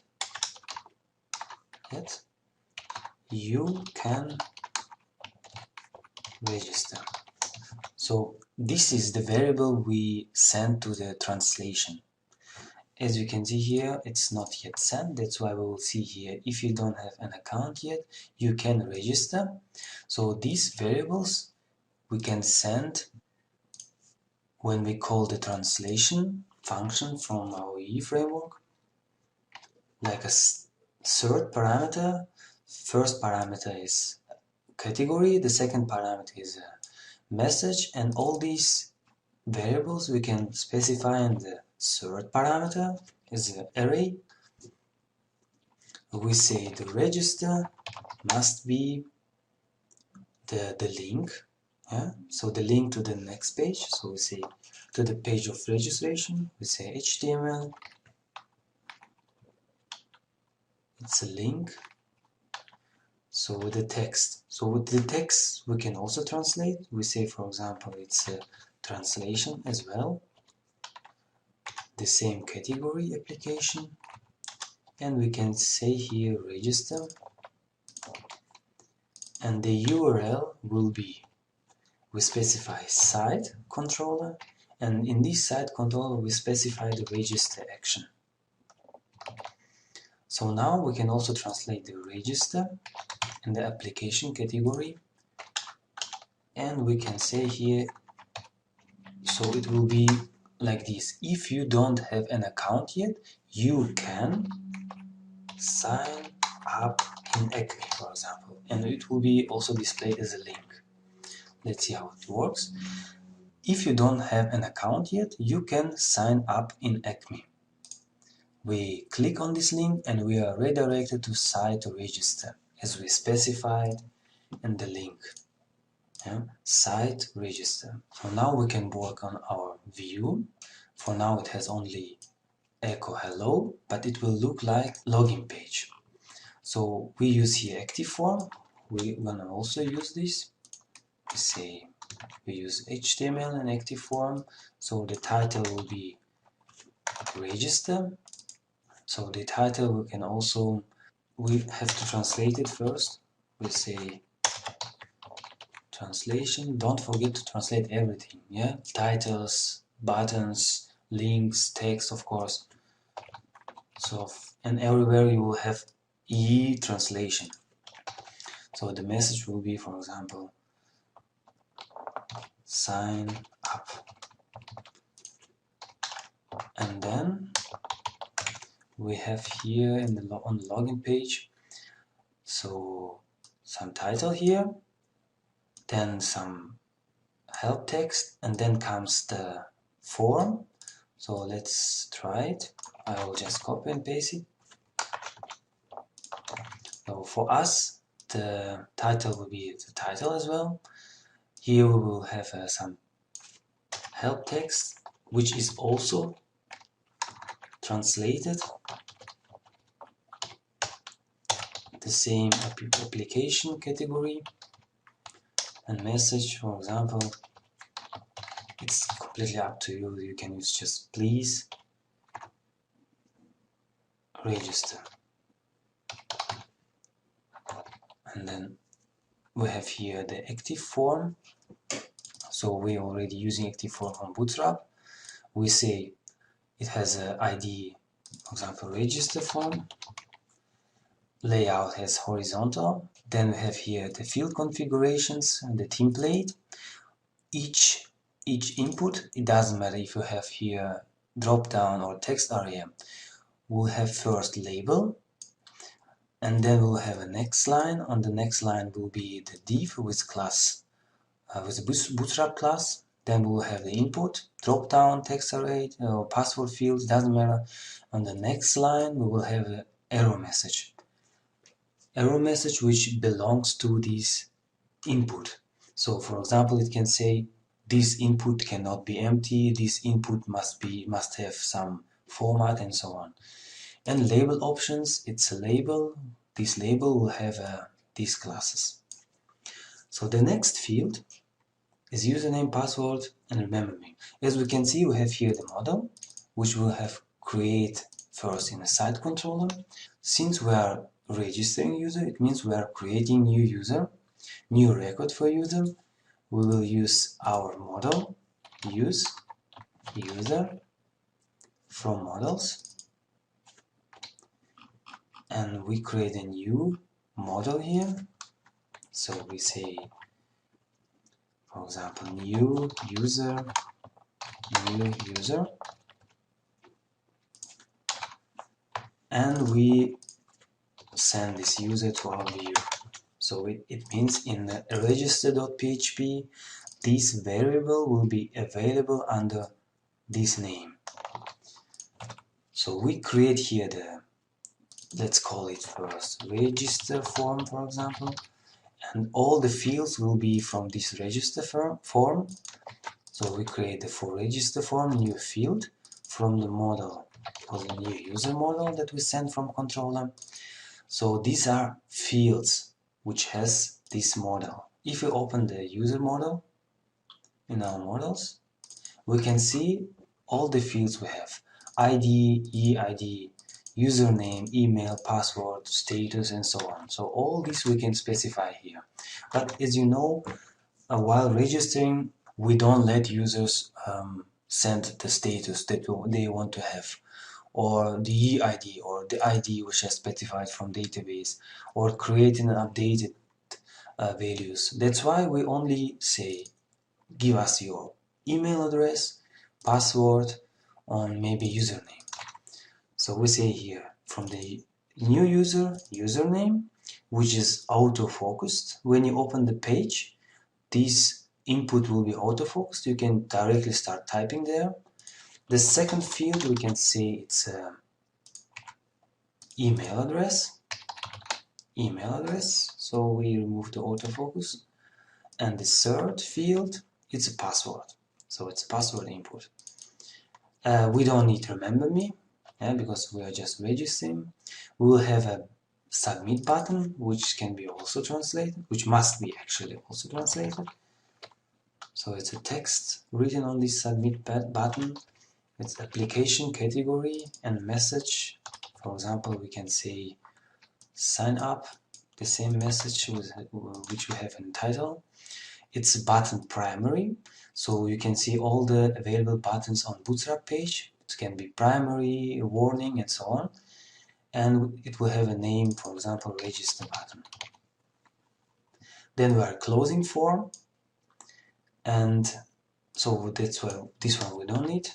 you can register. So this is the variable we send to the translation. As you can see here, it's not yet sent. That's why we will see here, if you don't have an account yet, you can register. So these variables we can send when we call the translation function from our EE framework, like a third parameter. First parameter is category, the second parameter is a message, and all these variables we can specify in the third parameter is an array. We say the register must be the link, so the link to the next page. So we say to the page of registration, we say HTML, it's a link. So with the text, we can also translate. We say, for example, it's a translation as well, the same category application, and we can say here register, and the URL will be, we specify site controller, and in this site controller we specify the register action. So now we can also translate the register and the application category, and we can say here, so it will be like this: if you don't have an account yet, you can sign up in Acme, for example, and it will be also displayed as a link. Let's see how it works. If you don't have an account yet, you can sign up in Acme. We click on this link and we are redirected to site to register, as we specified in the link. Site register. So now we can work on our view. For now it has only echo hello, but it will look like login page. So we use here active form. We're gonna also use this. We say we use HTML in active form. So the title will be register. So the title we can also, we have to translate it first. We say translation. Don't forget to translate everything. Titles, buttons, links, text, of course. So, and everywhere you will have EE translation. So the message will be, for example, sign up, and then we have here in the on the login page, so some title here, then some help text, and then comes the form. So let's try it. I will just copy and paste it. So for us, the title will be the title as well. Here we will have some help text, which is also translated. The same application category and message, for example, it's completely up to you. You can use just please register. And then we have here the active form. So we're already using active form on Bootstrap. We say it has an ID, for example, register form. Layout has horizontal. Then we have here the field configurations and the template. Each input, it doesn't matter if you have here drop down or text area, we'll have first label, and then we'll have a next line. On the next line will be the div with class, with the Bootstrap class. Then we'll have the input, drop down, text array, or password fields, doesn't matter. On the next line we will have error message. Error message which belongs to this input. So for example, it can say this input cannot be empty, this input must have some format, and so on. And label options, it's a label. This label will have these classes. So the next field is username, password, and remember me. As we can see, we have here the model, which we'll have create first in a site controller. Since we are registering user, it means we are creating new user, new record for user. We will use our model, use user from models, and we create a new model here. So we say, for example, new user, and we send this user to our viewer. So it means in the register.php, this variable will be available under this name. So we create here the, let's call it first register form, for example, and all the fields will be from this register form. So we create the for register form new field from the model, or the new user model that we send from controller. So these are fields which has this model. If we open the user model in our models, we can see all the fields we have: ID, EID, username, email, password, status, and so on. So all this we can specify here. But as you know, while registering, we don't let users send the status that they want to have, or the EID, or the ID which is specified from database, or creating an updated values. That's why we only say, give us your email address, password, and maybe username. So we say here, from the new user, username, which is auto-focused. When you open the page, this input will be auto-focused. You can directly start typing there. The second field, we can say it's email address. So we remove the autofocus. And the third field, it's a password. So it's a password input. We don't need remember me, because we are just registering. We will have a submit button, which can be also translated, which must be actually also translated. So it's a text written on this submit button. It's application category and message. For example, we can say sign up, the same message which we have in title. It's a button primary, so you can see all the available buttons on Bootstrap page. It can be primary, warning, and so on. And it will have a name, for example, register button. Then we are closing form, and so that's why this one we don't need.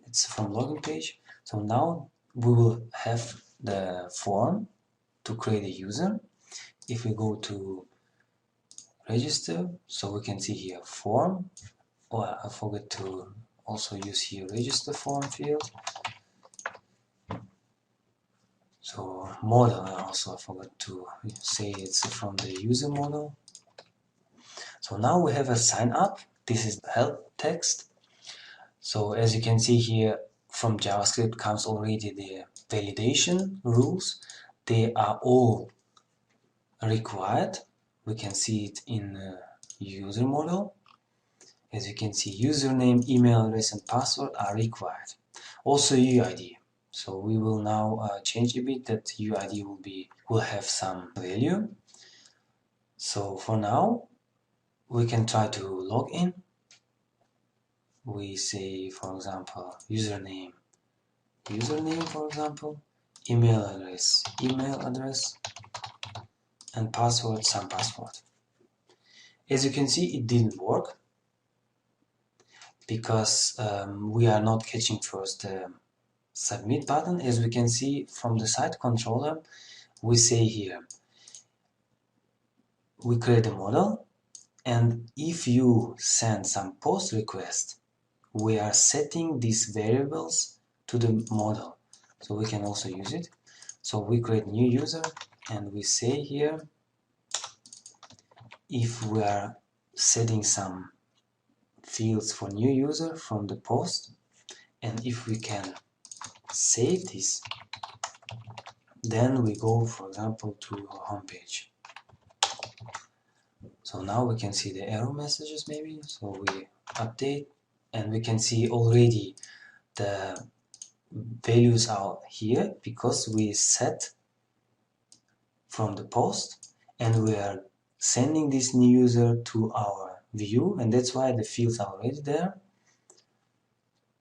It's from login page. So now we will have the form to create a user. If we go to register, so we can see here form. Oh, I forgot to also use here register form field. So model, I forgot to say it's from the user model. So now we have a sign up. This is the help text. So as you can see here, from JavaScript comes already the validation rules. They are all required. We can see it in the user model. As you can see, username, email address, and password are required. Also UID. So we will now change a bit that UID will have some value. So for now, we can try to log in. We say, for example, username, for example, email address, and password, some password. As you can see, it didn't work because we are not catching first the submit button. As we can see from the site controller, we say here, we create a model, and if you send some post request, we are setting these variables to the model. So we can also use it. So we create new user and we say here, if we are setting some fields for new user from the post, and if we can save this, then we go, for example, to our home page. So now we can see the error messages maybe. So we update and we can see already the values are here because we set from the post and we are sending this new user to our view, and that's why the fields are already there.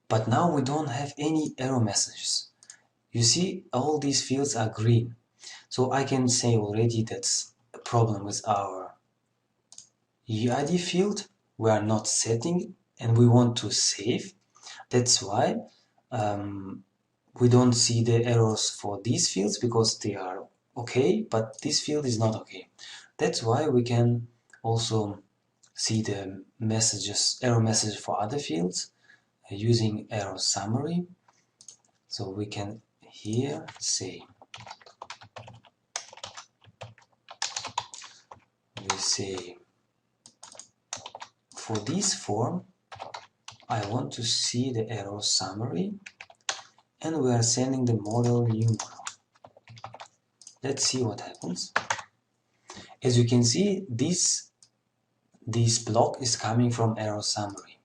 But now we don't have any error messages. You see, all these fields are green. So I can say already that's a problem with our UID field. We are not setting and we want to save. That's why we don't see the errors for these fields because they are okay, but this field is not okay. That's why we can also see the messages, error messages for other fields using error summary. So we can here say, we say for this form I want to see the error summary, and we are sending the model new model. Let's see what happens. As you can see, this block is coming from error summary.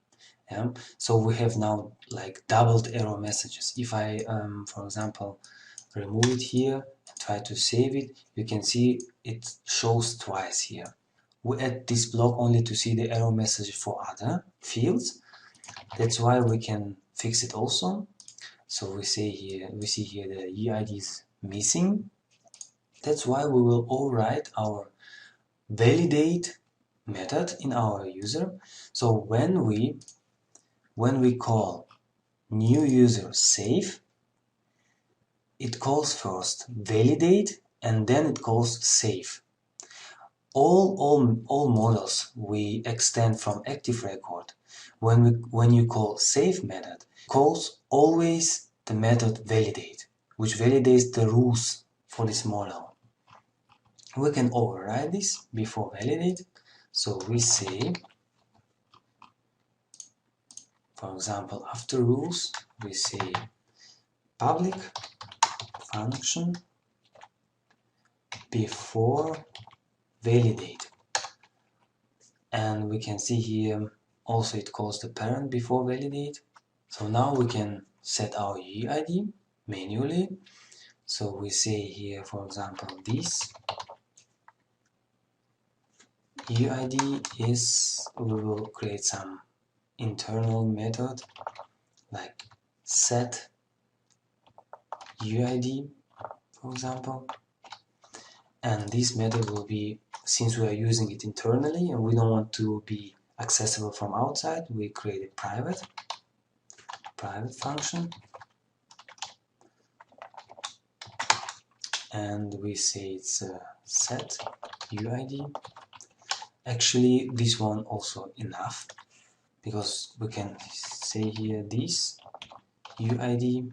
Yeah? So we have now like doubled error messages. If I, for example, remove it here and try to save it, you can see it shows twice here. We add this block only to see the error message for other fields. That's why we can fix it also. So we see here the EID is missing. That's why we will override our validate method in our user. So when we call new user save, it calls first validate and then it calls save. All models we extend from active record. When you call save method, calls always the method validate, which validates the rules for this model. We can override this before validate. So we say, for example, after rules, we say public function before validate. And we can see here also it calls the parent before validate. So now we can set our UID manually. So we say here, for example, this UID is, we will create some internal method like set UID, for example. And this method will be, since we are using it internally and we don't want to be accessible from outside, we create a private function. And we say it's set UID. Actually, this one also enough, because we can say here this UID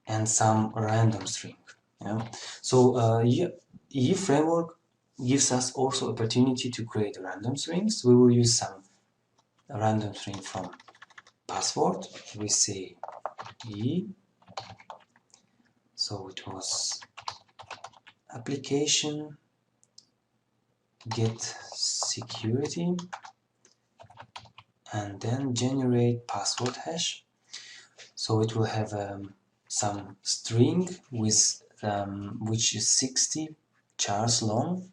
and some random string. Yeah? So EE framework gives us also opportunity to create random strings. We will use some random string from password. We say E. So it was application get security and then generate password hash. So it will have some string with which is 60 chars long.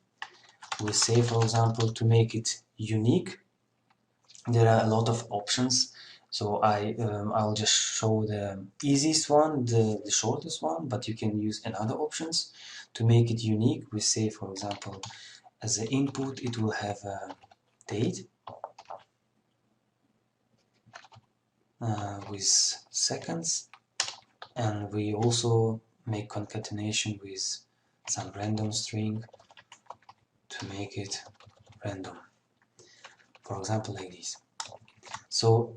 We say, for example, to make it unique, there are a lot of options. So I'll just show the easiest one, the shortest one, but you can use another options to make it unique. We say, for example, as an input it will have a date with seconds, and we also make concatenation with some random string to make it random, for example like this. So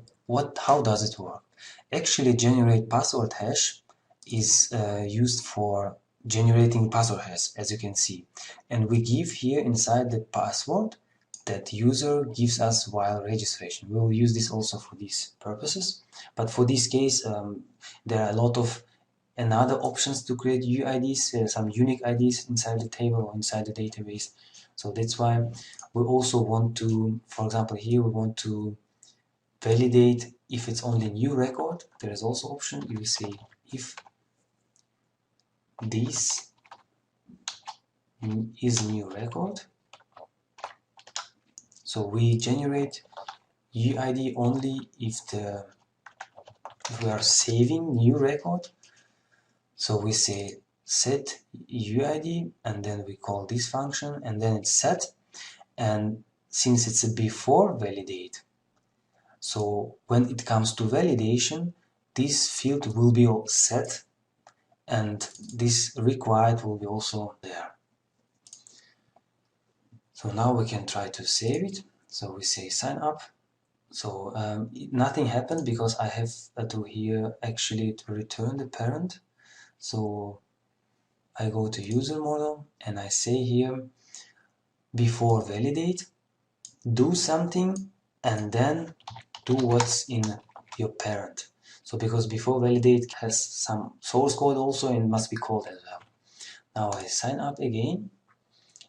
how does it work? Actually, generate password hash is used for generating password hash, as you can see, and we give here inside the password that user gives us while registration. We will use this also for these purposes, but for this case there are a lot of another options to create UIDs, some unique IDs inside the table or inside the database. So that's why we also want to, for example, here we want to validate if it's only new record. There is also option. You will say if this is new record. So we generate UID only if we are saving new record. So we say set UID and then we call this function and then it's set, and since it's a before validate, so when it comes to validation this field will be all set and this required will be also there. So now we can try to save it. So we say sign up. So nothing happened because I have to here actually to return the parent. So I go to user model and I say here before validate, do something and then do what's in your parent. So because before validate has some source code also and must be called as well. Now I sign up again.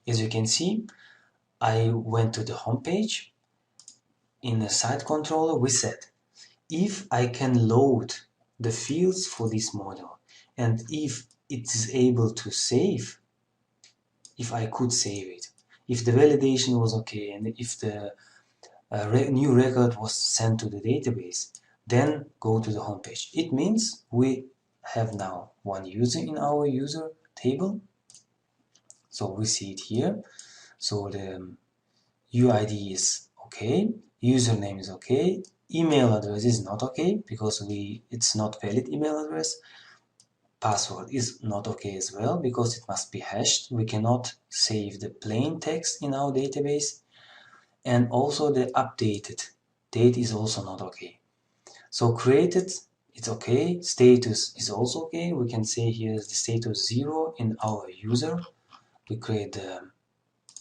As you can see, I went to the home page. In the site controller we said if I can load the fields for this model and if it is able to save, if I could save it, if the validation was okay and if the new record was sent to the database, then go to the home page. It means we have now one user in our user table. So we see it here. So the UID is okay, username is okay, email address is not okay because it's not valid email address. Password is not okay as well because it must be hashed. We cannot save the plain text in our database. And also the updated date is also not okay. So created, it's okay. Status is also okay. We can say here is the status 0 in our user. We create the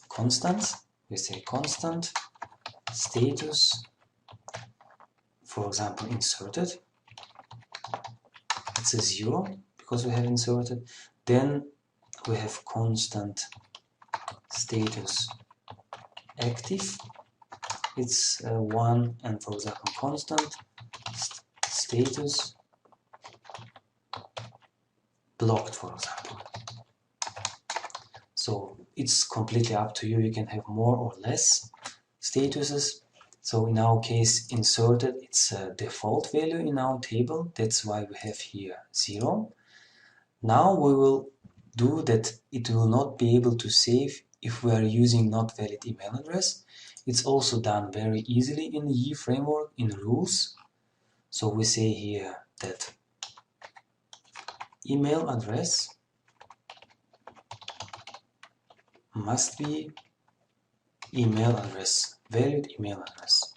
constant. We say constant status, for example, inserted. It's a 0 because we have inserted. Then we have constant status active. It's 1, and for example constant status blocked, for example. So it's completely up to you. You can have more or less statuses. So in our case inserted, it's a default value in our table. That's why we have here 0. Now we will do that it will not be able to save if we are using not valid email address. It's also done very easily in the YE framework in rules. So we say here that email address must be email address, valid email address.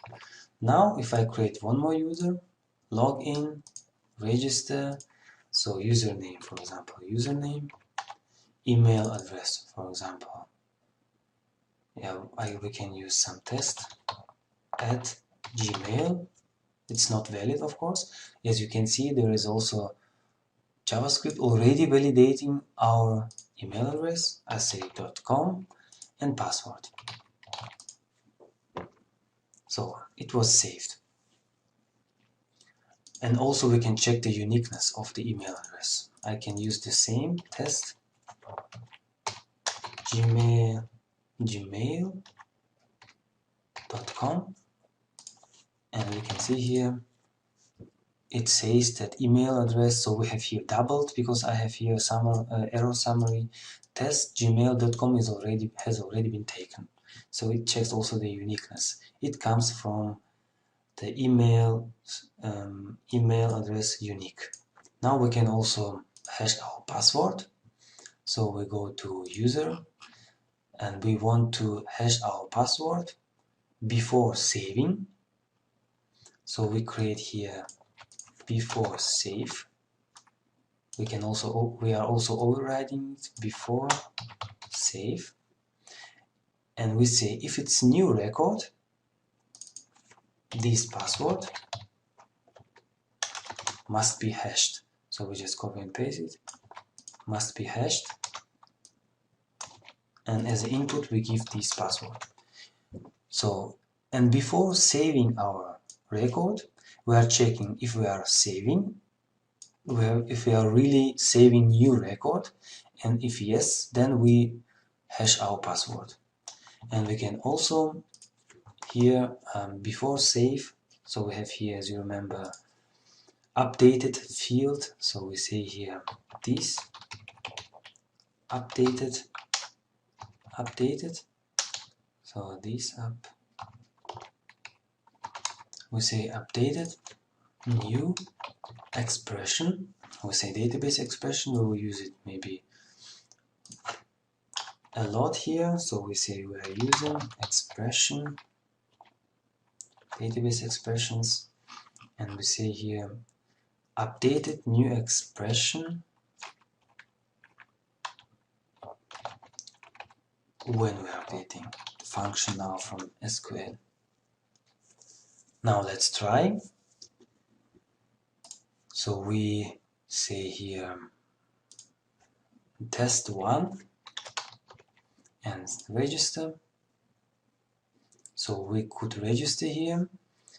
Now if I create one more user, log in, register, so username, for example, username, email address, for example, we can use some test at Gmail. It's not valid, of course. As you can see, there is also JavaScript already validating our email address, assay.com, and password. So it was saved. And also we can check the uniqueness of the email address. I can use the same test gmail.com, and we can see here it says that email address, so we have here doubled because I have here error summary. Test gmail.com has already been taken. So it checks also the uniqueness. It comes from the email address unique. Now we can also hash our password. So we go to user and we want to hash our password before saving. So we create here before save. we are also overriding it before save, and we say if it's new record, this password must be hashed. So we just copy and paste it, must be hashed, and as an input we give this password. So, and before saving our record, we are checking if we are saving, if we are really saving new record, and if yes, then we hash our password. And we can also here before save, so we have here, as you remember, updated field, so we say here this updated, so this up, we say updated new expression, we say database expression, we will use it maybe a lot here, so we say we are using expression, database expressions, and we say here updated new expression when we are updating the function now from SQL. Now let's try. So we say here test1 and register. So we could register here.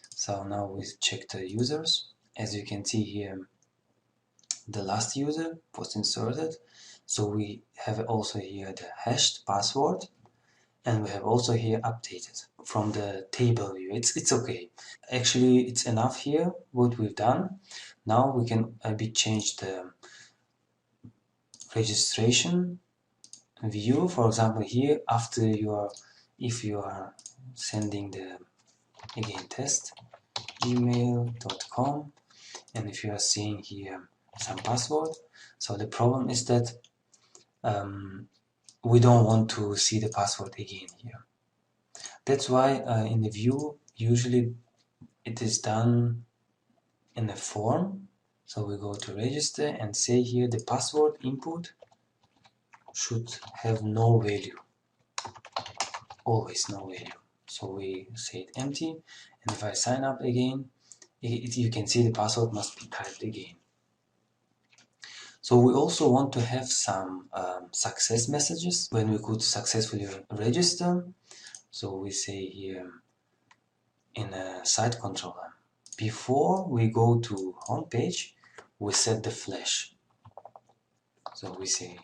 So now we check the users. As you can see here, the last user was inserted. So we have also here the hashed password, and we have also here updated from the table view. It's okay. Actually, it's enough here what we've done. Now we can a bit change the registration view. For example, here after if you are sending the again test gmail.com, and if you are seeing here some password, so the problem is that we don't want to see the password again here. That's why in the view usually it is done in a form. So we go to register and say here the password input should have no value, always no value. So we say it empty, and if I sign up again, you can see the password must be typed again. So we also want to have some success messages when we could successfully register. So we say here in a site controller, before we go to home page, we set the flash. So we say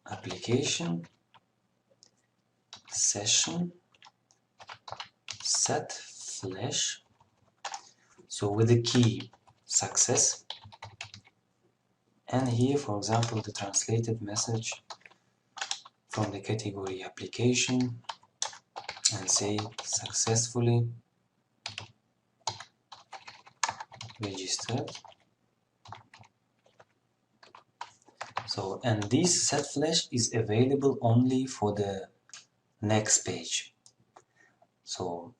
application session set flash, so with the key success, and here for example the translated message from the category application, and say successfully registered. So, and this set flash is available only for the next page, so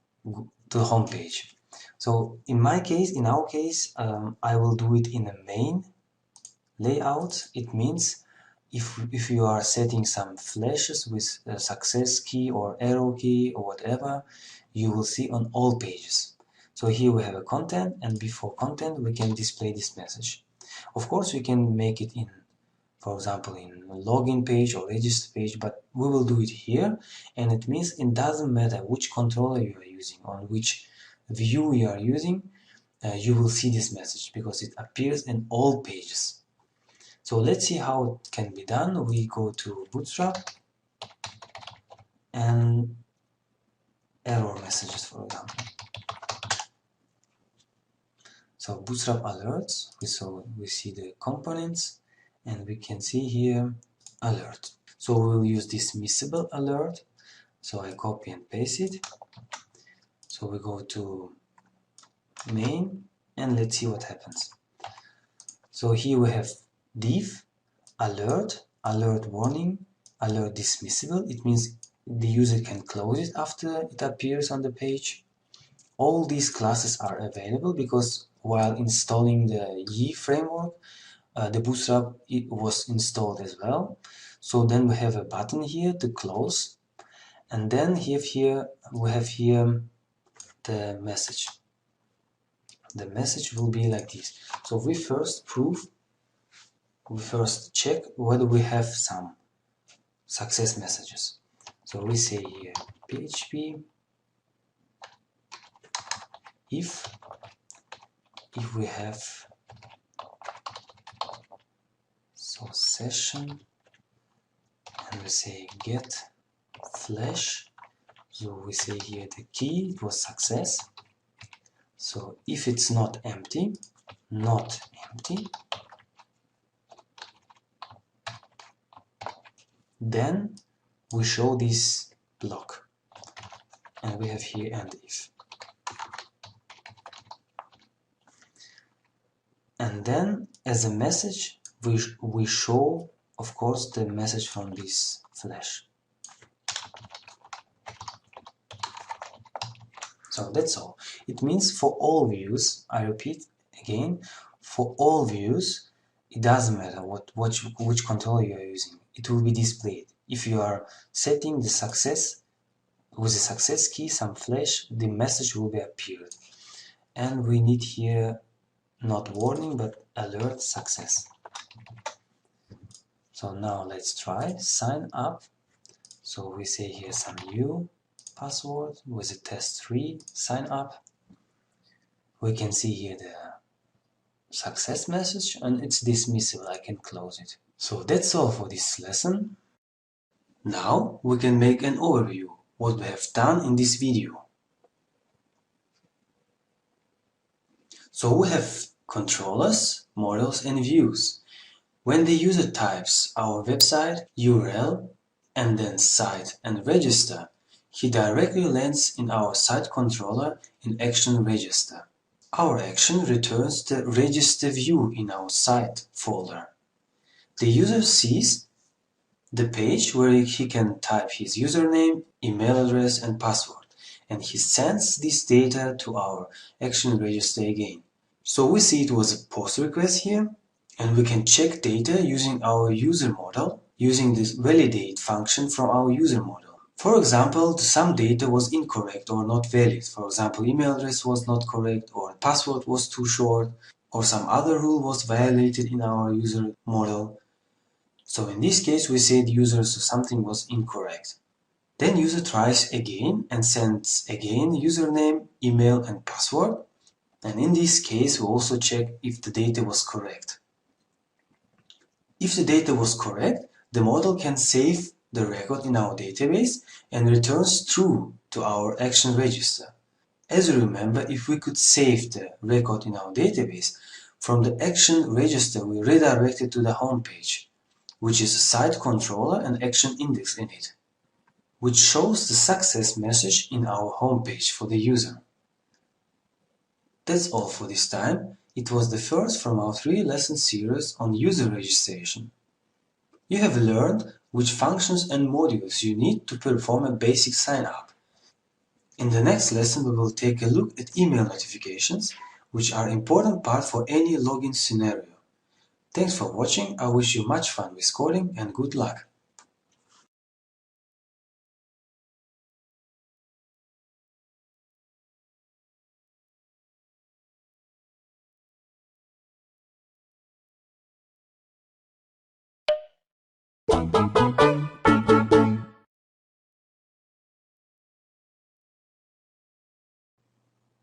to home page. So in my case, in our case, I will do it in a main layout. It means if you are setting some flashes with a success key or arrow key or whatever, you will see on all pages. So here we have a content, and before content we can display this message. Of course we can make it in, for example, in a login page or register page, but we will do it here, and it means it doesn't matter which controller you are using, on which view you are using, you will see this message because it appears in all pages. So let's see how it can be done. We go to Bootstrap and error messages, for example. So Bootstrap alerts, we see the components, and we can see here alert. So we'll use this missable alert. So I copy and paste it. So we go to main, and let's see what happens. So here we have div alert, alert warning, alert dismissible. It means the user can close it after it appears on the page. All these classes are available because while installing the Yi framework, the Bootstrap it was installed as well. So then we have a button here to close, and then we have here the message. The message will be like this. So we first check whether we have some success messages. So we say here PHP if we have session, and we say get flash. So we say here the key, it was success. So if it's not empty, then we show this block, and we have here and if. And then as a message we show, of course, the message from this flash. So that's all. It means for all views, I repeat again, for all views, it doesn't matter which controller you are using, it will be displayed. If you are setting the success with the success key, some flash, the message will be appeared. And we need here not warning but alert success. So now let's try sign up. So we say here some new password with a test3 sign up. We can see here the success message, and it's dismissible. I can close it. So that's all for this lesson. Now we can make an overview what we have done in this video. So we have controllers, models and views. When the user types our website URL and then site and register, he directly lands in our site controller in action register. Our action returns the register view in our site folder. The user sees the page where he can type his username, email address and password, and he sends this data to our action register again. So we see it was a post request here, and we can check data using our user model, using this validate function from our user model. For example, some data was incorrect or not valid. For example, email address was not correct, or password was too short, or some other rule was violated in our user model. So in this case, we say the user something was incorrect. Then user tries again and sends again username, email and password. And in this case, we also check if the data was correct. If the data was correct, the model can save the record in our database and returns true to our action register. As you remember, if we could save the record in our database, from the action register we redirect it to the home page, which is a site controller and action index in it, which shows the success message in our home page for the user. That's all for this time. It was the first from our 3-lesson series on user registration. You have learned which functions and modules you need to perform a basic sign-up. In the next lesson, we will take a look at email notifications, which are an important part for any login scenario. Thanks for watching. I wish you much fun with coding and good luck.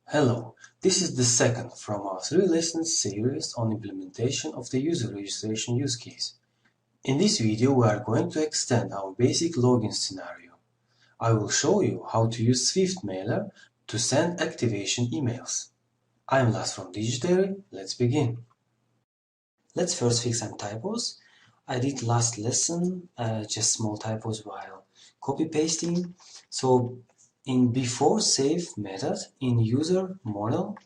Hello, this is the second from our 3-lesson series on implementation of the user registration use case. In this video, we are going to extend our basic login scenario. I will show you how to use Swift Mailer to send activation emails. I'm Lars from Digitary. Let's begin. Let's first fix some typos. I did last lesson just small typos while copy pasting. So in before save method in user model,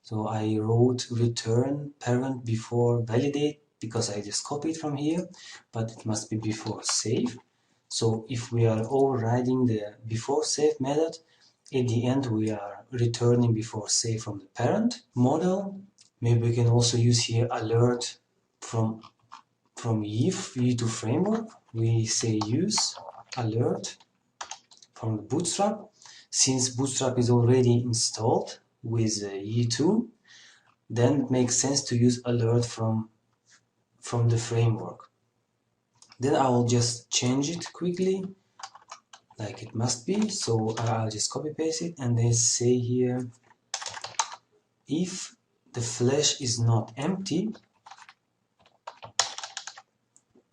so I wrote return parent before validate because I just copied from here, but it must be before save. So if we are overriding the before save method, at the end we are returning before save from the parent model, Maybe we can also use here alert from E2 framework. We say use alert from the Bootstrap. Since Bootstrap is already installed with E2, then it makes sense to use alert from the framework. Then I will just change it quickly like it must be. So I'll just copy paste it and then say here, if the flash is not empty,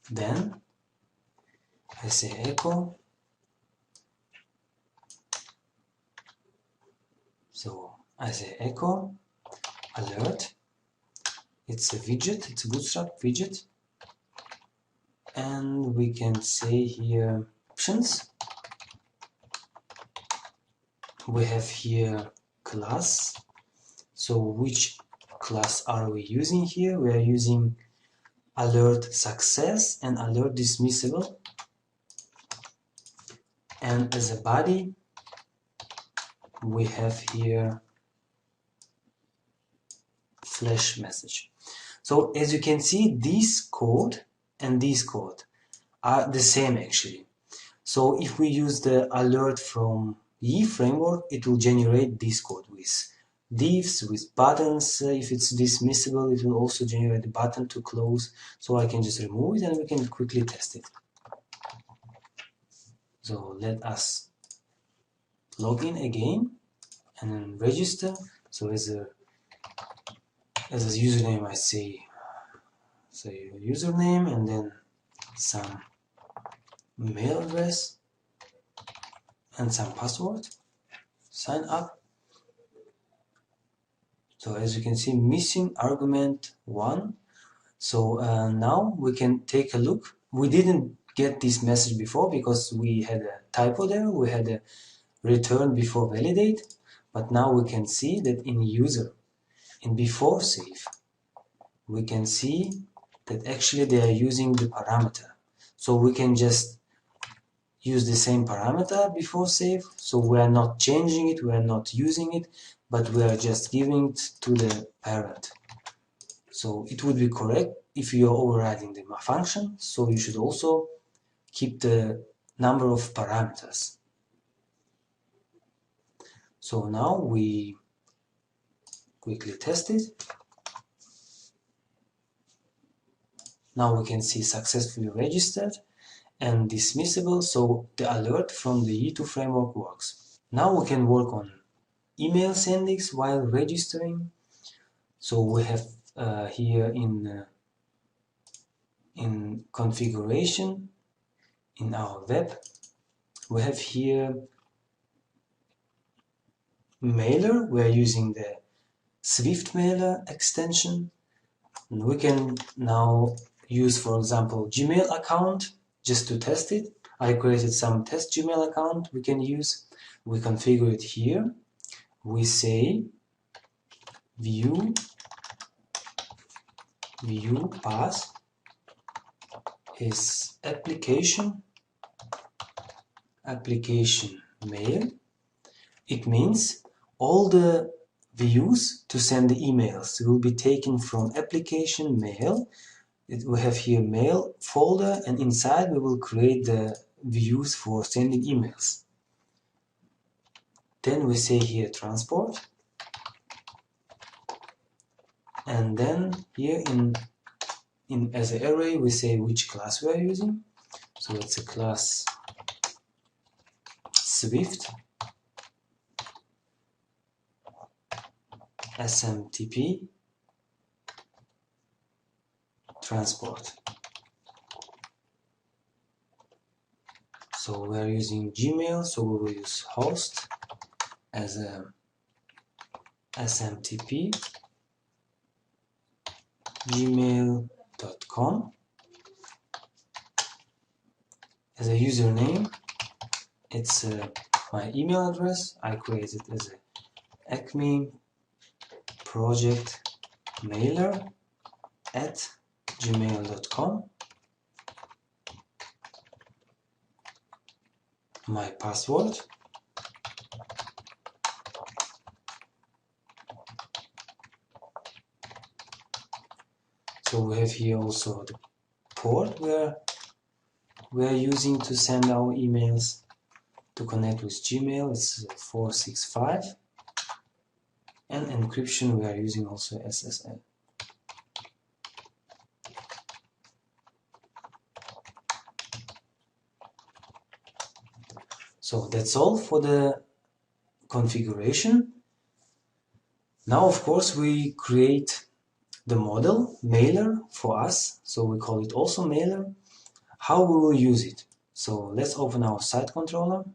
then I say echo. So I say echo alert. It's a widget, it's a Bootstrap widget. And we can say here options. We have here class. So which class are we using here? We are using alert success and alert dismissible. And as a body, we have here flash message. So as you can see, this code and this code are the same actually. So if we use the alert from E framework, it will generate this code with divs, with buttons. If it's dismissible, it will also generate the button to close. So I can just remove it and we can quickly test it. So let us log in again and then register. So as a username, I say username and then some mail address and some password. Sign up. So as you can see, missing argument 1. So now we can take a look. We didn't get this message before because we had a typo there. We had a return before validate. But now we can see that in user, in before save, we can see that actually they are using the parameter. So we can just use the same parameter before save. So we are not changing it, we are not using it, but we are just giving it to the parent. So it would be correct if you are overriding the function, so you should also keep the number of parameters. So now we quickly test it. Now we can see successfully registered and dismissible, so the alert from the E2 framework works. Now we can work on email sendings while registering. So we have here in configuration, in our web, we have here mailer. We are using the Swift mailer extension. And we can now use, for example, Gmail account just to test it. I created some test Gmail account we can use. We configure it here. We say view path is application mail. It means all the views to send the emails will be taken from application mail. We have here mail folder, and inside we will create the views for sending emails. Then we say here transport, and then here in as an array we say which class we are using. So it's a class Swift SMTP transport. So we are using Gmail, so we will use host as a SMTP gmail.com. As a username, it's my email address. I created as a acme project mailer at gmail.com. My password, So we have here also the port where we are using to send our emails. To connect with Gmail, it's 465, and encryption we are using also SSL. So that's all for the configuration. Now, of course, we create the model mailer for us, so we call it also mailer. How we will use it? So let's open our site controller.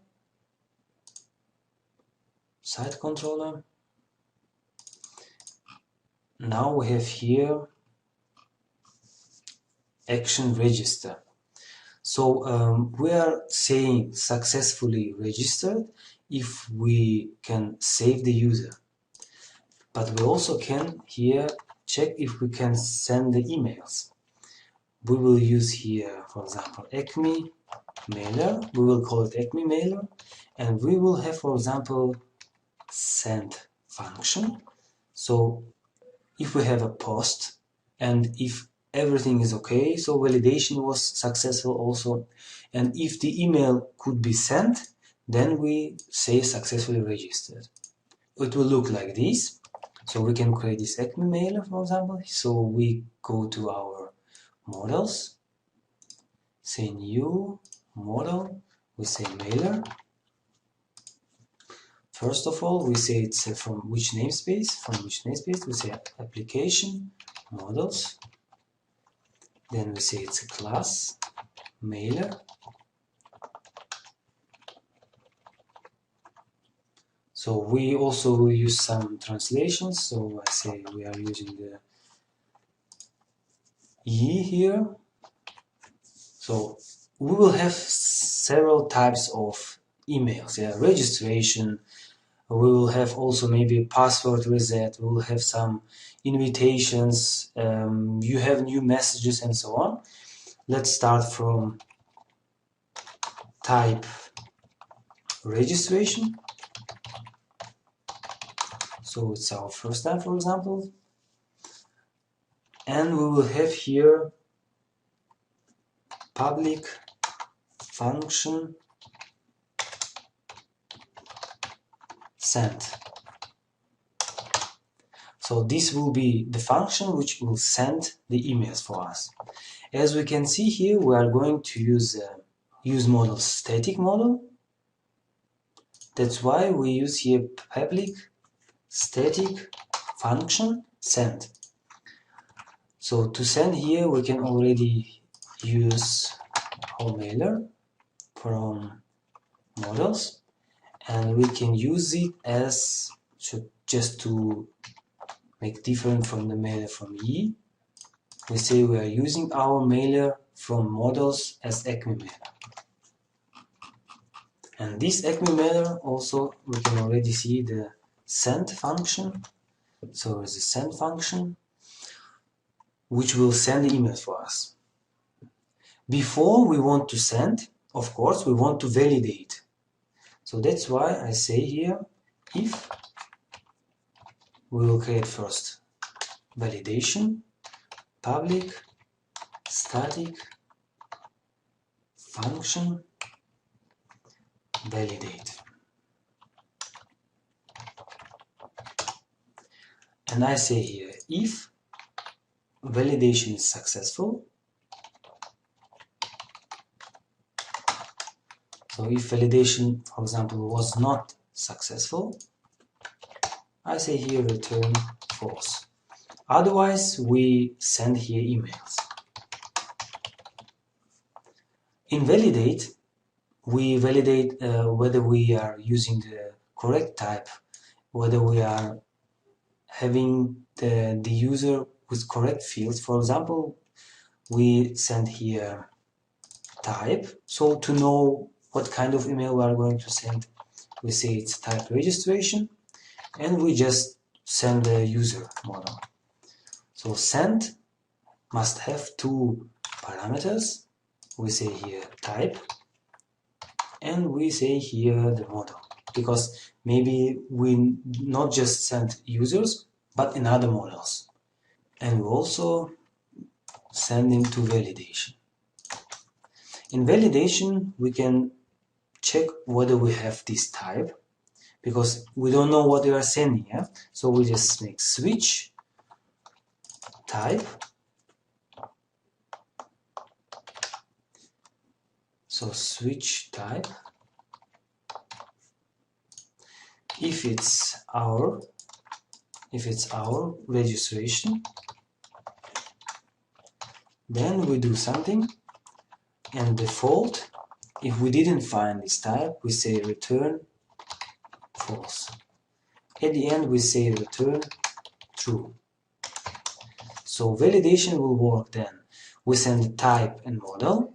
Site controller. Now we have here action register. So we are saying successfully registered if we can save the user. But we also can here check if we can send the emails. We will use here, for example, Acme mailer. We will call it Acme mailer, and we will have, for example, send function. So if we have a post and if everything is okay, so validation was successful also, and if the email could be sent, then we say successfully registered. It will look like this. So we can create this Acme mailer, for example. So we go to our models, say new model, we say mailer. First of all, we say it's from which namespace. From which namespace, we say application models. Then we say it's a class mailer. So we also use some translations. So I say we are using the E here. So we will have several types of emails. Yeah, registration. We will have also maybe a password reset. We will have some invitations. You have new messages and so on. Let's start from type registration. So it's our first time, for example. And we will have here public function send. So this will be the function which will send the emails for us. As we can see here, we are going to use model static model. That's why we use here public static function send. So to send here, we can already use our mailer from models, and we can use it as just to make different from the mailer from E. We say we are using our mailer from models as Acme mailer. And this Acme mailer also, we can already see the send function. So it's a send function which will send the emails for us. Before we want to send, of course, we want to validate. So that's why I say here, if we will create first validation, public static function validate. And I say here, if validation is successful, so if validation, for example, was not successful, I say here return false. Otherwise, we send here emails. In validate, we validate whether we are using the correct type, whether we are having the user with correct fields. For example, we send here type. So to know what kind of email we are going to send, we say it's type registration, and we just send the user model. So send must have two parameters. We say here type, and we say here the model, because maybe we not just send users, but in other models. And we also sending to validation. In validation, we can check whether we have this type, because we don't know what we are sending. Yeah? So we just make switch type. So switch type. If it's our registration, then we do something, and default, if we didn't find this type, we say return false. At the end, we say return true. So validation will work then. We send the type and model.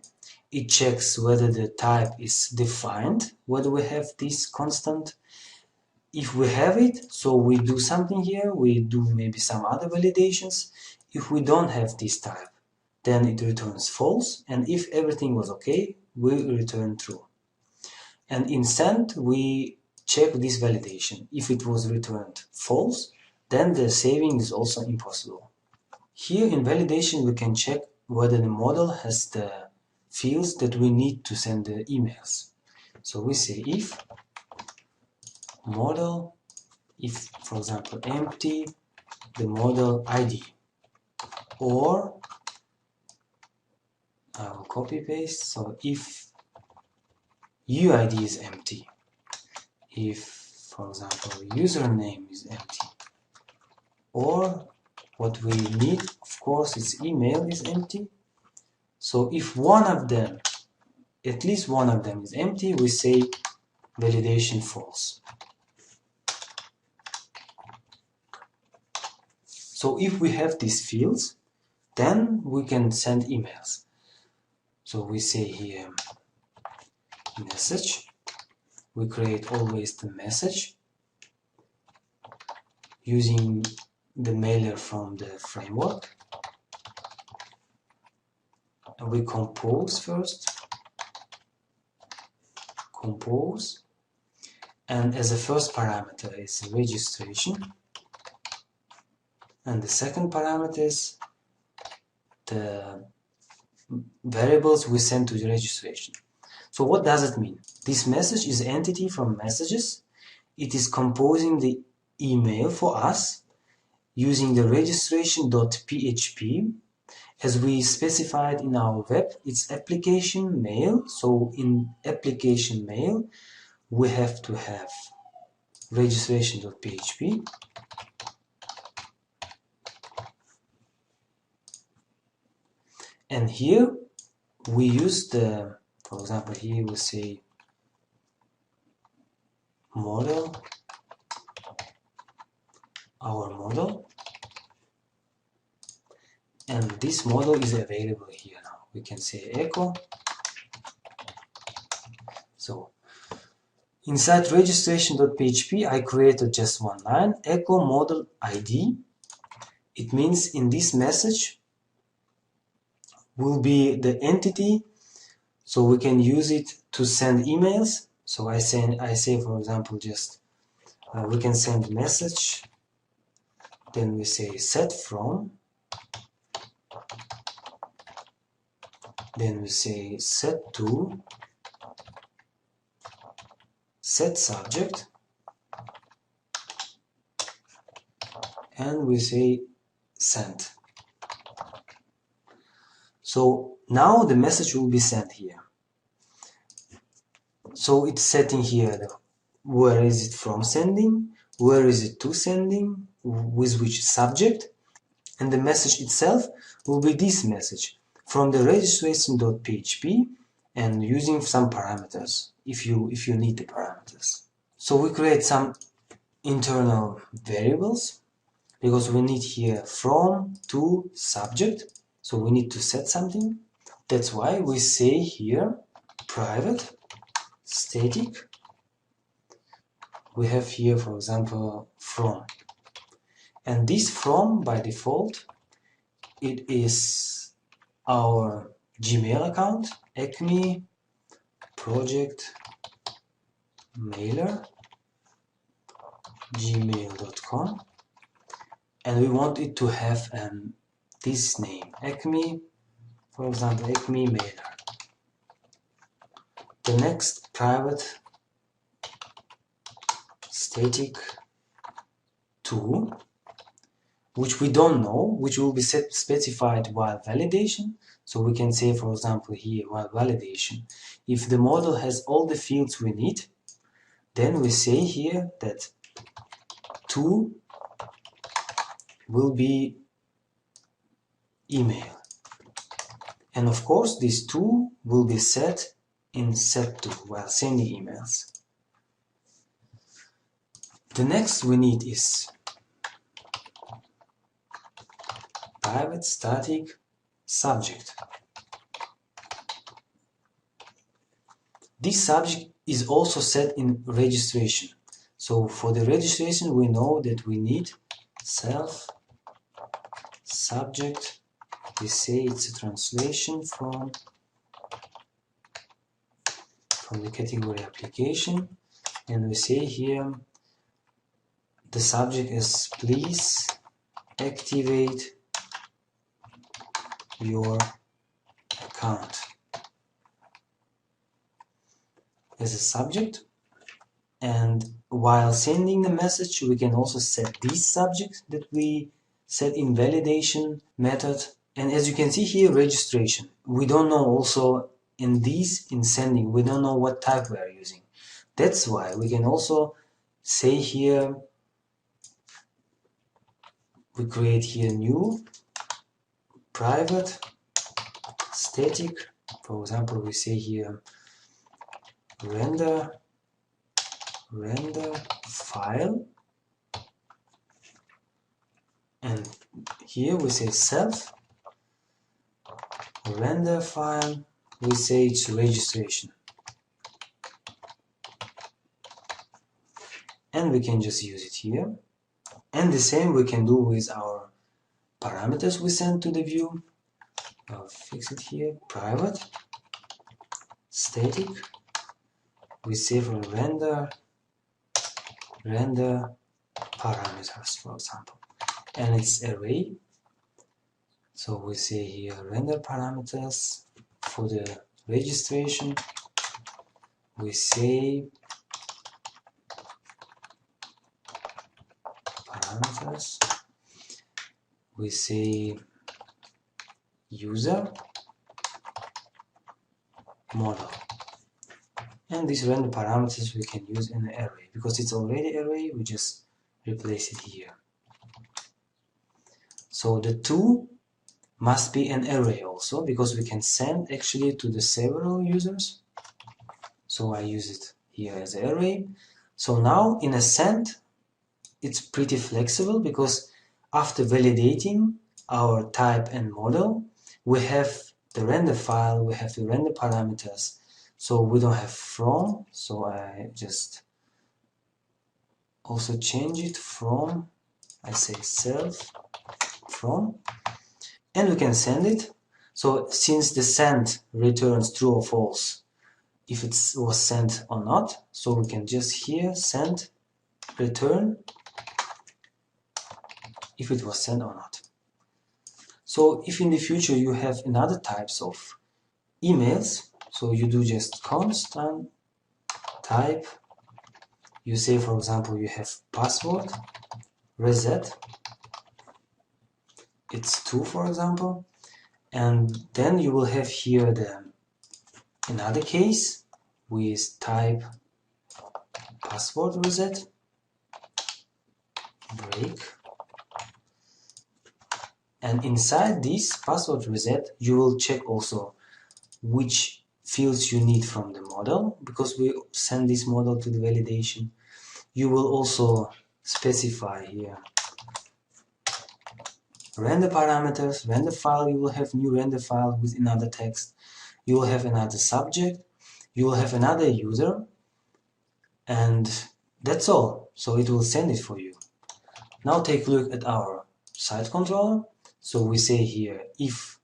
It checks whether the type is defined, whether we have this constant. If we have it, so we do something here, we do maybe some other validations. If we don't have this type, then it returns false, and if everything was okay, we return true. And in send, we check this validation. If it was returned false, then the saving is also impossible. Here in validation, we can check whether the model has the fields that we need to send the emails. So we say if model, if for example empty the model ID, or I will copy paste, so if UID is empty, if for example username is empty, or what we need, of course, is email is empty. So if one of them, at least one of them is empty, we say validation false. So if we have these fields, then we can send emails. So we say here message. We create always the message using the mailer from the framework. And we compose first. Compose. And as a first parameter is registration. And the second parameter is the variables we send to the registration. So what does it mean? This message is entity from messages. It is composing the email for us using the registration.php. As we specified in our web, it's application mail. So in application mail, we have to have registration.php. And here we use the, for example, here we say model, our model, and this model is available here now. We can say echo. So inside registration.php, I created just one line, echo model ID. It means in this message will be the entity, so we can use it to send emails. So I say for example, just we can send message, then we say set from, then we say set to, set subject, and we say send. So now the message will be sent here. So it's setting here where is it from sending, where is it to sending, with which subject, and the message itself will be this message from the registration.php and using some parameters if you need the parameters. So we create some internal variables because we need here from to subject, so we need to set something. That's why we say here private static. We have here, for example, from, and this from by default it is our Gmail account, acme project mailer gmail.com, and we want it to have this name, acme for example, acme mailer. The next private static 2, which we don't know, which will be specified while validation. So we can say, for example, here while validation, if the model has all the fields we need, then we say here that 2 will be email. And of course, this 2 will be set in set2 while sending emails. The next we need is private static subject. This subject is also set in registration. So for the registration, we know that we need self subject. We say it's a translation from the category application, and we say here the subject is please activate your account as a subject. And while sending the message, we can also set this subject that we set in validation method. And as you can see here, registration. We don't know also in sending, we don't know what type we are using. That's why we can also say here, we create here new private static. For example, we say here render file, and here we say self render file, we say it's registration, and we can just use it here. And the same we can do with our parameters we send to the view. I'll fix it here, private static, we say for render parameters, for example, and it's array. So we say here render parameters. For the registration, we say parameters, we say user model, and these render parameters we can use in the array. Because it's already array, we just replace it here. So the 2 must be an array also, because we can send actually to the several users. So I use it here as an array. So now in a send, it's pretty flexible, because after validating our type and model, we have the render file, we have the render parameters. So we don't have from, so I just also change it from, I say self from, and we can send it. So since the send returns true or false if it was sent or not, so we can just here send return if it was sent or not. So if in the future you have another types of emails, so you do just constant type, you say for example you have password reset, it's 2 for example, and then you will have here another case with type password reset break, and inside this password reset you will check also which fields you need from the model, because we send this model to the validation. You will also specify here render parameters, render file, you will have new render file with another text, you will have another subject, you will have another user, and that's all. So it will send it for you. Now take a look at our site controller. So we say here if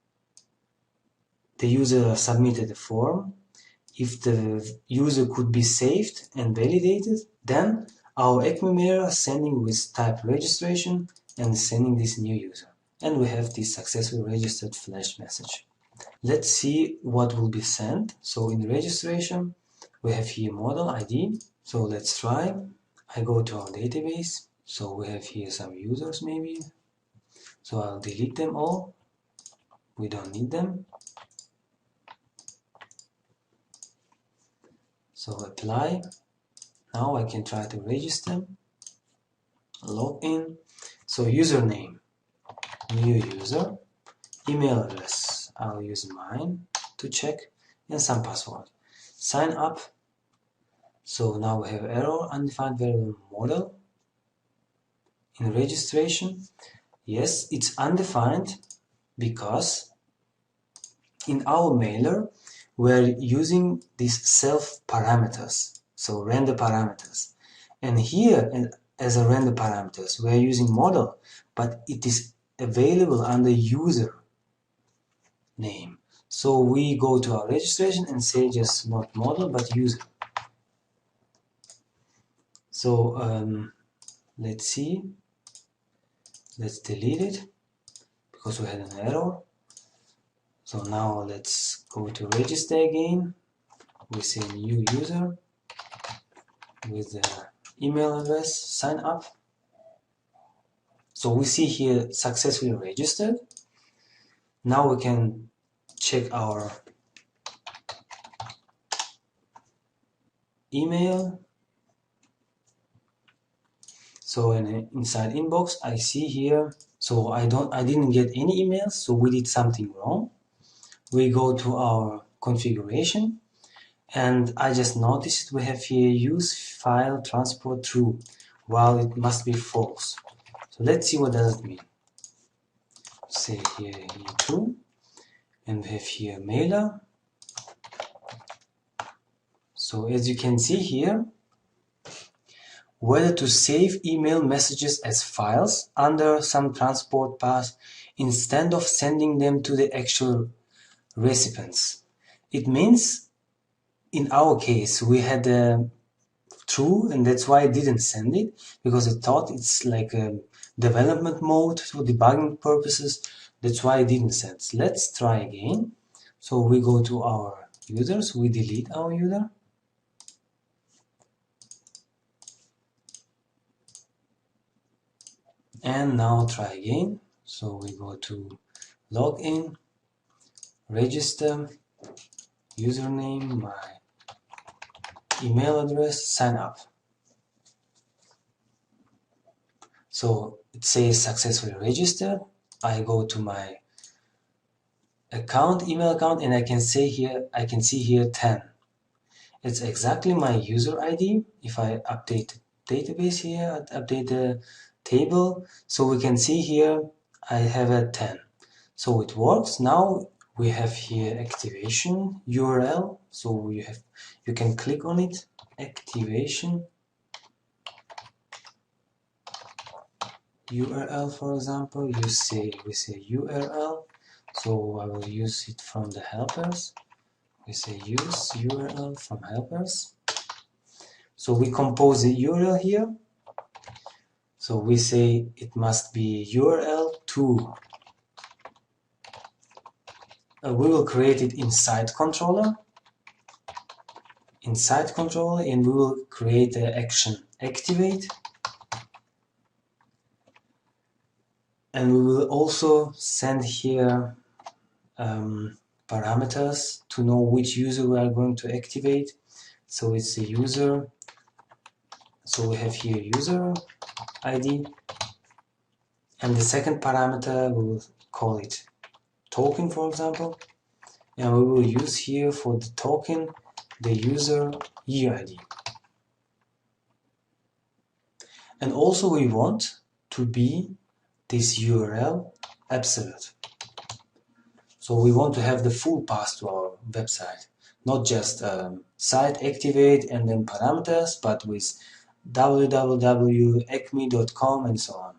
the user submitted a form, if the user could be saved and validated, then our acme mirror is sending with type registration and sending this new user. And we have this successfully registered flash message. Let's see what will be sent. So in registration, we have here model ID. So let's try. I go to our database. So we have here some users maybe. So I'll delete them all. We don't need them. So apply. Now I can try to register. Log in. So username, new user. Email address, I'll use mine to check, and some password. Sign up. So now we have error, undefined variable model. In registration, yes, it's undefined because in our mailer we're using these self parameters, so render parameters. And here, as a render parameters, we're using model, but it is available under user name. So we go to our registration and say just not model but user. So let's see, let's delete it because we had an error. So now let's go to register again. We say new user with the email address, sign up. So we see here successfully registered. Now we can check our email. So inside inbox I see here, so I didn't get any emails, so we did something wrong. We go to our configuration and I just noticed we have here use file transport true while it must be false. So let's see what does it mean. Say here true, and we have here mailer. So as you can see here, whether to save email messages as files under some transport path instead of sending them to the actual recipients. It means in our case we had true, and that's why I didn't send it, because I thought it's like a development mode for debugging purposes. That's why I didn't send. Let's try again. So we go to our users, we delete our user. And now try again. So we go to login, register, username, my email address, sign up. So it says successfully registered. I go to my account, email account, and I can see here 10. It's exactly my user ID. If I update database here, update the table, so we can see here I have a 10. So it works. Now we have here activation URL. So you can click on it, activation URL, for example. We say URL. So I will use it from the helpers. We say use URL from helpers. So we compose the URL here. So we say it must be URL to. We will create it inside controller. And we will create the action activate. And we will also send here parameters to know which user we are going to activate. So it's a user. So we have here user ID. And the second parameter, we will call it token, for example. And we will use here for the token the user year ID. And also we want to be this URL absolute. So we want to have the full path to our website, not just site activate and then parameters, but with www.acme.com and so on.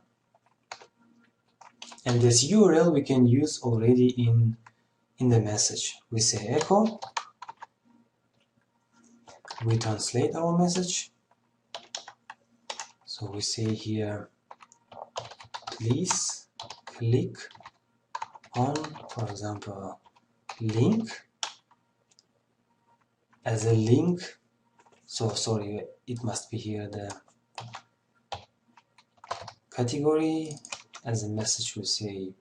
And this URL we can use already in the message. We say echo, we translate our message. So we say here, please click on, for example, link as a link. So sorry, it must be here the category. As a message we say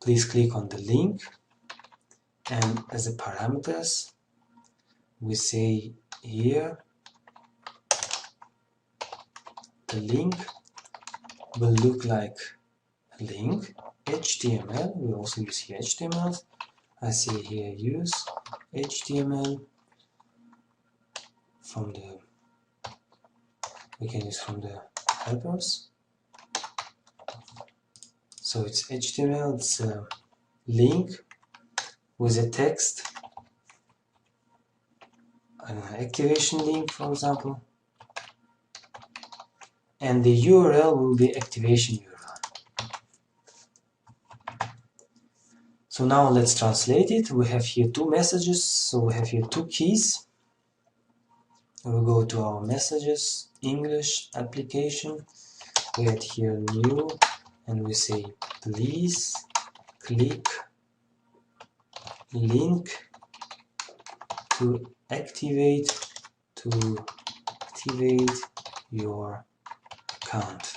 please click on the link, and as a parameters we say here the link will look like a link. HTML, we also use here HTML. I say here use HTML from the, we can use from the helpers. So it's HTML, it's a link with a text, an activation link for example, and the URL will be activation URL. So now let's translate it. We have here two messages, so we have here two keys. We go to our messages, English application, we add here new, and we say please click link to activate your account,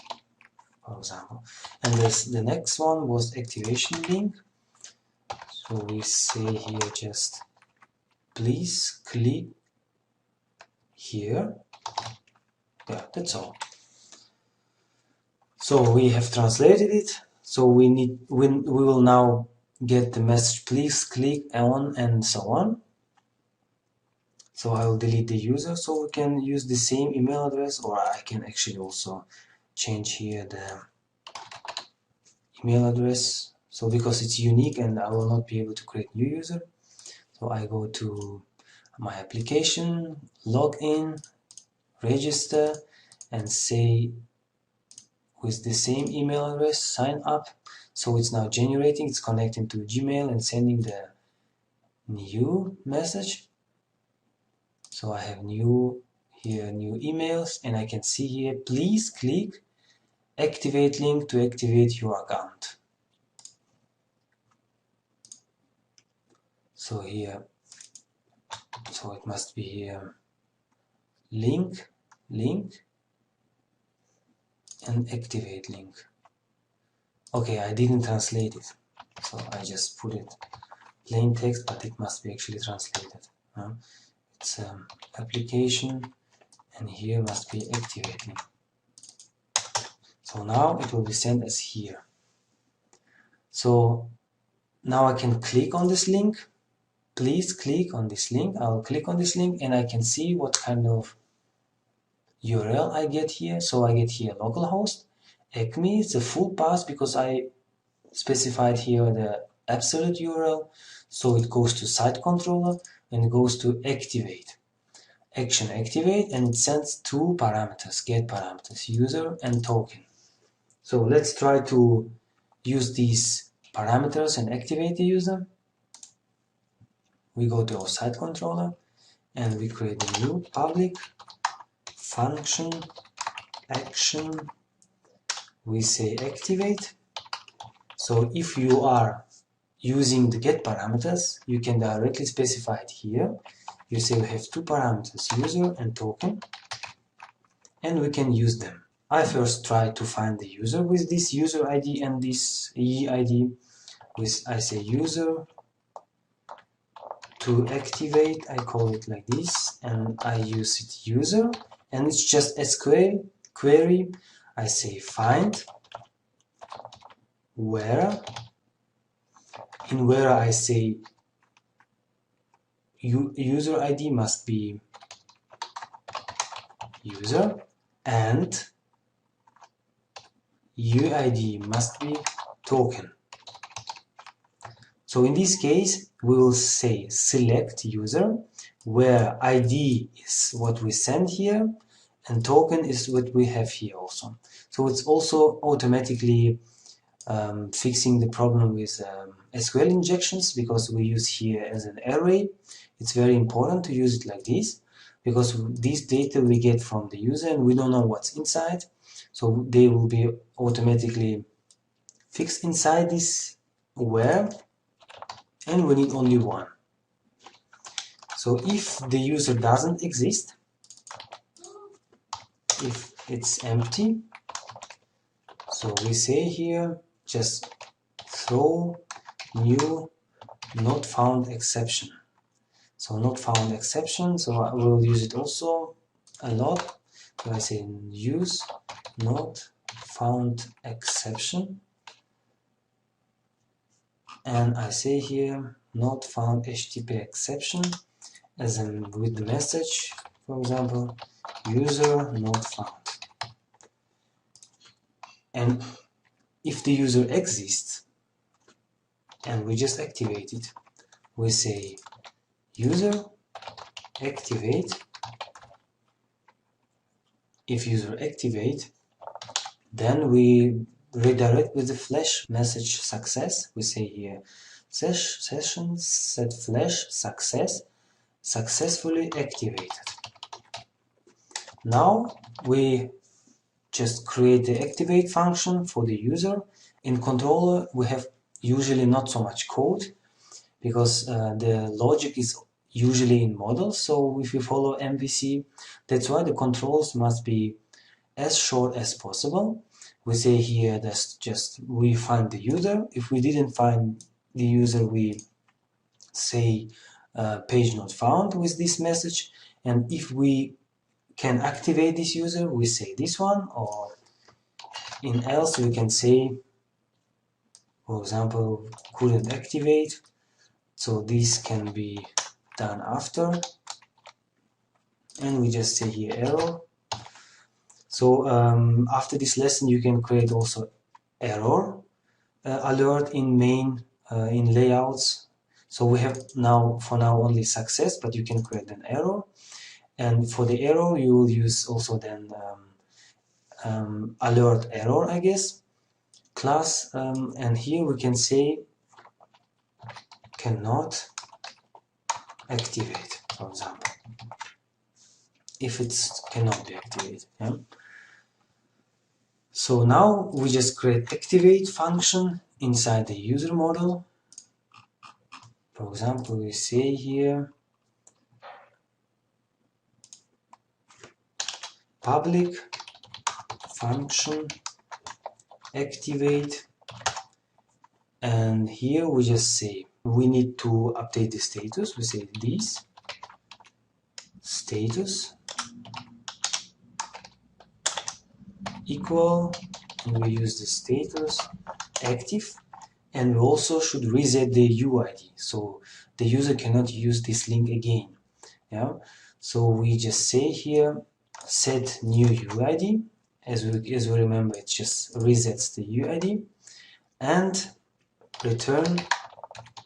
for example. And the next one was activation link. So we say here just please click here. Yeah, that's all. So we have translated it. So we will now get the message please click on and so on. So I will delete the user, so we can use the same email address, or I can actually also change here the email address. So because it's unique and I will not be able to create new user, so I go to my application, log in, register, and say with the same email address sign up. So it's now generating, it's connecting to Gmail and sending the new message. So I have new emails, and I can see here please click activate link to activate your account. So here, so it must be here link and activate link. Okay, I didn't translate it, so I just put it plain text, but it must be actually translated. It's application, and here must be activate link. So now it will be sent as here. So now I can click on this link. Please click on this link. I'll click on this link and I can see what kind of URL I get here. So I get here localhost, acme, it's a full path because I specified here the absolute URL. So it goes to site controller and it goes to activate. Action activate, and it sends two parameters, get parameters, user and token. So let's try to use these parameters and activate the user. We go to our site controller and we create a new public function action. We say activate. So if you are using the get parameters, you can directly specify it here. You say we have two parameters, user and token, and we can use them. I first try to find the user with this user ID and this EID. I say user to activate, I call it like this, and I use it user, and it's just SQL query. I say find where. In where I say user ID must be user and UID must be token. So in this case we will say select user, where ID is what we send here and token is what we have here also. So it's also automatically fixing the problem with SQL injections, because we use here as an array. It's very important to use it like this, because this data we get from the user and we don't know what's inside, so they will be automatically fixed inside this where, and we need only one. So if the user doesn't exist, if it's empty, so we say here just throw new not found exception. So not found exception, so I will use it also a lot. So I say use not found exception, and I say here not found HTTP exception as in with the message, for example, user not found. And if the user exists and we just activate it, we say user activate. If user activate, then we redirect with the flash message success. We say here session set flash success successfully activated. Now we just create the activate function for the user. In controller we have usually not so much code because the logic is usually in model. So if you follow MVC, that's why the controls must be as short as possible. We say here that's just we find the user. If we didn't find the user, we say page not found with this message. And if we can activate this user, we say this one, or in else we can say, for example, couldn't activate. So this can be done after, and we just say here error. So after this lesson you can create also error alert in main in layouts. So we have now for now only success, but you can create an error, and for the error you will use also then alert error, I guess, class, and here we can say cannot activate, for example, if it cannot be activated. Yeah? So now we just create activate function inside the user model. For example, we say here public function activate, and here we just say we need to update the status. We say this status equal, and we use the status active, and we also should reset the UID so the user cannot use this link again. Yeah, so we just say here set new UID. As we remember, it just resets the UID, and return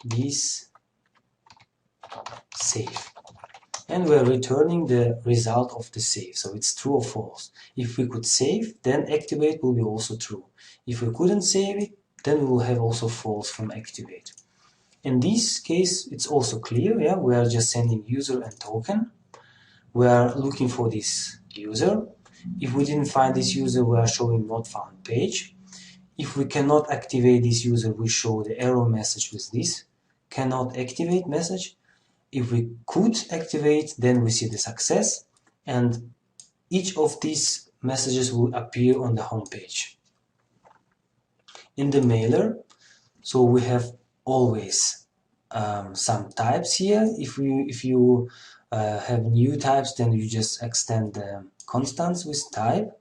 this save. And we are returning the result of the save, so it's true or false. If we could save, then activate will be also true. If we couldn't save it, then we will have also false from activate. In this case, it's also clear, yeah, we are just sending user and token. We are looking for this user. If we didn't find this user, we are showing not found page. If we cannot activate this user, we show the error message with this cannot activate message. If we could activate, then we see the success, and each of these messages will appear on the home page. In the mailer, so we have always some types here. If you have new types, then you just extend the constants with type,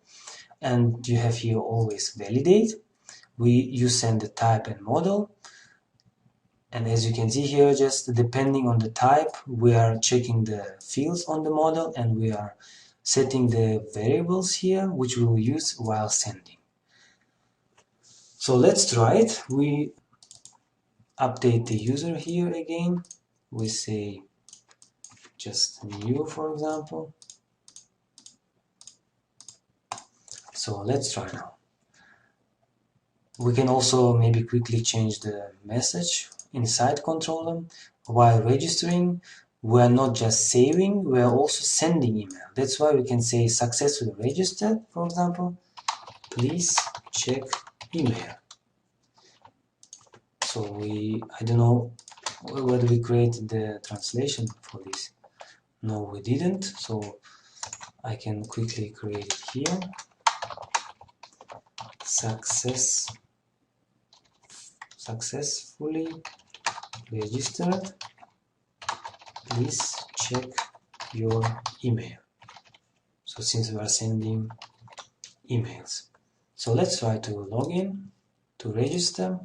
and you have here always validate. You send the type and model. And as you can see here, just depending on the type, we are checking the fields on the model, and we are setting the variables here, which we will use while sending. So let's try it. We update the user here again. We say just new, for example. So let's try now. We can also maybe quickly change the message inside controller. While registering, we are not just saving, we are also sending email. That's why we can say successfully registered, for example. Please check email. So I don't know whether we created the translation for this. No, we didn't, so I can quickly create it here. Successfully registered. Please check your email. So since we are sending emails, so let's try to log in to register.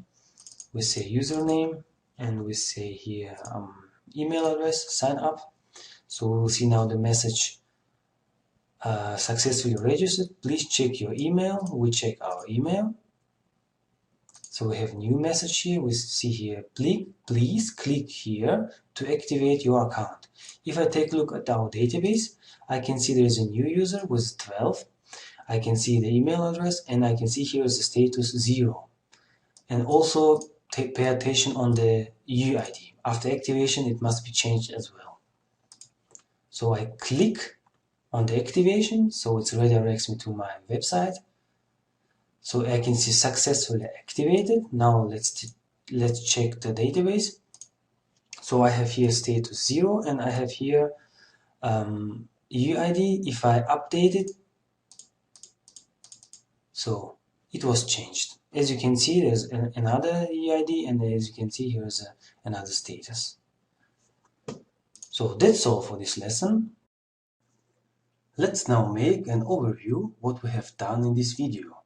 We say username and we say here email address, sign up. So we'll see now the message successfully registered. Please check your email. We check our email. So we have new message here. We see here, please click here to activate your account. If I take a look at our database, I can see there is a new user with 12. I can see the email address and I can see here is the status 0. And also pay attention on the UID. After activation, it must be changed as well. So I click on the activation, so it redirects me to my website. So I can see successfully activated. Now let's check the database. So I have here status 0 and I have here UID. If I update it, so it was changed. As you can see, there's another UID, and as you can see, here's another status. So that's all for this lesson. Let's now make an overview what we have done in this video.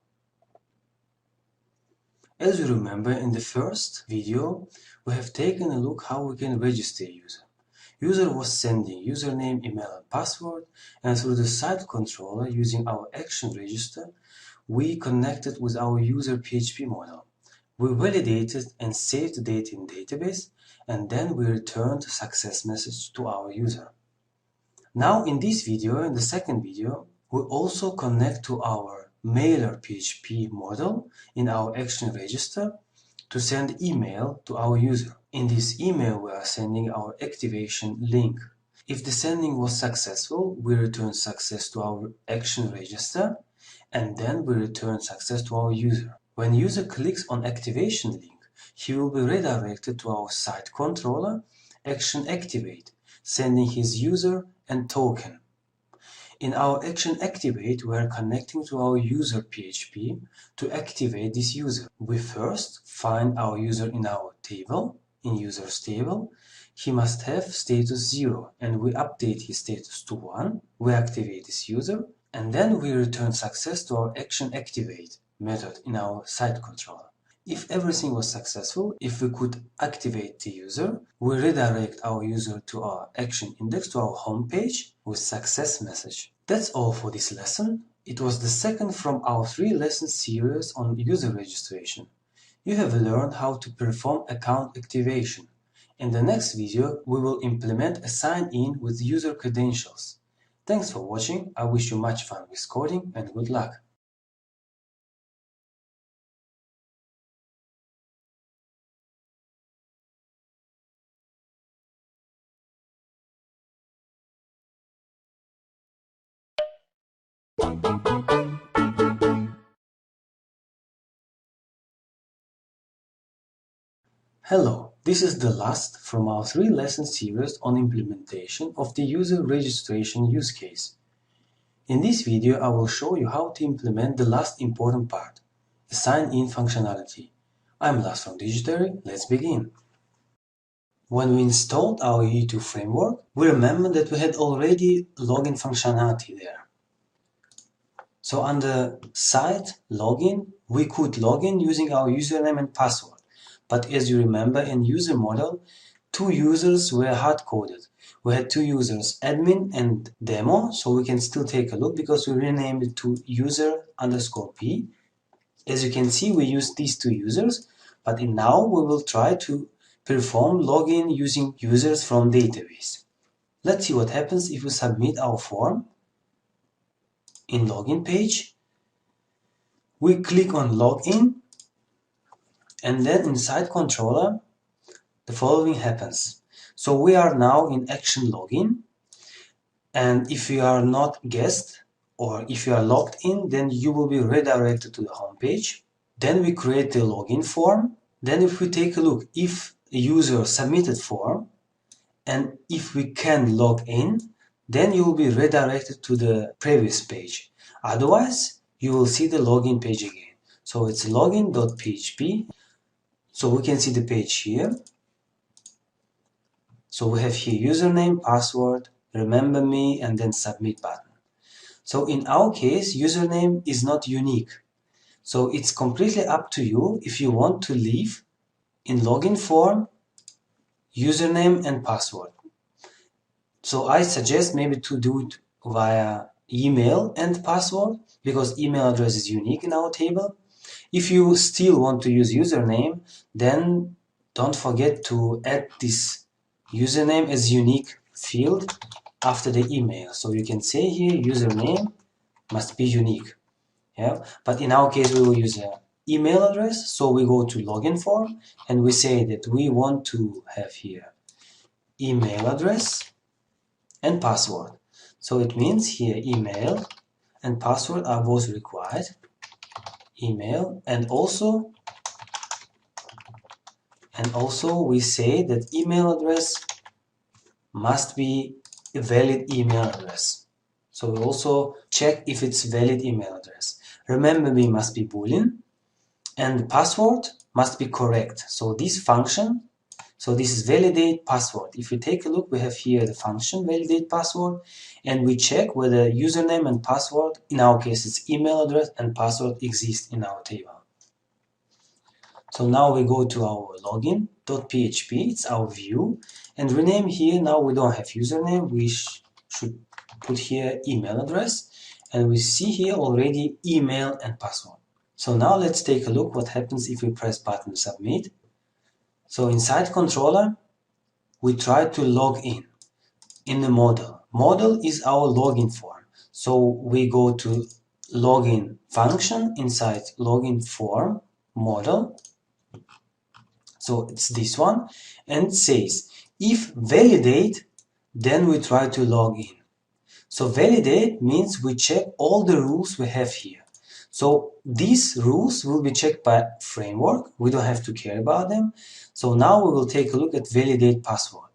As you remember, in the first video, we have taken a look how we can register a user. User was sending username, email and password, and through the site controller using our action register, we connected with our user PHP model. We validated and saved the data in database, and then we returned a success message to our user. Now in this video, in the second video, we also connect to our mailer PHP model in our action register to send email to our user. In this email, we are sending our activation link. If the sending was successful, we return success to our action register, and then we return success to our user. When user clicks on activation link, he will be redirected to our site controller, action activate, sending his user and token. In our action activate, we are connecting to our user PHP to activate this user. We first find our user in our table, in users table. He must have status 0 and we update his status to 1. We activate this user and then we return success to our action activate method in our site controller. If everything was successful, if we could activate the user, we redirect our user to our action index, to our home page with success message. That's all for this lesson. It was the second from our 3-lesson series on user registration. You have learned how to perform account activation. In the next video, we will implement a sign-in with user credentials. Thanks for watching. I wish you much fun with coding and good luck. Hello, this is the last from our 3-lesson series on implementation of the user registration use case. In this video, I will show you how to implement the last important part, the sign-in functionality. I'm Lars from Digitary. Let's begin. When we installed our E2 framework, we remember that we had already login functionality there. So under site login, we could log in using our username and password. But as you remember, in user model, 2 users were hard-coded. We had 2 users, admin and demo, so we can still take a look because we renamed it to user_p. As you can see, we use these 2 users, but now we will try to perform login using users from database. Let's see what happens if we submit our form. In login page, we click on login, and then inside controller, the following happens. So we are now in action login, and if you are not guest or if you are logged in, then you will be redirected to the home page. Then we create the login form. Then if we take a look, if user submitted form, and if we can log in, then you will be redirected to the previous page. Otherwise, you will see the login page again. So it's login.php. So we can see the page here. So we have here username, password, remember me, and then submit button. So in our case, username is not unique. So it's completely up to you if you want to leave in login form username and password. So I suggest maybe to do it via email and password, because email address is unique in our table. If you still want to use username, then don't forget to add this username as unique field after the email. So you can say here username must be unique. Yeah, but in our case we will use an email address. So we go to login form and we say that we want to have here email address and password. So it means here email and password are both required. Email and also we say that email address must be a valid email address. So we also check if it's valid email address. Remember me must be boolean and password must be correct. So this function, so this is validate password. If you take a look, we have here the function validate password, and we check whether username and password, in our case it's email address and password, exist in our table. So now we go to our login.php, it's our view, and rename here. Now we don't have username, we should put here email address, and we see here already email and password. So now let's take a look what happens if we press button submit. So inside controller, we try to log in the model. Model is our login form. So we go to login function inside login form model. So it's this one, and it says if validate, then we try to log in. So validate means we check all the rules we have here. So these rules will be checked by framework. We don't have to care about them. So now we will take a look at validate password.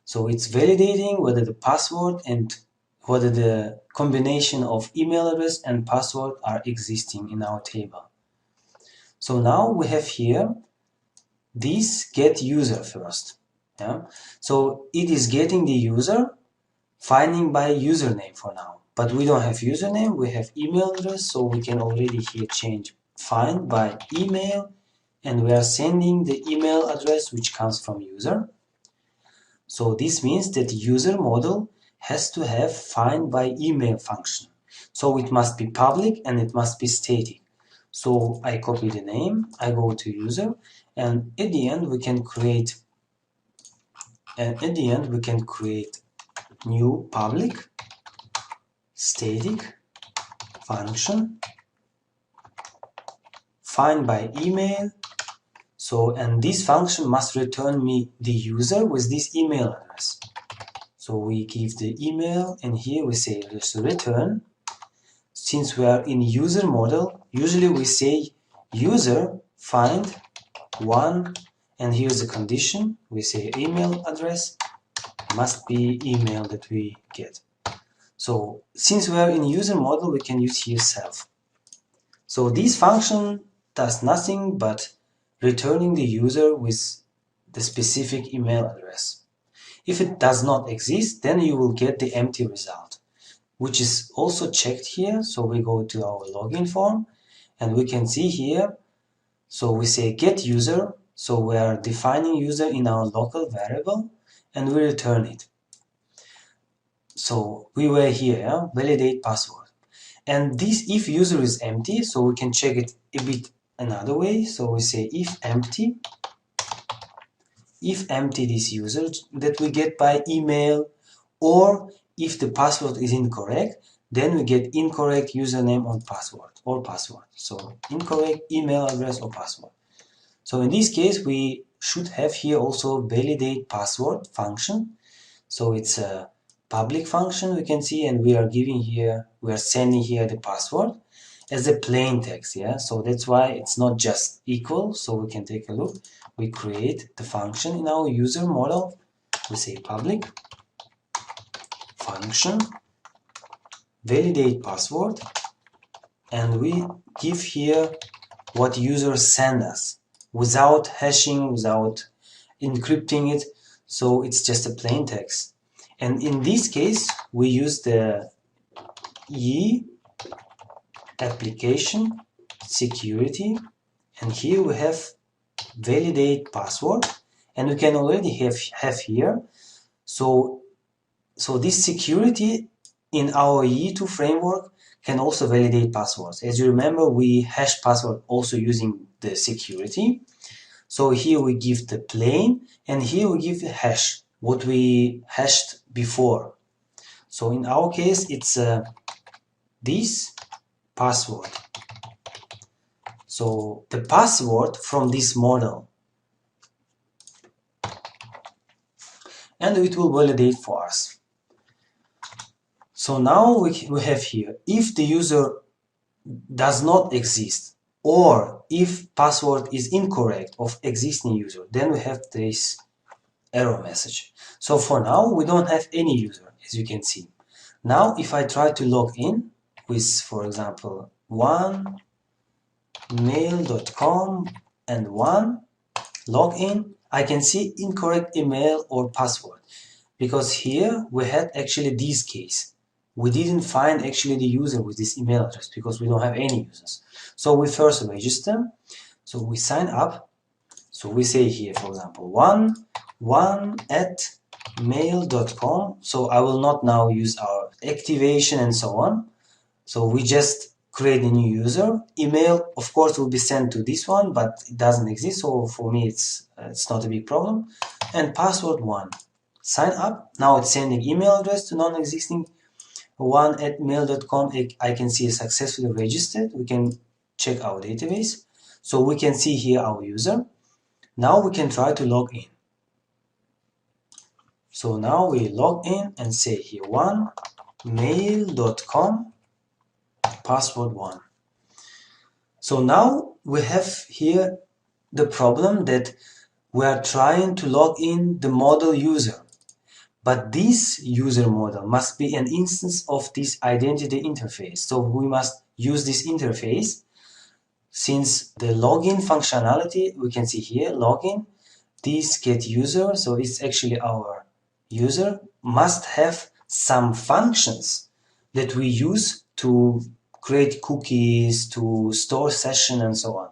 So it's validating whether the password and whether the combination of email address and password are existing in our table. So now we have here this get user first. Yeah? So it is getting the user, finding by username for now. But we don't have username, we have email address, so we can already here change find by email, and we are sending the email address which comes from user. So this means that user model has to have find by email function. So it must be public and it must be static. So I copy the name, I go to user, and at the end we can create new public static function find by email. So, and this function must return me the user with this email address. So we give the email, and here we say just return. Since we are in user model, usually we say user find one, and here's the condition. We say email address must be email that we get. So since we are in user model, we can use here self. So this function does nothing but returning the user with the specific email address. If it does not exist, then you will get the empty result, which is also checked here. So we go to our login form and we can see here. So we say get user. So we are defining user in our local variable and we return it. So we were here, validate password. And this if user is empty, so we can check it a bit another way. So we say if empty this user that we get by email, or if the password is incorrect, then we get incorrect username or password. So incorrect email address or password. So in this case, we should have here also validate password function. So it's a public function we can see, and we are sending here the password. as a plain text, yeah. So that's why it's not just equal. So we can take a look. We create the function in our user model. We say public function validate password, and we give here what users send us without hashing, without encrypting it. So it's just a plain text. And in this case, we use the E application security, and here we have validate password, and we can already have here. So this security in our E2 framework can also validate passwords. As you remember, we hash password also using the security. So here we give the plain, and here we give the hash, what we hashed before. So in our case, it's this password. So the password from this model, and it will validate for us. So now we have here, if the user does not exist, or if password is incorrect of existing user, then we have this error message. So for now, we don't have any user, as you can see. Now, if I try to log in with, for example, mail.com and login, I can see incorrect email or password, because here we had actually this case. We didn't find actually the user with this email address because we don't have any users. So we first register. So we sign up. So we say here, for example, one@mail.com. So I will not now use our activation and so on. So we just create a new user. Email, of course, will be sent to this one, but it doesn't exist. So for me, it's not a big problem. And password 1. Sign up. Now it's sending email address to non-existing one@mail.com. I can see successfully registered. We can check our database. So we can see here our user. Now we can try to log in. So now we log in and say here mail.com password 1. So now we have here the problem that we are trying to log in the model user. But this user model must be an instance of this identity interface. So we must use this interface. Since the login functionality, we can see here, login, this get user, so it's actually our user, must have some functions that we use to create cookies, to store session, and so on.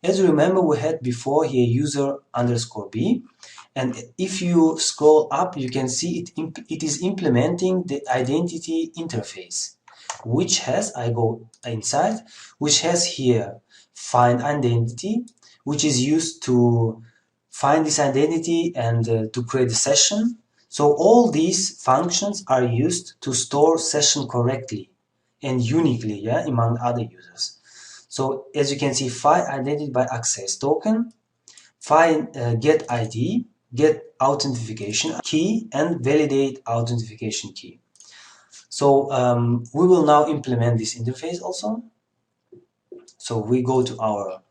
As you remember, we had before here user_b, and if you scroll up, you can see it is implementing the identity interface, which has, I go inside, which has here find identity, which is used to find this identity and to create a session. So all these functions are used to store session correctly and uniquely, yeah, among other users. So as you can see, find identity by access token, find get ID, get authentication key, and validate authentication key. So we will now implement this interface also. So we go to our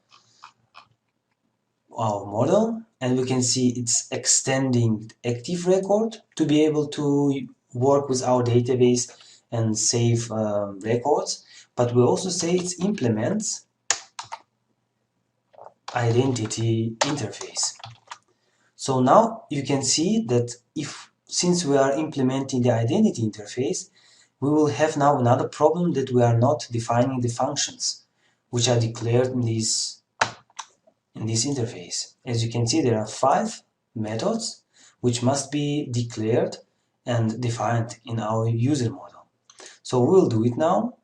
model, and we can see it's extending active record to be able to work with our database and save records. But we also say it implements identity interface. So now you can see that since we are implementing the identity interface, we will have now another problem that we are not defining the functions which are declared in this interface. As you can see, there are 5 methods which must be declared and defined in our user model. So we'll do it now.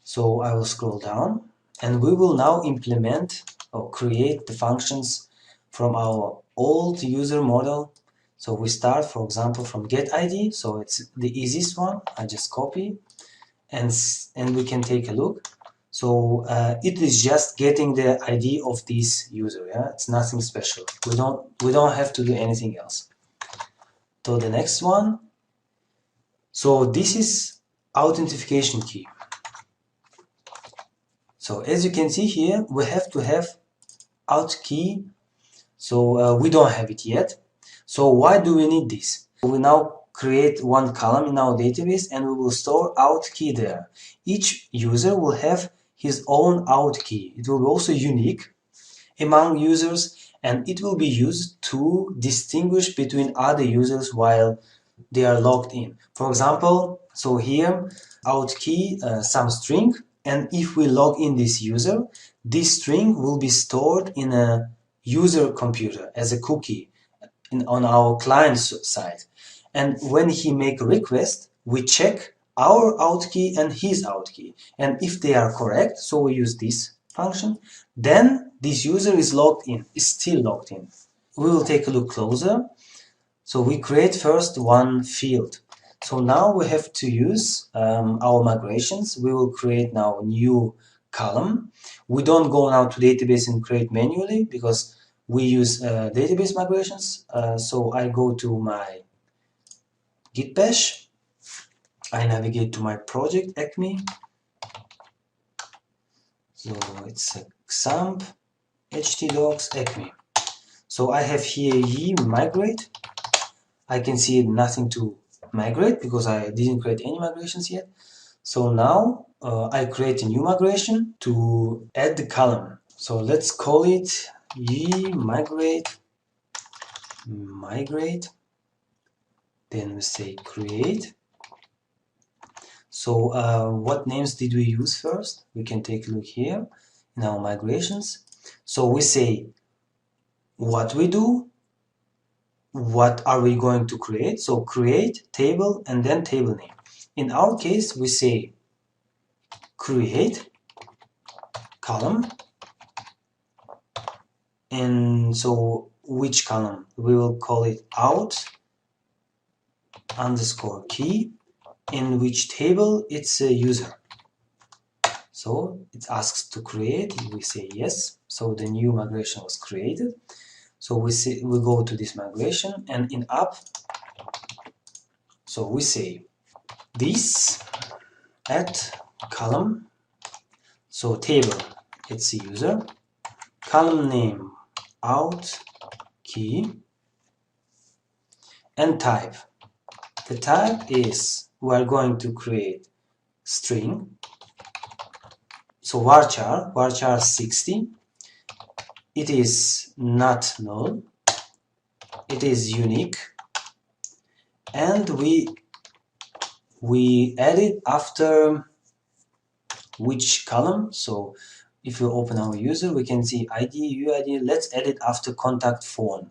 So I will scroll down, and we will now implement or create the functions from our old user model. So we start, for example, from get ID. So it's the easiest one. I just copy, and we can take a look. So it is just getting the ID of this user. Yeah, it's nothing special. We don't have to do anything else. So the next one. So this is authentication key. So as you can see here, we have to have out key. So we don't have it yet. So why do we need this? We now create one column in our database and we will store out key there. Each user will have his own out key. It will be also unique among users and it will be used to distinguish between other users while they are logged in. For example, so here out key some string, and if we log in this user, this string will be stored in a user computer as a cookie on our client side. And when he make a request, we check our out key and his out key. And if they are correct, so we use this function, then this user is logged in, is still logged in. We will take a look closer. So we create first one field. So now we have to use our migrations. We will create now a new column. We don't go now to database and create manually because we use database migrations. So I go to my git bash. I navigate to my project acme. So it's xampp htdocs acme. So I have here ye migrate. I can see nothing to migrate because I didn't create any migrations yet. So now I create a new migration to add the column. So let's call it ye migrate. Then we say create. So what names did we use first? We can take a look here in our migrations. So we say what we do, what are we going to create. So create table and then table name. In our case, we say create column, and so which column? We will call it out underscore key, in which table it's a user. So it asks to create, we say yes. So the new migration was created. So we go to this migration and in app, so we say this add column. So table, it's a user, column name out key, and type. The type is we are going to create string. So varchar 60. It is not null. It is unique, and we add it after which column. So if you open our user, we can see ID, UID. Let's add it after contact phone.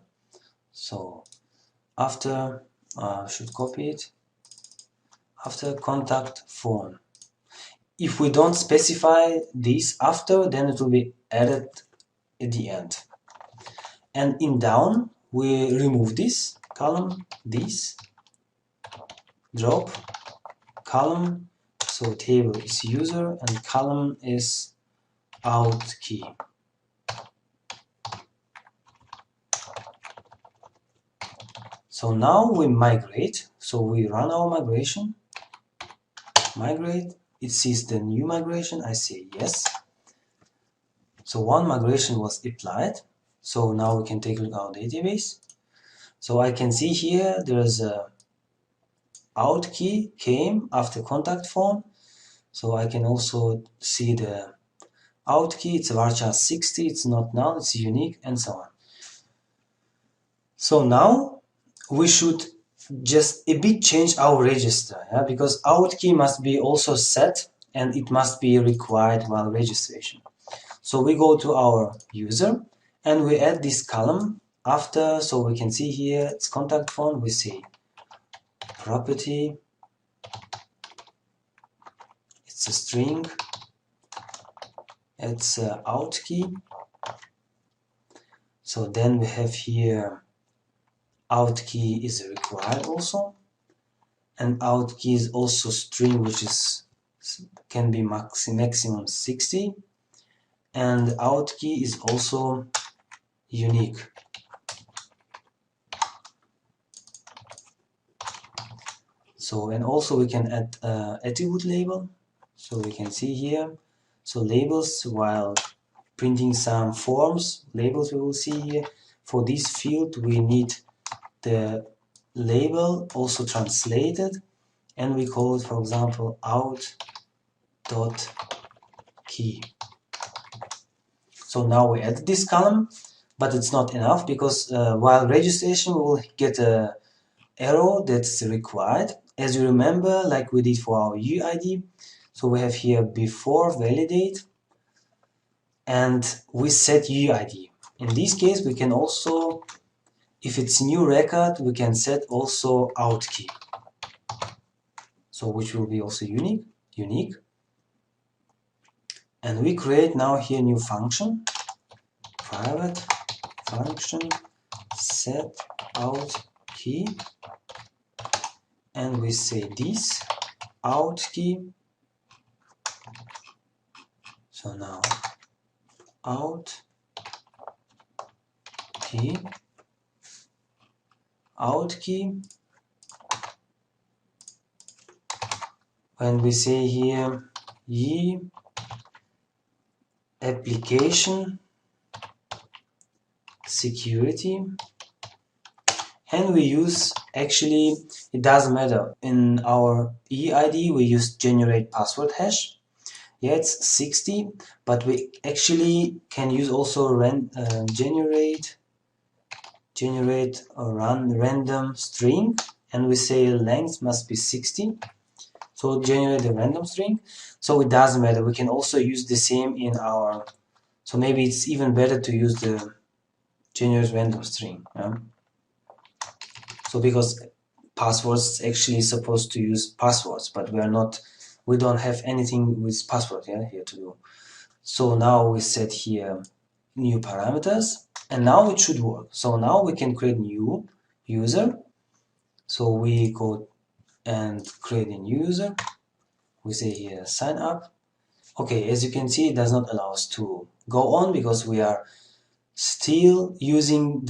So after should copy it after contact phone. If we don't specify this after, then it will be added at the end. And in down, we remove this column, this, drop, column, so table is user and column is out key. So now we migrate, so we run our migration, migrate, it sees the new migration, I say yes. So one migration was applied, so now we can take a look at our database. So I can see here there's a out key came after contact phone. So I can also see the out key, it's varchar 60, it's not null, it's unique, and so on. So now we should just a bit change our register, because out key must be also set and it must be required while registration. So we go to our user and we add this column after, so we can see here it's contact phone, we say property, it's a string, it's out key. So then we have here out key is required also, and out key is also string, which is can be maximum 60, and out key is also unique. So and also we can add attribute label, so we can see here. So labels, while printing some forms, labels we will see here. For this field we need the label also translated, and we call it, for example, out.key. So now we add this column, but it's not enough because while registration we will get a arrow that's required. As you remember, like we did for our UID, so we have here before validate and we set UID. In this case, we can also, if it's new record, we can set also out key. So which will be also unique. And we create now here new function, private function set out key, and we say this out key. So now out key, when we say here ye application security, and we use, actually it doesn't matter, in our EID we use generate password hash. Yeah, it's 60, but we actually can use also generate or run random string, and we say length must be 60. So generate a random string. So it doesn't matter, we can also use the same in our, so maybe it's even better to use the generate random string. So because passwords actually supposed to use passwords, but we don't have anything with password here to do. So now we set here new parameters, and now it should work. So now we can create new user. So we go and create a new user. We say here sign up. Okay, as you can see, it does not allow us to go on because we are still using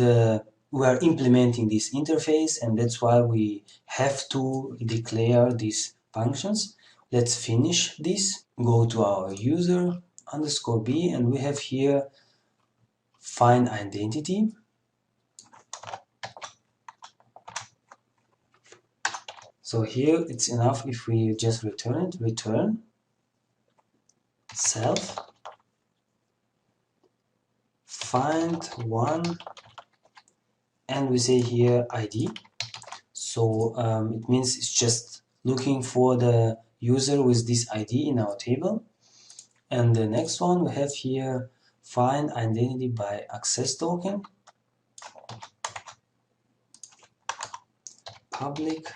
we are implementing this interface, and that's why we have to declare these functions. Let's finish this. Go to our user underscore b, and we have here find identity. So here it's enough if we just return it, return self find one, and we say here ID. So it means it's just looking for the user with this ID in our table. And the next one we have here find identity by access token, public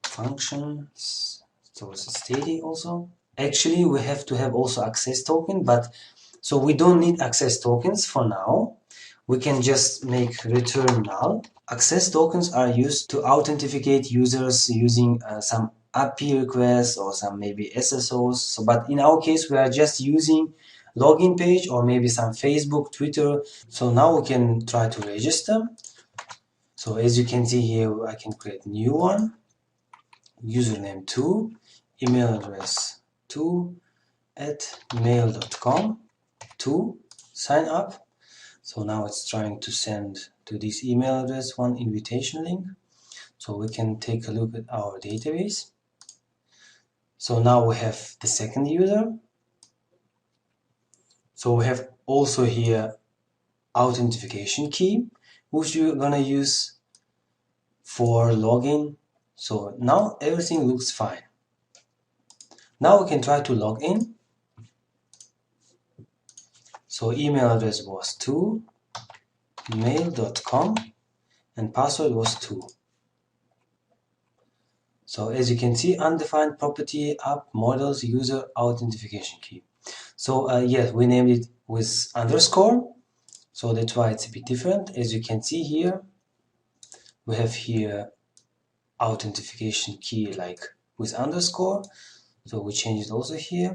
functions, so it's static also. Actually we have to have also access token, but so we don't need access tokens for now. We can just make return null. Access tokens are used to authenticate users using some API requests or some maybe SSOs. So, but in our case, we are just using login page or maybe some Facebook, Twitter. So now we can try to register. So as you can see here, I can create new one, username 2, email address 2@mail.com, 2, sign up. So now it's trying to send to this email address one invitation link. So we can take a look at our database. So now we have the second user. So we have also here authentication key, which we're gonna use for login. So now everything looks fine. Now we can try to log in. So email address was 2, mail.com, and password was 2. So as you can see, undefined property app models user authentication key. So yes, we named it with underscore, so that's why it's a bit different. As you can see here, we have here authentication key like with underscore, so we change it also here.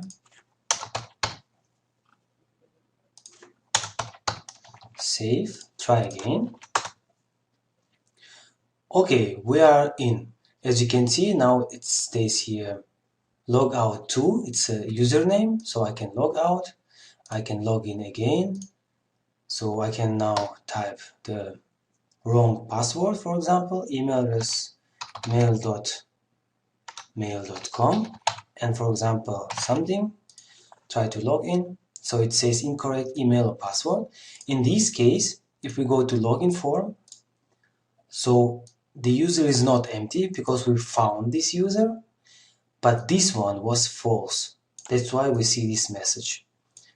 Save, try again. Okay, we are in. As you can see, now it stays here Log out to, it's a username, so I can log out. I can log in again, so I can now type the wrong password, for example, email address mail.mail.com, and for example something, try to log in, so it says incorrect email or password. In this case, if we go to login form, so the user is not empty because we found this user, but this one was false. That's why we see this message.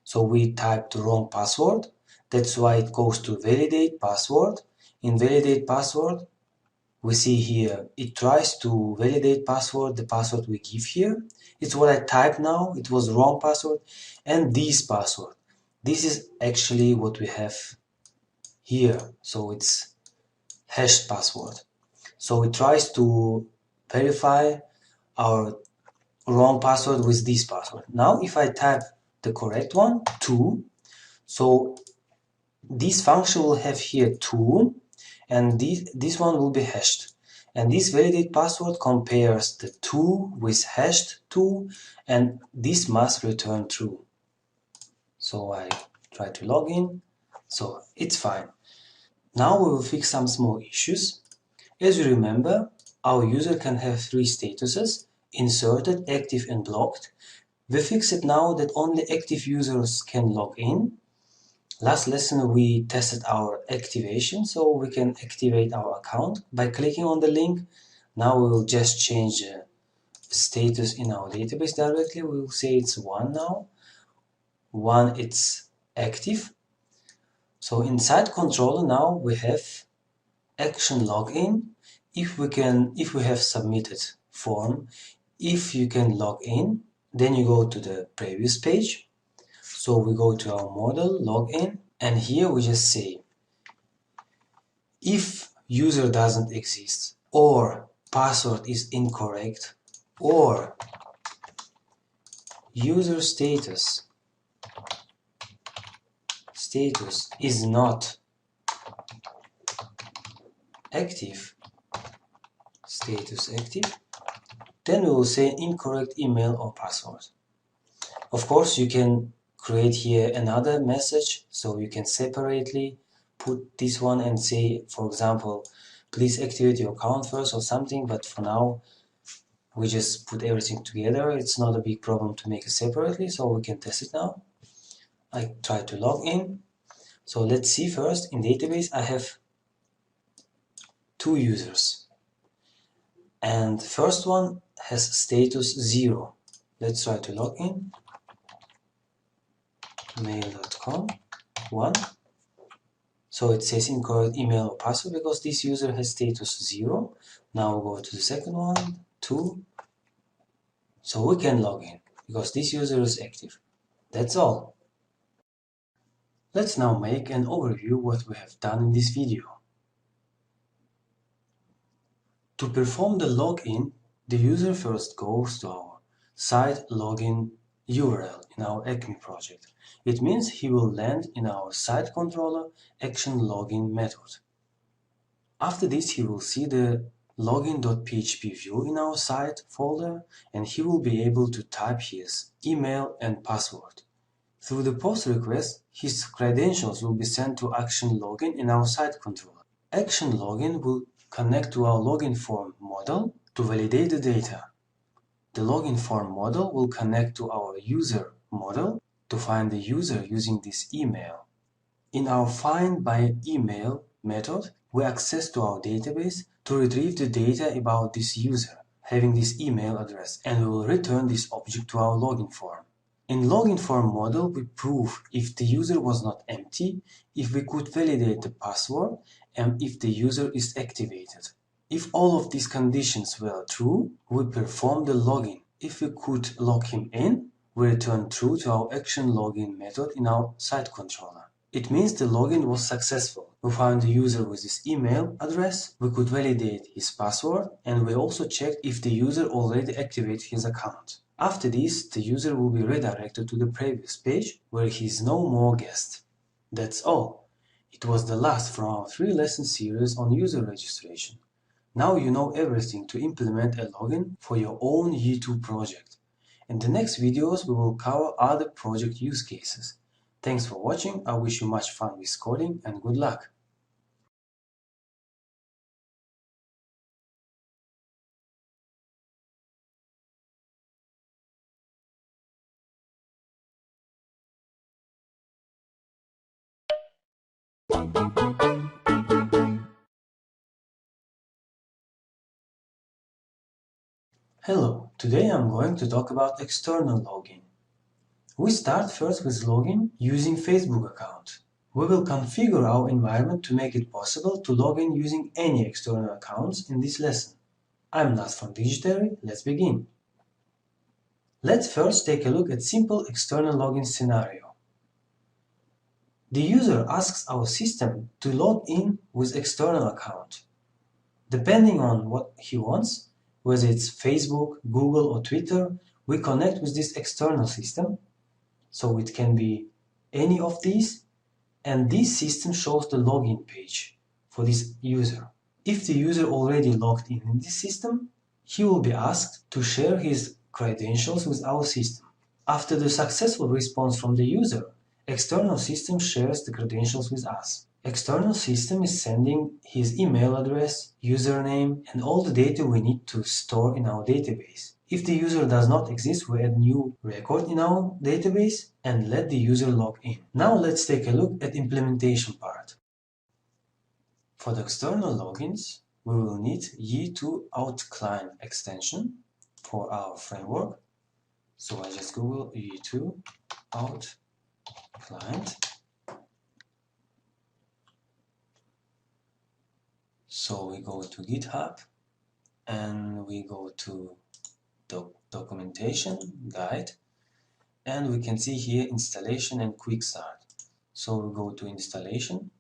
So we typed the wrong password. That's why it goes to validate password. In validate password, we see here, it tries to validate password, the password we give here. It's what I typed now, it was wrong password. And this password, this is actually what we have here. So it's hashed password. So it tries to verify our wrong password with this password. Now if I type the correct one, 2, so this function will have here 2, and this one will be hashed. And this validate password compares the 2 with hashed 2, and this must return true. So I try to log in, so it's fine. Now we will fix some small issues. As you remember, our user can have 3 statuses: inserted, active and blocked. We fix it now that only active users can log in. Last lesson we tested our activation, so we can activate our account by clicking on the link. Now we will just change the status in our database directly. We will say it's 1 now. 1, it's active. So inside controller now we have action login. If we have submitted form, if you can log in, then you go to the previous page. So we go to our model, login, and here we just say, if user doesn't exist, or password is incorrect, or user status is not active, status active, then we will say incorrect email or password. Of course, you can create here another message, so you can separately put this one and say, for example, please activate your account first or something, but for now we just put everything together. It's not a big problem to make it separately, so we can test it now. I try to log in. So let's see first, in database I have 2 users, and first one has status 0. Let's try to log in. mail.com 1. So it says incorrect email or password because this user has status 0. Now we'll go to the second one, 2. So we can log in because this user is active. That's all. Let's now make an overview what we have done in this video. To perform the login, the user first goes to our site login URL in our Acme project. It means he will land in our site controller action login method. After this, he will see the login.php view in our site folder, and he will be able to type his email and password. Through the post request, his credentials will be sent to action login in our site controller. Action login will connect to our login form model to validate the data. The login form model will connect to our user model to find the user using this email. In our find by email method, we access to our database to retrieve the data about this user having this email address, and we will return this object to our login form. In login form model, we prove if the user was not empty, if we could validate the password, and if the user is activated. If all of these conditions were true, we perform the login. If we could log him in, we return true to our action login method in our site controller. It means the login was successful. We found the user with his email address, we could validate his password, and we also checked if the user already activated his account. After this, the user will be redirected to the previous page where he is no more guest. That's all. It was the last from our 3-lesson series on user registration. Now you know everything to implement a login for your own E2 project. In the next videos, we will cover other project use cases. Thanks for watching. I wish you much fun with coding and good luck. Hello, today I'm going to talk about external login. We start first with login using Facebook account. We will configure our environment to make it possible to log in using any external accounts in this lesson. I'm Nas from Digitary. Let's begin. Let's first take a look at simple external login scenario. The user asks our system to log in with external account. Depending on what he wants, whether it's Facebook, Google or Twitter, we connect with this external system. So it can be any of these, and this system shows the login page for this user. If the user already logged in this system, he will be asked to share his credentials with our system. After the successful response from the user, external system shares the credentials with us. External system is sending his email address, username, and all the data we need to store in our database. If the user does not exist, we add new record in our database and let the user log in. Now let's take a look at implementation part. For the external logins, we will need E2OutClient extension for our framework. So I just Google E2OutClient. So we go to GitHub and we go to documentation guide, and we can see here installation and quick start. So we go to installation.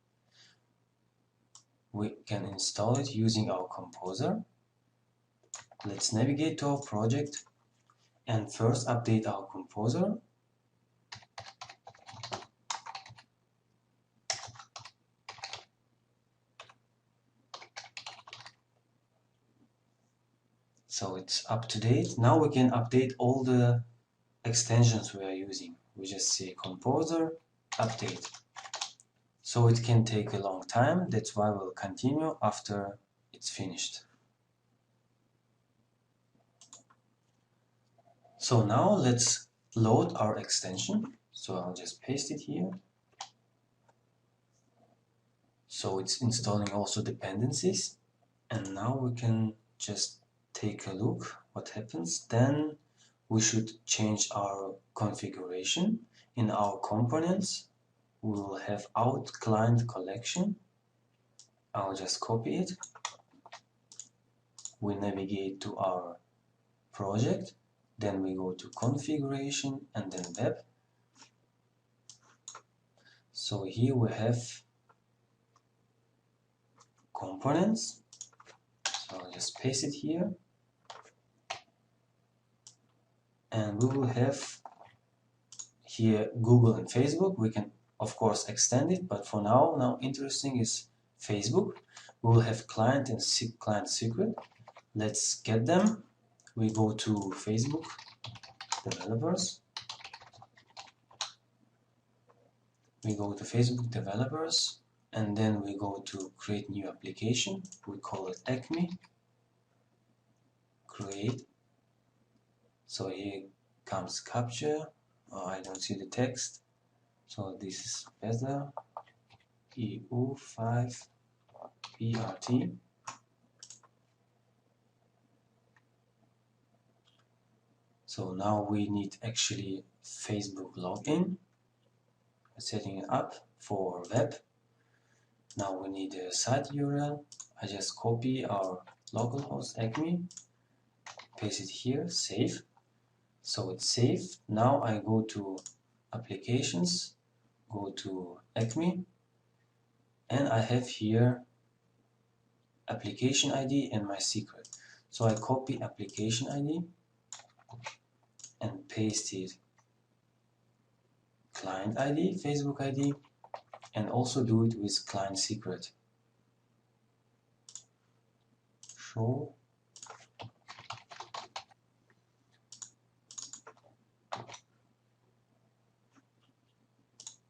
We can install it using our composer. Let's navigate to our project and first update our composer. So it's up to date. Now we can update all the extensions we are using. We just say composer update. So it can take a long time. That's why we'll continue after it's finished. So now let's load our extension. So I'll just paste it here. So it's installing also dependencies. And now we can just take a look what happens. Then we should change our configuration. In our components, we will have out client collection. I'll just copy it. We navigate to our project. Then we go to configuration and then web. So here we have components. So I'll just paste it here. And we will have here Google and Facebook. We can of course extend it, but for now interesting is Facebook. We will have client and client secret. Let's get them. We go to Facebook developers. We go to Facebook developers and then we go to create new application. We call it Acme. Create. So here comes capture. Oh, I don't see the text. So this is better. EU5 PRT. So now we need actually Facebook login. Setting it up for web. Now we need a site URL. I just copy our localhost Acme, paste it here, save. So it's saved. Now I go to applications, go to Acme, and I have here application ID and my secret. So I copy application ID and paste it client ID, Facebook ID, and also do it with client secret. Show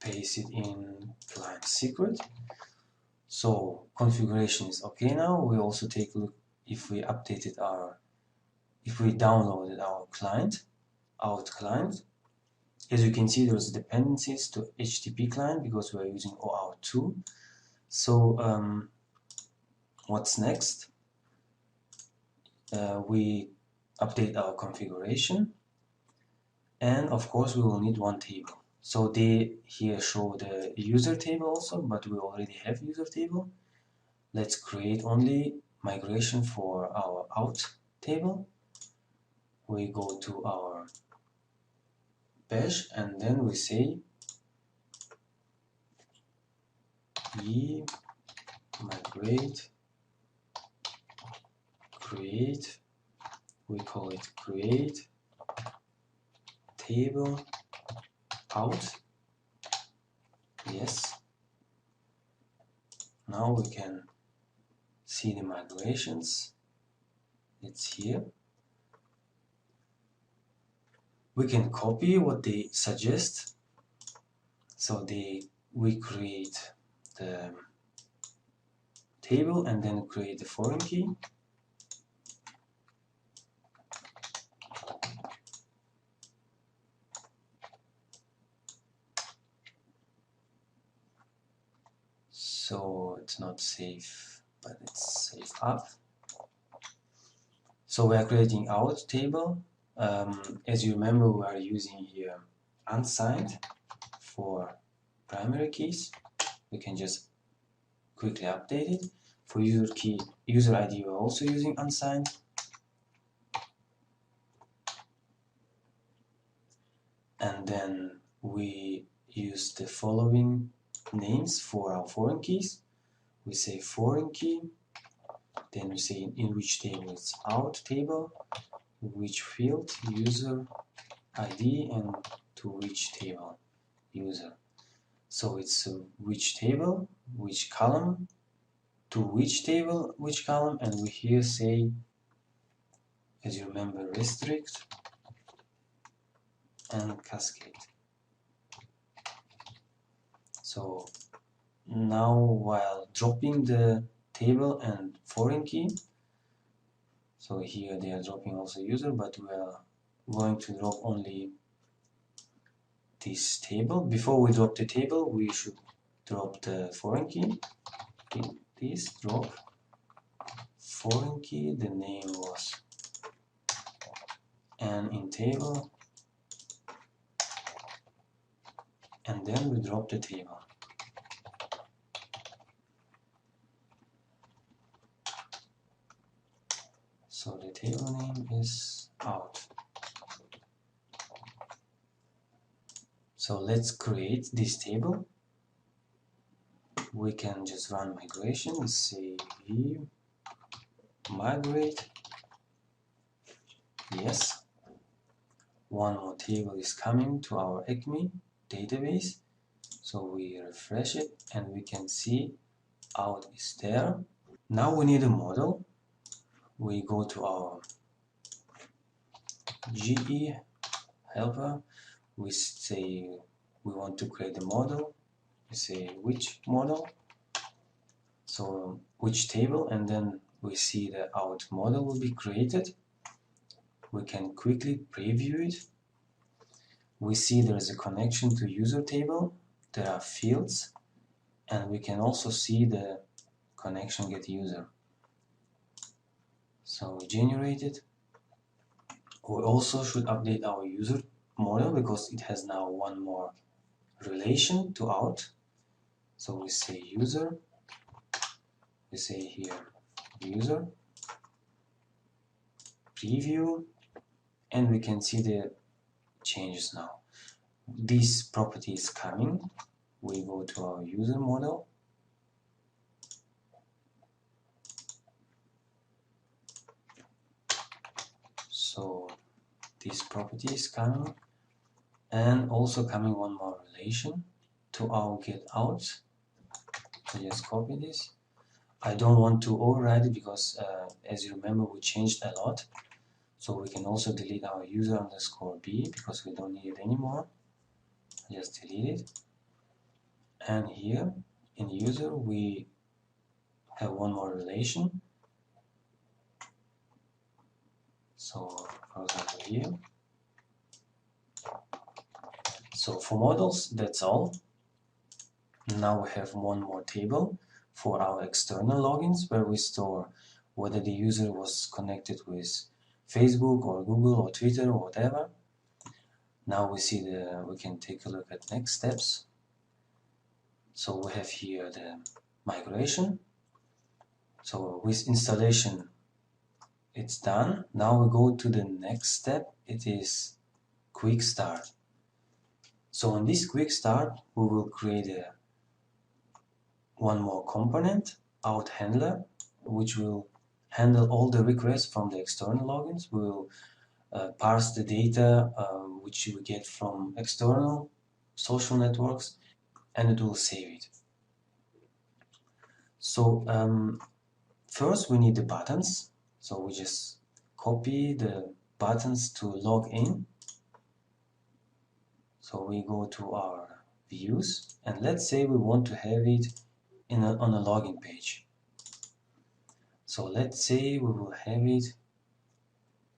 paste it in client secret. So configuration is okay now. We also take a look if we downloaded our client, out client. As you can see, there's dependencies to HTTP client because we are using OAuth 2. So what's next? We update our configuration, and of course we will need one table. So they here show the user table also, but we already have user table. Let's create only migration for our out table. We go to our bash and then we say migrate create, we call it create table out. Yes, now we can see the migrations. It's here. We can copy what they suggest. So we create the table and then create the foreign key. So it's not safe, but it's safe up. So we are creating out table. As you remember, we are using here unsigned for primary keys. We can just quickly update it. For user ID, we're also using unsigned. And then we use the following names for our foreign keys. We say foreign key, then we say in which table it's out table, which field user ID, and to which table user. So it's which table, which column, to which table, which column, and we here say, as you remember, restrict and cascade. So now while dropping the table and foreign key, so here they are dropping also user, but we are going to drop only this table. Before we drop the table, we should drop the foreign key. This drop foreign key, the name was and in table, and then we drop the table. So the table name is out. So let's create this table. We can just run migration, say view migrate. Yes, one more table is coming to our ECME database. So we refresh it and we can see out is there. Now we need a model. We go to our GE helper. We say we want to create a model. We say which model, so which table, and then we see the out model will be created. We can quickly preview it. We see there is a connection to user table. There are fields, and we can also see the connection get user. So we generate it. We also should update our user model because it has now one more relation to out. So we say user, we say here user, preview, and we can see the changes now. This property is coming. We go to our user model. So this property is coming, and also coming one more relation to our get out. So just copy this. I don't want to override it because as you remember, we changed a lot. So we can also delete our user underscore b because we don't need it anymore. Just delete it. And here in user we have one more relation. So for example here. So for models, that's all. Now we have one more table for our external logins where we store whether the user was connected with Facebook or Google or Twitter or whatever. Now we can take a look at next steps. So we have here the migration. So with installation it's done. Now we go to the next step. It is quick start. So in this quick start we will create one more component, out handler, which will handle all the requests from the external logins. We will parse the data which we get from external social networks, and it will save it. So first we need the buttons. So we just copy the buttons to log in. So we go to our views, and let's say we want to have it on a login page. So let's say we will have it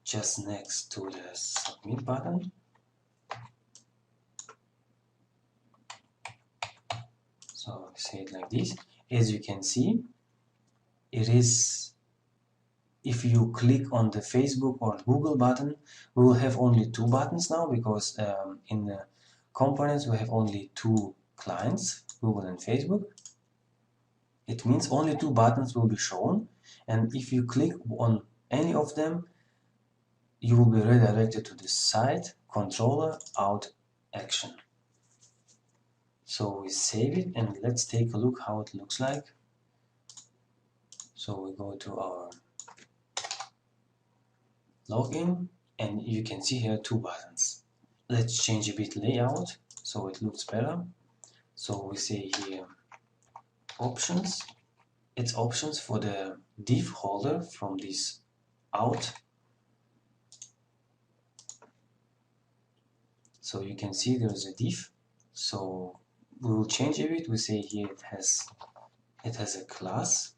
just next to the submit button. So say it like this. As you can see, it is, if you click on the Facebook or Google button, we will have only two buttons now, because in the components we have only two clients, Google and Facebook. It means only two buttons will be shown, and if you click on any of them, you will be redirected to the site controller out action. So we save it, and let's take a look how it looks like. So we go to our login, and you can see here two buttons. Let's change a bit layout so it looks better. So we say here options. It's options for the div holder from this out. So you can see there's a div. So we will change a bit. We say here it has a class.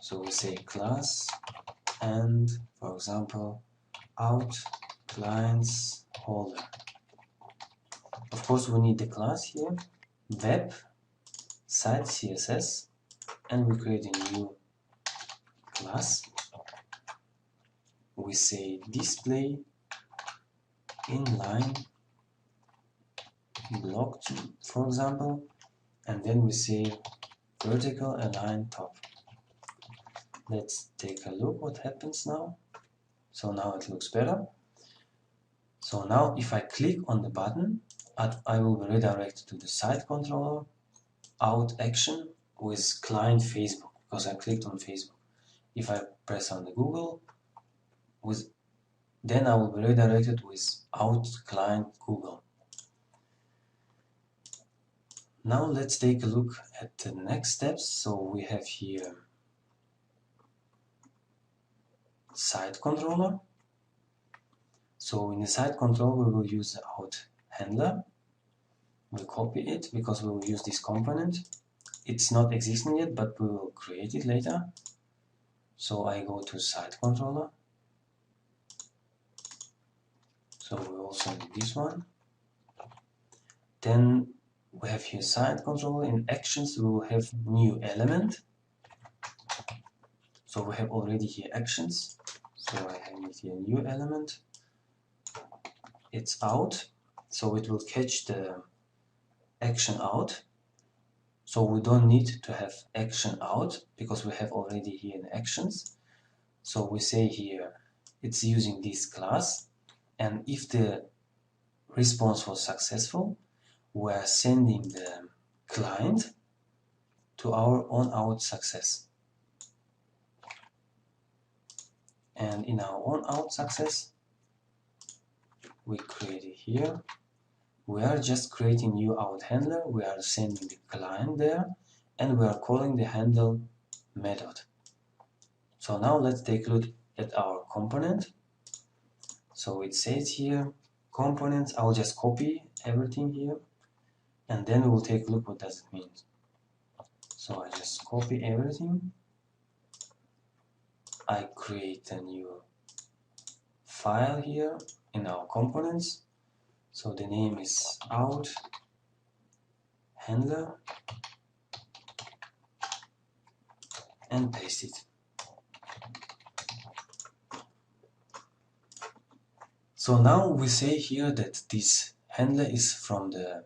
So we say class, and for example out clients holder. Of course we need the class here, web site CSS, and we create a new class. We say display inline block, for example, and then we say vertical align top. Let's take a look what happens now. So now it looks better. So now if I click on the button, I will be redirected to the site controller out action with client Facebook, because I clicked on Facebook. If I press on the Google, then I will be redirected with out client Google. Now let's take a look at the next steps. So we have here site controller. So in the site controller we will use the out handler. We'll copy it because we will use this component. It's not existing yet, but we will create it later. So I go to site controller. So we also need this one. Then we have here site controller. In actions we will have new element. So we have already here actions. So I have here new element. It's out. So it will catch the action out. So we don't need to have action out because we have already here the actions. So we say here it's using this class, and if the response was successful, we are sending the client to our on out success. And in our on out success, we create it here. We are just creating new out handler. We are sending the client there, and we are calling the handle method. So now let's take a look at our component. So it says here components. I'll just copy everything here. and then we will take a look what does it mean. So I just copy everything. I create a new file here in our components. So the name is out handler and paste it. So now we say here that this handler is from the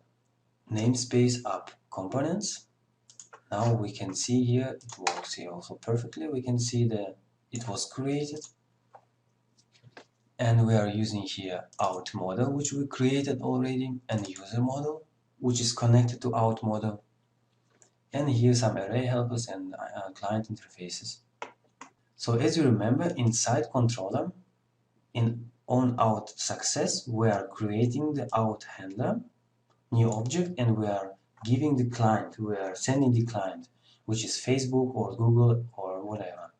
namespace app components. Now we can see here it works here also perfectly. We can see that it was created, and we are using here out model, which we created already, and user model, which is connected to out model, and here some array helpers and client interfaces. So as you remember, inside controller, in on out success, we are creating the out handler, new object, and we are giving the client, we are sending the client, which is Facebook or Google or whatever.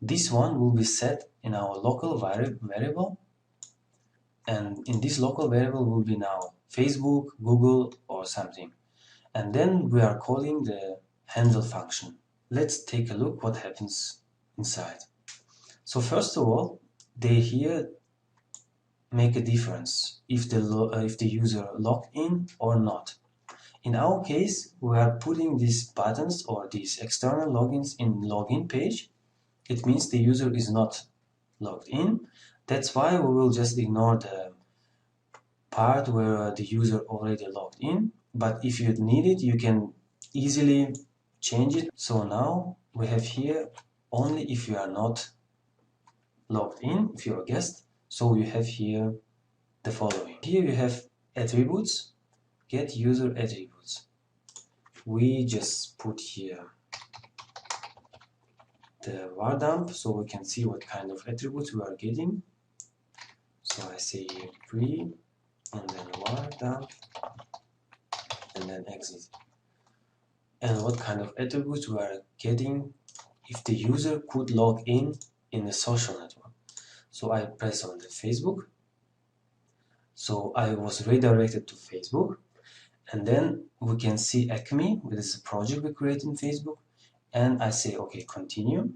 This one will be set in our local variable, and in this local variable will be now Facebook, Google or something. And then we are calling the handle function. Let's take a look what happens inside. So first of all, they here make a difference if the user logged in or not. In our case, we are putting these buttons or these external logins in login page. It means the user is not logged in. That's why we will just ignore the part where the user already logged in. But if you need it, you can easily change it. So now we have here only if you are not logged in, if you're a guest. So you have here the following. Here you have attributes, get user attributes. We just put here the var dump so we can see what kind of attributes we are getting. So I say here pre and then var dump and then exit. And what kind of attributes we are getting if the user could log in the social network. So I press on the Facebook. So I was redirected to Facebook, and then we can see Acme, which is a project we create in Facebook, and I say okay, continue,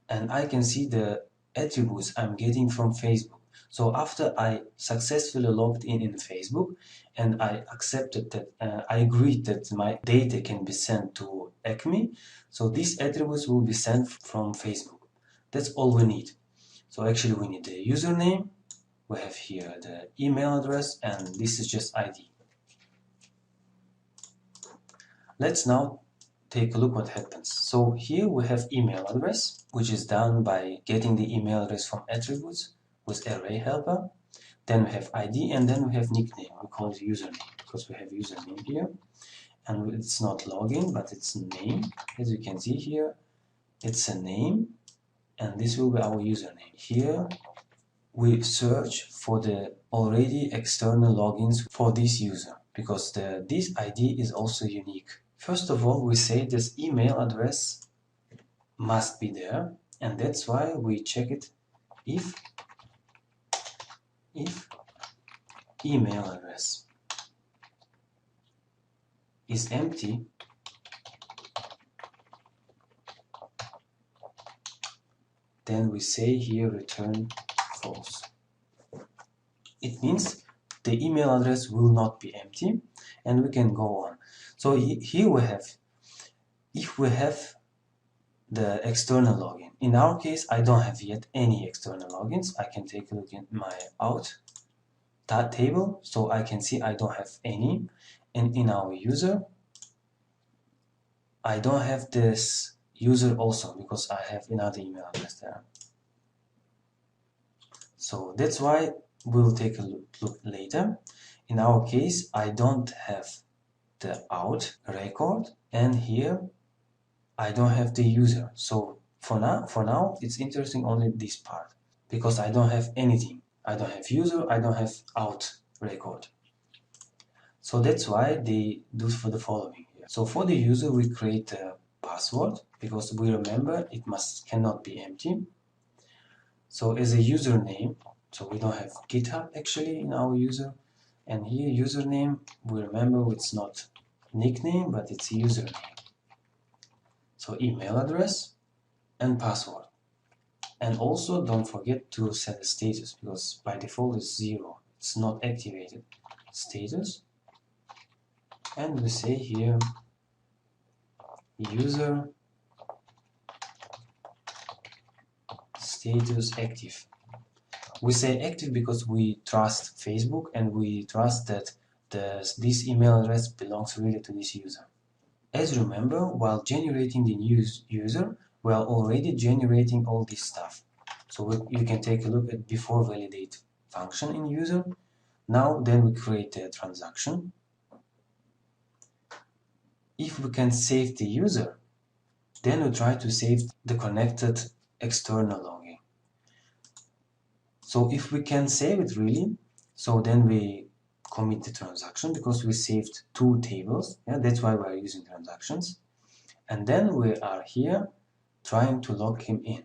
and I can see the attributes I'm getting from Facebook. So after I successfully logged in Facebook and I accepted that, I agreed that my data can be sent to Acme, so these attributes will be sent from Facebook. That's all we need. So actually we need the username, we have here the email address, and this is just ID. Let's now take a look what happens. So here we have email address, which is done by getting the email address from attributes with array helper. Then we have ID, and then we have nickname. We call it username because we have username here. And it's not login, but it's name. As you can see here, it's a name, and this will be our username. Here we search for the already external logins for this user because this ID is also unique. First of all, we say this email address must be there, and that's why we check it if email address is empty, then we say here return false. It means the email address will not be empty, and we can go on. So here we have, if we have the external login. In our case, I don't have yet any external logins. I can take a look at my out table, so I can see I don't have any. And in our user, I don't have this user also because I have another email address there. So that's why we'll take a look later. In our case, I don't have the out record, and here I don't have the user. So for now, it's interesting only this part because I don't have anything. I don't have user, I don't have out record. So that's why they do for the following here. So for the user, we create a password because we remember it cannot be empty. So as a username, so we don't have GitHub actually in our user, And here username, we remember it's not nickname, but it's username. So email address and password. And also don't forget to set the status, because by default it's 0. It's not activated. Status. And we say here user status active. We say active because we trust Facebook and we trust that this email address belongs really to this user. As you remember, while generating the new user, we are already generating all this stuff. So you can take a look at before validate function in user. Now then we create a transaction. If we can save the user, then we try to save the connected external login. So if we can save it really, so then we commit the transaction because we saved 2 tables. Yeah, that's why we are using transactions. And then we are here trying to log him in.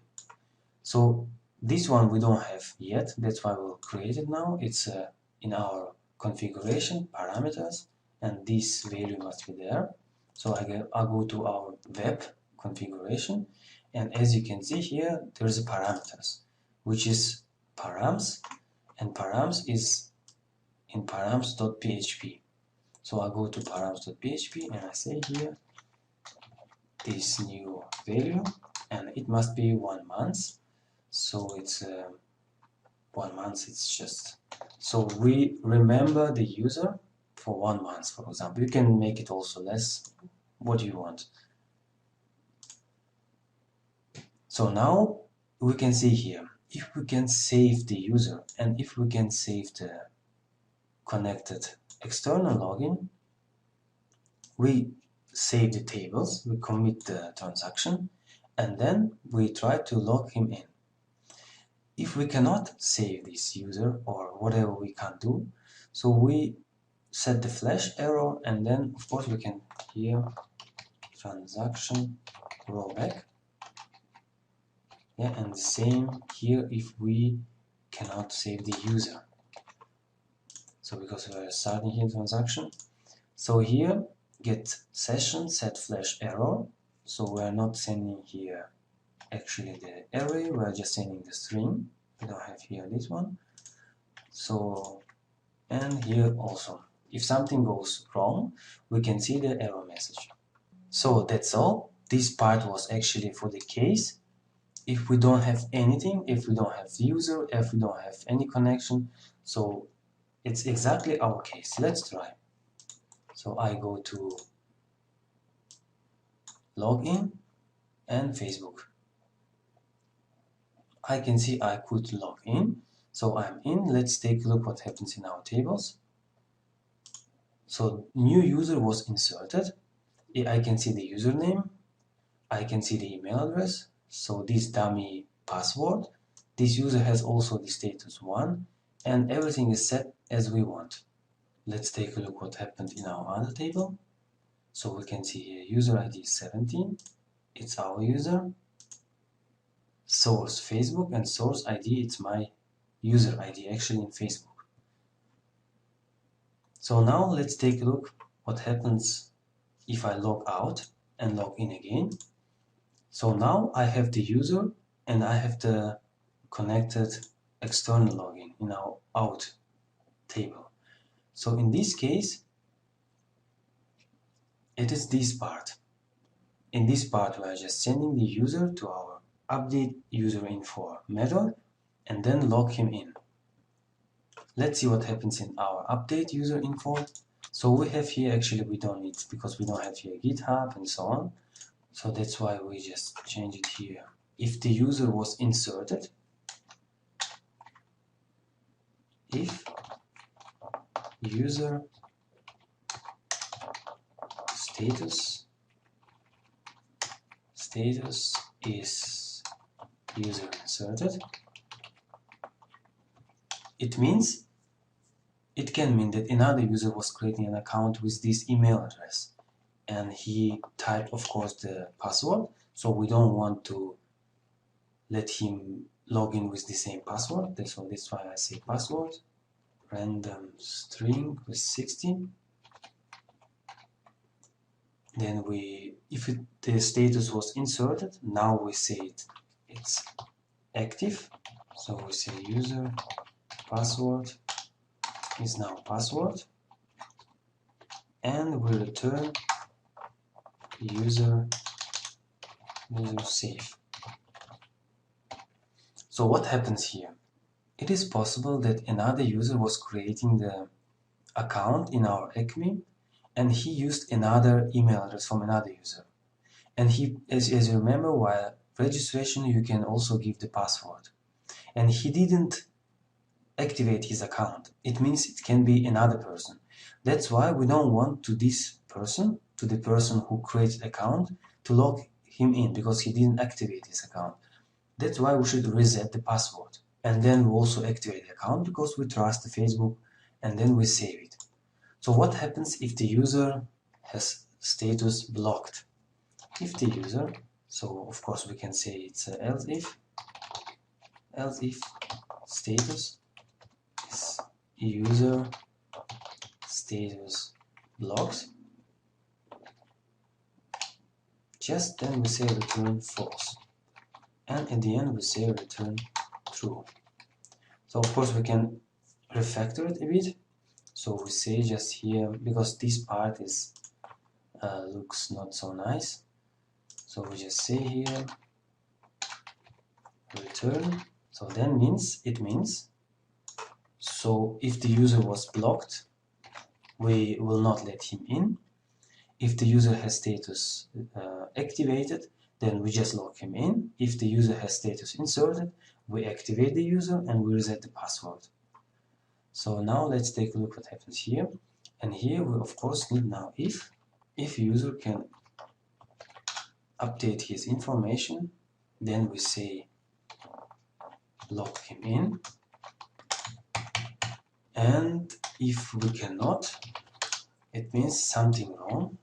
So this one we don't have yet. That's why we'll create it now. It's in our configuration parameters, and this value must be there. So I go to our web configuration, and as you can see here, there's a parameters, which is params, and params is in params.php. So I go to params.php and I say here this new value, and it must be 1 month. So it's 1 month. It's just so we remember the user for 1 month, for example. You can make it also less. What do you want? So now we can see here, if we can save the user and if we can save the connected external login, we save the tables, we commit the transaction, and then we try to log him in. If we cannot save this user or whatever we can't do, so we set the flash error, and then of course we can here transaction rollback. Yeah, and the same here if we cannot save the user. So because we are starting here transaction, so here get session set flash error. So we are not sending here actually the array, we are just sending the string. We don't have here this one. So, and here also, if something goes wrong, we can see the error message. So that's all. This part was actually for the case if we don't have anything, if we don't have the user, if we don't have any connection. So it's exactly our case. Let's try. So I go to login and Facebook. I can see I could log in. So I'm in. Let's take a look what happens in our tables. So new user was inserted. I can see the username. I can see the email address. So this dummy password. This user has also the status 1, and everything is set as we want. Let's take a look what happened in our other table. So we can see here user ID is 17. It's our user. Source Facebook, and source ID, it's my user ID actually in Facebook. So now let's take a look what happens if I log out and log in again. So now I have the user and I have the connected external login in our out table. So in this case, it is this part. In this part, we are just sending the user to our update user info method and then log him in. Let's see what happens in our update user info. So we have here, actually we don't need, because we don't have here GitHub and so on. So that's why we just change it here. If the user was inserted, if user status is user inserted, it means it can mean that another user was creating an account with this email address and he typed of course the password, so we don't want to let him log in with the same password. So that's why I say password random string with 60. Then if the status was inserted, now we say it's active. So we say user password is now password, and we return user safe. So what happens here? It is possible that another user was creating the account in our Acme, and he used another email address from another user. And he, as you remember, while registration you can also give the password. And he didn't activate his account. It means it can be another person. That's why we don't want to this person, to the person who created account, to log him in, because he didn't activate his account. That's why we should reset the password. And then we also activate the account because we trust the Facebook, and then we save it. So what happens if the user has status blocked? If the user, so of course we can say it's else if status is user status blocks, just then we say return false, and at the end we say return true. So of course we can refactor it a bit. So we say just here, because this part is looks not so nice, so we just say here return. So then it means so if the user was blocked, we will not let him in. If the user has status activated, then we just log him in. If the user has status inserted, we activate the user and we reset the password. So now let's take a look what happens here. And here we of course need now if user can update his information, then we say log him in. And if we cannot, it means something wrong.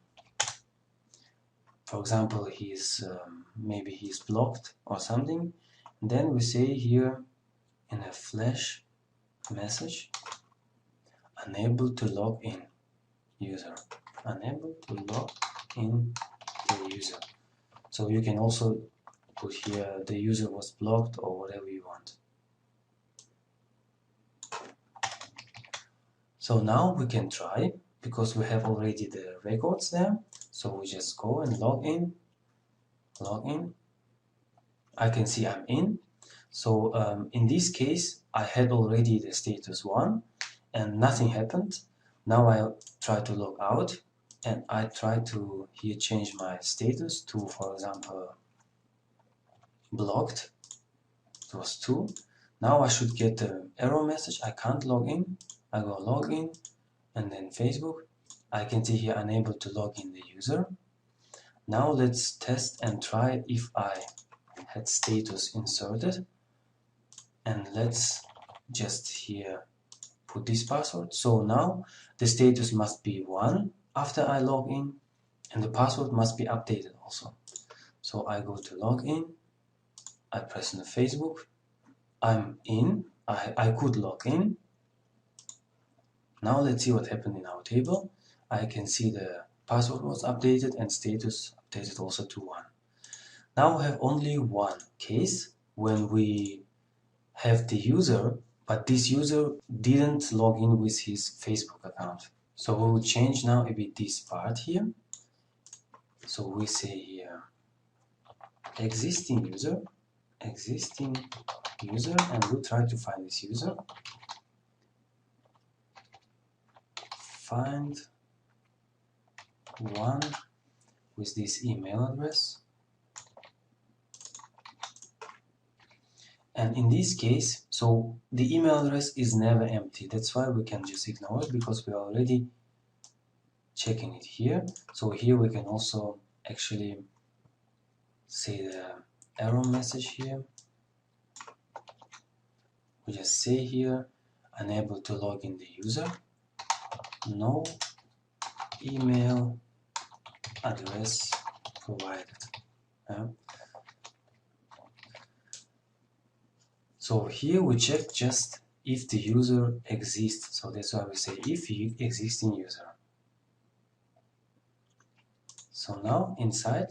For example, maybe he's blocked or something. Then we say here in a flash message, unable to log in user, unable to log in the user. So you can also put here the user was blocked or whatever you want. So now we can try, because we have already the records there. So we just go and log in. I can see I'm in. So in this case, I had already the status 1 and nothing happened. Now I try to log out and I try to here change my status to, for example, blocked. It was 2. Now I should get the error message. I can't log in. I go log in and then Facebook. I can see here unable to log in the user. Now let's test and try if I had status inserted, and let's just here put this password. So now the status must be 1 after I log in, and the password must be updated also. So I go to login, I press on the Facebook, I'm in, I could log in. Now let's see what happened in our table. I can see the password was updated and status updated also to 1. Now we have only one case when we have the user, but this user didn't log in with his Facebook account. So we will change now a bit this part here. So we say here existing user, and we'll try to find this user. Find one with this email address. And in this case, so the email address is never empty. That's why we can just ignore it, because we are already checking it here. So here we can also actually say the error message here. We just say here, unable to log in the user, no email address provided. So here we check just if the user exists. So that's why we say if existing user. So now inside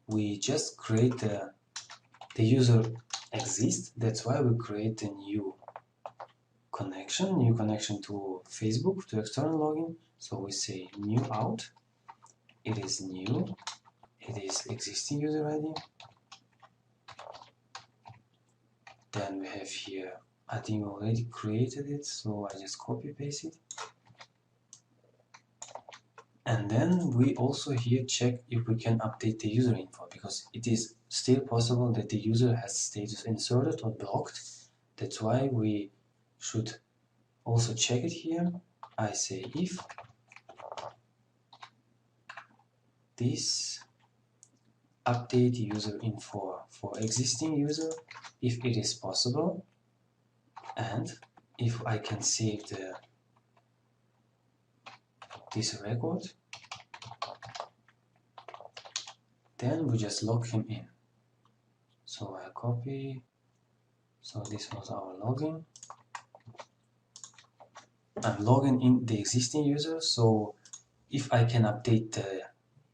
we just create the user exists. That's why we create a new connection to Facebook, to external login. So we say new out, it is new, it is existing user ID. Then we have here, I think we already created it, so I just copy paste it. And then we also here check if we can update the user info, because it is still possible that the user has status inserted or blocked. That's why we should also check it here. I say if this update user info for existing user, if it is possible, and if I can save this record, then we just log him in. So I copy, so this was our login. I'm logging in the existing user, so if I can update the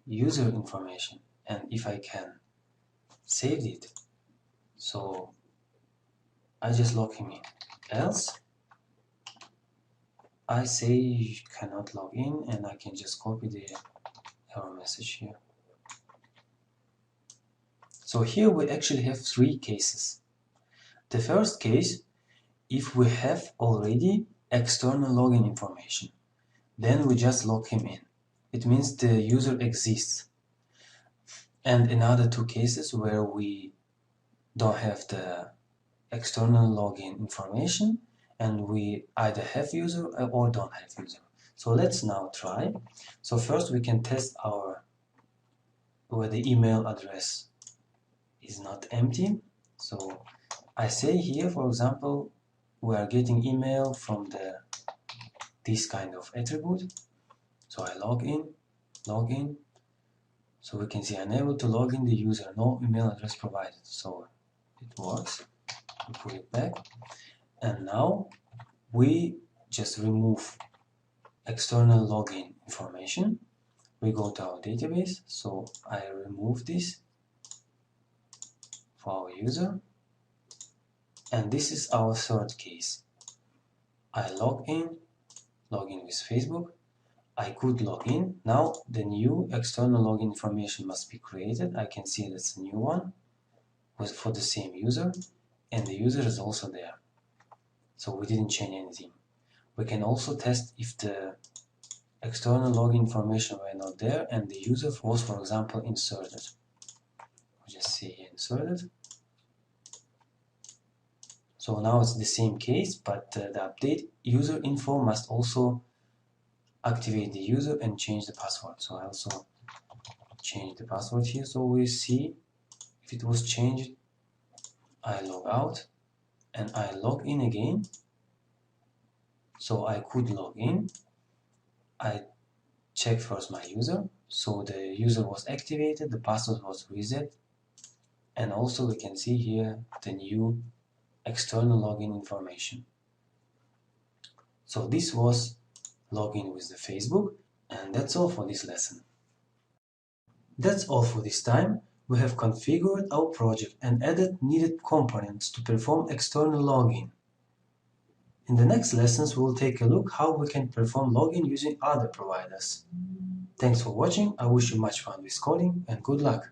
user information and if I can save it, so I just log him in. Else I say you cannot log in, and I can just copy the error message here. So here we actually have three cases. The first case, if we have already external login information, then we just log him in. It means the user exists. And another two cases where we don't have the external login information and we either have user or don't have user. So let's now try. So first we can test where the email address is not empty. So I say here, for example, we are getting email from this kind of attribute. So I log in. So we can see unable to log in the user, no email address provided. So it works. We put it back. And now we just remove external login information. We go to our database. So I remove this for our user. And this is our third case. I log in with Facebook. I could log in. Now the new external login information must be created. I can see that's a new one for the same user, and the user is also there. So we didn't change anything. We can also test if the external login information were not there and the user was, for example, inserted. We just say inserted. So now it's the same case, but the update user info must also activate the user and change the password. So I also change the password here, so we see if it was changed. I log out and I log in again. So I could log in. I check first my user. So the user was activated, the password was reset, and also we can see here the new external login information. So this was login with the Facebook, and that's all for this lesson. That's all for this time. We have configured our project and added needed components to perform external login. In the next lessons, we will take a look how we can perform login using other providers. Thanks for watching. I wish you much fun with coding and good luck.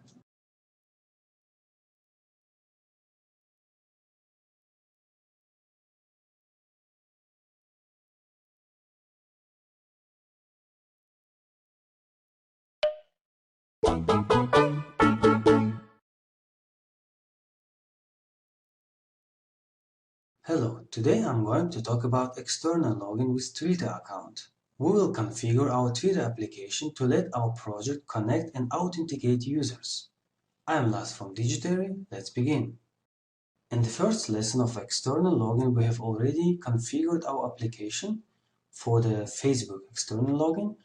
Hello, today I'm going to talk about external login with Twitter account. We will configure our Twitter application to let our project connect and authenticate users. I am Lars from Digitary. Let's begin. In the first lesson of external login, we have already configured our application for the Facebook external login.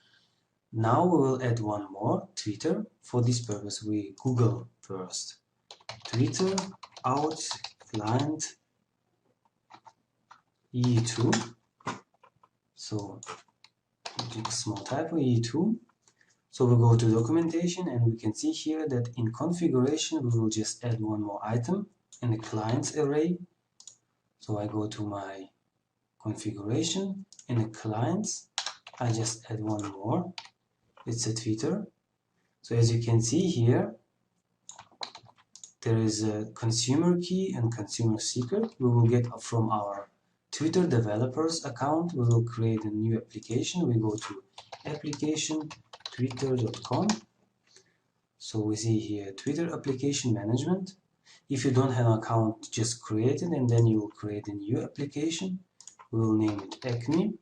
Now we will add one more, Twitter. For this purpose, we Google first Twitter out client E2. So a small typo, E2. So we go to documentation and we can see here that in configuration we will just add one more item in the clients array. So I go to my configuration, in the clients I just add one more, it's a Twitter. So as you can see here, there is a consumer key and consumer secret we will get from our Twitter developers account. We will create a new application. We go to application twitter.com. So we see here Twitter application management. If you don't have an account, just create it and then you will create a new application. We will name it Acme.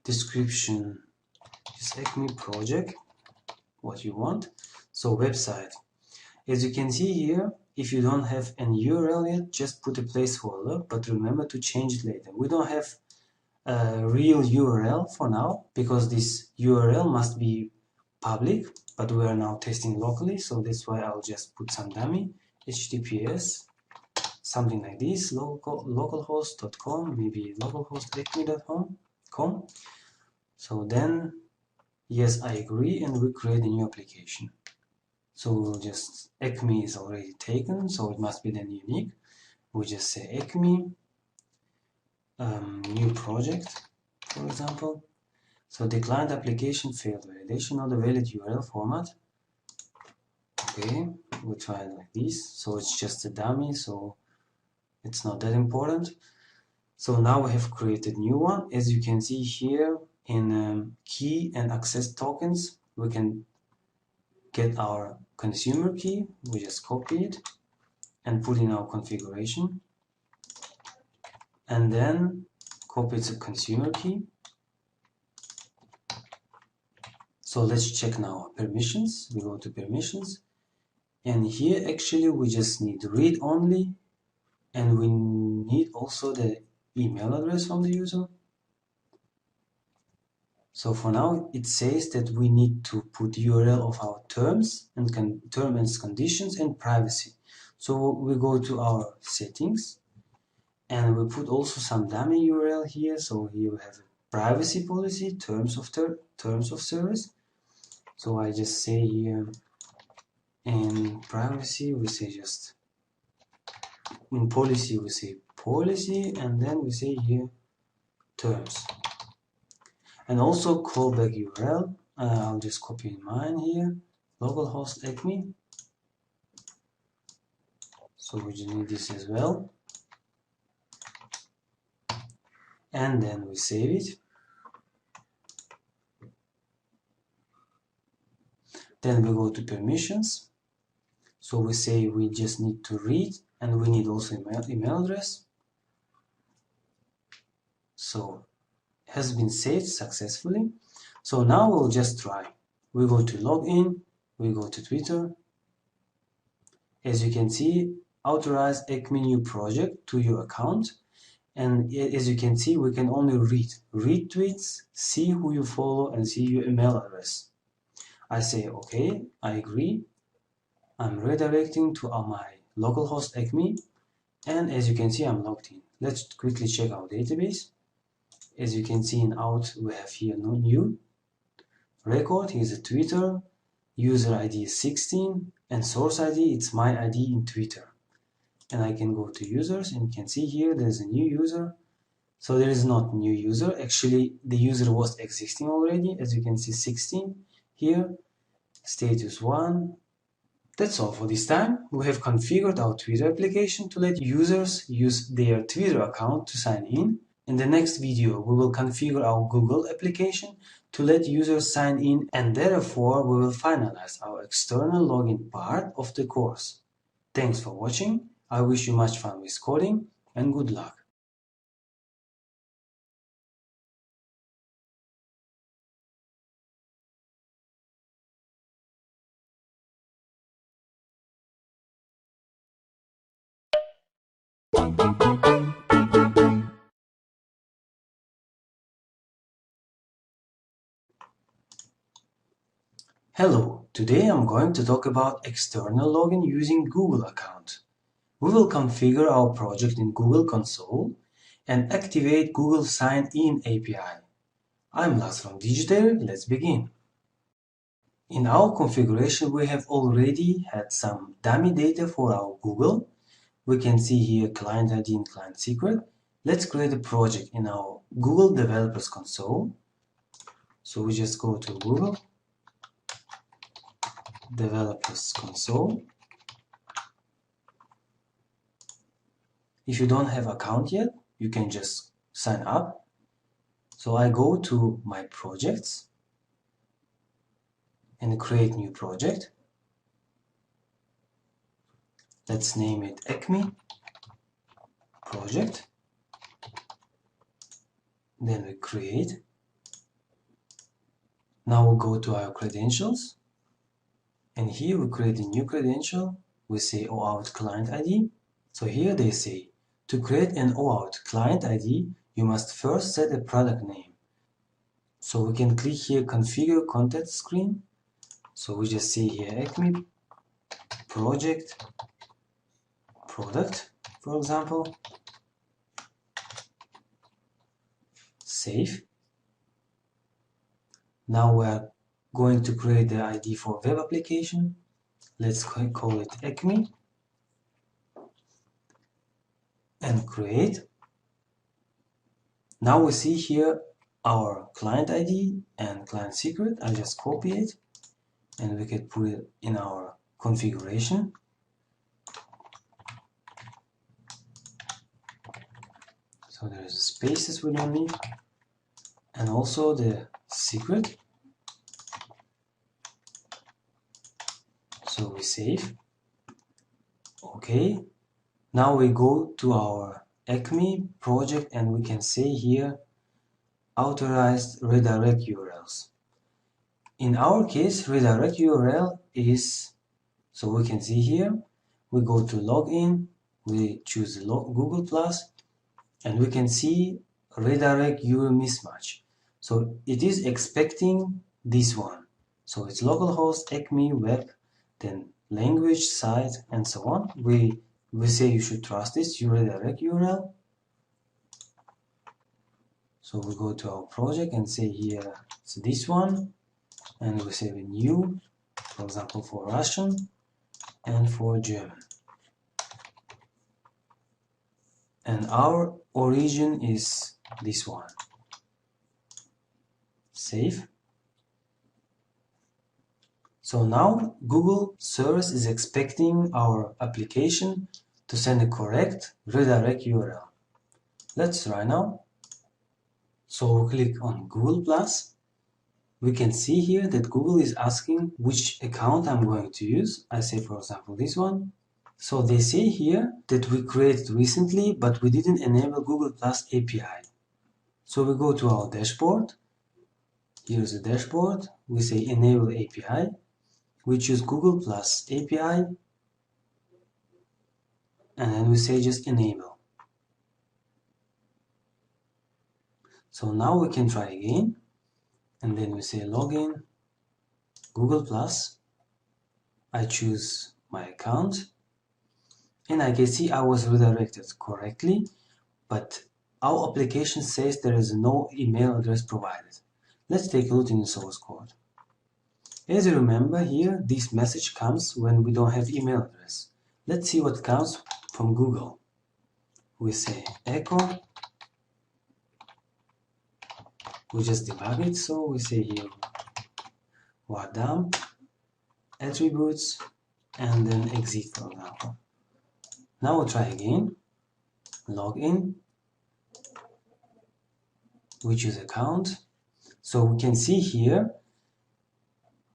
Description is Acme project, what you want. So website. As you can see here, if you don't have an URL yet, just put a placeholder, but remember to change it later. We don't have a real URL for now, because this URL must be public, but we are now testing locally, so that's why I'll just put some dummy, HTTPS, something like this, localhost.com, maybe localhostacme.com. So then, yes, I agree, and we create a new application. So we'll just, Acme is already taken, so it must be then unique. We just say Acme, new project, for example. So declined application failed validation, not a valid URL format. Okay, we'll try it like this. So it's just a dummy, so it's not that important. So now we have created new one. As you can see here in key and access tokens, we can get our consumer key. We just copy it and put in our configuration, and then copy the consumer key. So let's check now permissions. We go to permissions, and here actually we just need read only, and we need also the email address from the user. So for now it says that we need to put URL of our terms and conditions and privacy. So we go to our settings and we put also some dummy URL here. So here we have a privacy policy, terms of service. So I just say here in privacy we say just, in policy we say policy, and then we say here terms. And also callback URL, I'll just copy mine here, localhost Acme. So we just need this as well. And then we save it. Then we go to permissions. So we say we just need to read, and we need also email address. So has been saved successfully. So now we'll just try. We go to login, we go to Twitter. As you can see, authorize Acme new project to your account. And as you can see, we can only read tweets, see who you follow, and see your email address. I say, okay, I agree. I'm redirecting to my localhost Acme. And as you can see, I'm logged in. Let's quickly check our database. As you can see in out, we have here no new record. Here's a Twitter, user ID is 16, and source ID, it's my ID in Twitter. And I can go to users, and you can see here there's a new user. So there is not new user, actually the user was existing already. As you can see, 16 here, status 1. That's all for this time. We have configured our Twitter application to let users use their Twitter account to sign in. In the next video, we will configure our Google application to let users sign in, and therefore we will finalize our external login part of the course. Thanks for watching. I wish you much fun with coding and good luck. Hello, today I'm going to talk about external login using Google account. We will configure our project in Google Console, and activate Google Sign-In API. I'm Lars from Digitary. Let's begin. In our configuration, we have already had some dummy data for our Google. We can see here client ID and client secret. Let's create a project in our Google Developers Console. So we just go to Google Developers Console. If you don't have account yet, you can just sign up. So I go to my projects and create new project. Let's name it Acme project. Then we create. Now we go to our credentials. And here we create a new credential. We say OAuth client ID. So here they say, to create an OAuth client ID, you must first set a product name. So we can click here configure contact screen. So we just say here Acme project product, for example. Save. Now we're going to create the ID for web application. Let's call it Acme and create. Now we see here our client ID and client secret. I just copy it and we can put it in our configuration. So there's spaces we don't need, and also the secret. So we save. Okay. Now we go to our Acme project and we can say here authorized redirect URLs. In our case, redirect URL is, so we can see here, we go to login, we choose Google Plus, and we can see redirect URL mismatch. So it is expecting this one. So it's localhost, Acme, web, then language, site, and so on. We say you should trust this redirect URL. So we go to our project and say here it's this one, and we say a new, for example, for Russian and for German. And our origin is this one. Save. So now Google service is expecting our application to send a correct redirect URL. Let's try now. So we click on Google Plus. We can see here that Google is asking which account I'm going to use. I say, for example, this one. So they say here that we created recently, but we didn't enable Google Plus API. So we go to our dashboard. Here's the dashboard. We say enable API. We choose Google Plus API. And then we say just enable. So now we can try again. And then we say login, Google Plus. I choose my account. And I can see I was redirected correctly, but our application says there is no email address provided. Let's take a look in the source code. As you remember here, this message comes when we don't have email address. Let's see what comes from Google. We say echo. We just debug it, so we say here var dump attributes and then exit, for example. Now we'll try again. Login. We choose account. So we can see here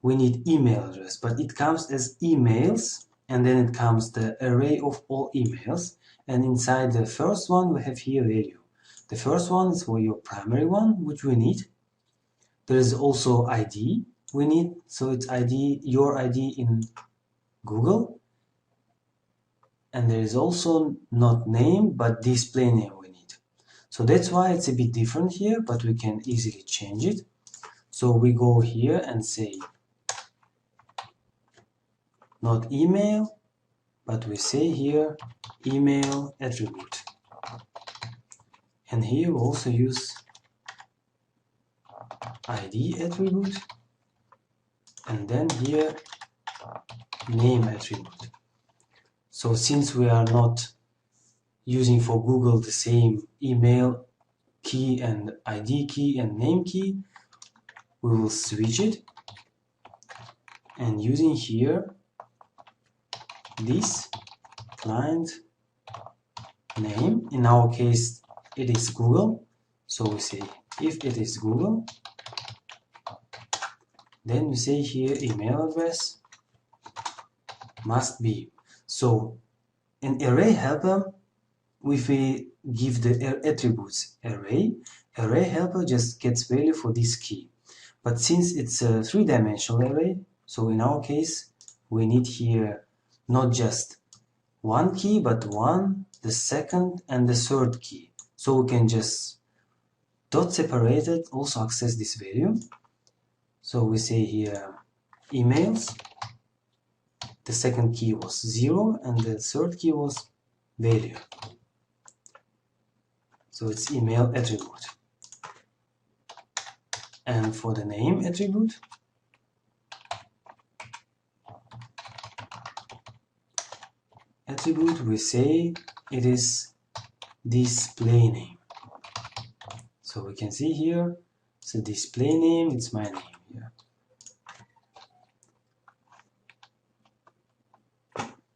we need email address, but it comes as emails, and then it comes the array of all emails, and inside the first one we have here value. The first one is for your primary one, which we need. There is also ID we need, so it's ID, your ID in Google. And there is also not name, but display name we need. So that's why it's a bit different here, but we can easily change it. So we go here and say not email, but we say here email attribute. And here we also use ID attribute, and then here name attribute. So since we are not using for Google the same email key and ID key and name key, we will switch it, and using here this client name, in our case it is Google, so we say if it is Google, then we say here email address must be. So in array helper, if we give the attributes array helper just gets value for this key. But since it's a three-dimensional array, so in our case we need here not just one key, but one, the second, and the third key. So we can just dot separated also access this value. So we say here emails, the second key was 0 and the third key was value. So it's email attribute. And for the name attribute, we say it is display name. So we can see here, it's a display name, it's my name here.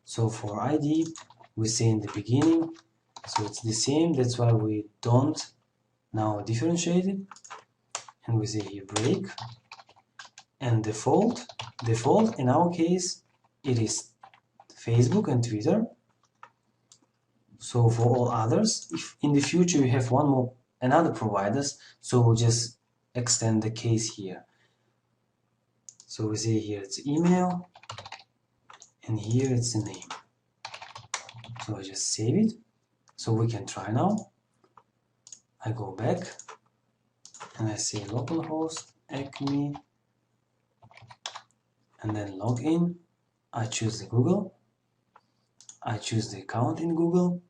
So for ID, we say in the beginning, so it's the same, that's why we don't now differentiate it. And we say here break. And default in our case, it is Facebook and Twitter. So for all others, if in the future you have another providers, so we'll just extend the case here. So we say here it's email, and here it's the name. So I just save it. So we can try now. I go back and I say localhost acme, and then login. I choose the Google. I choose the account in Google,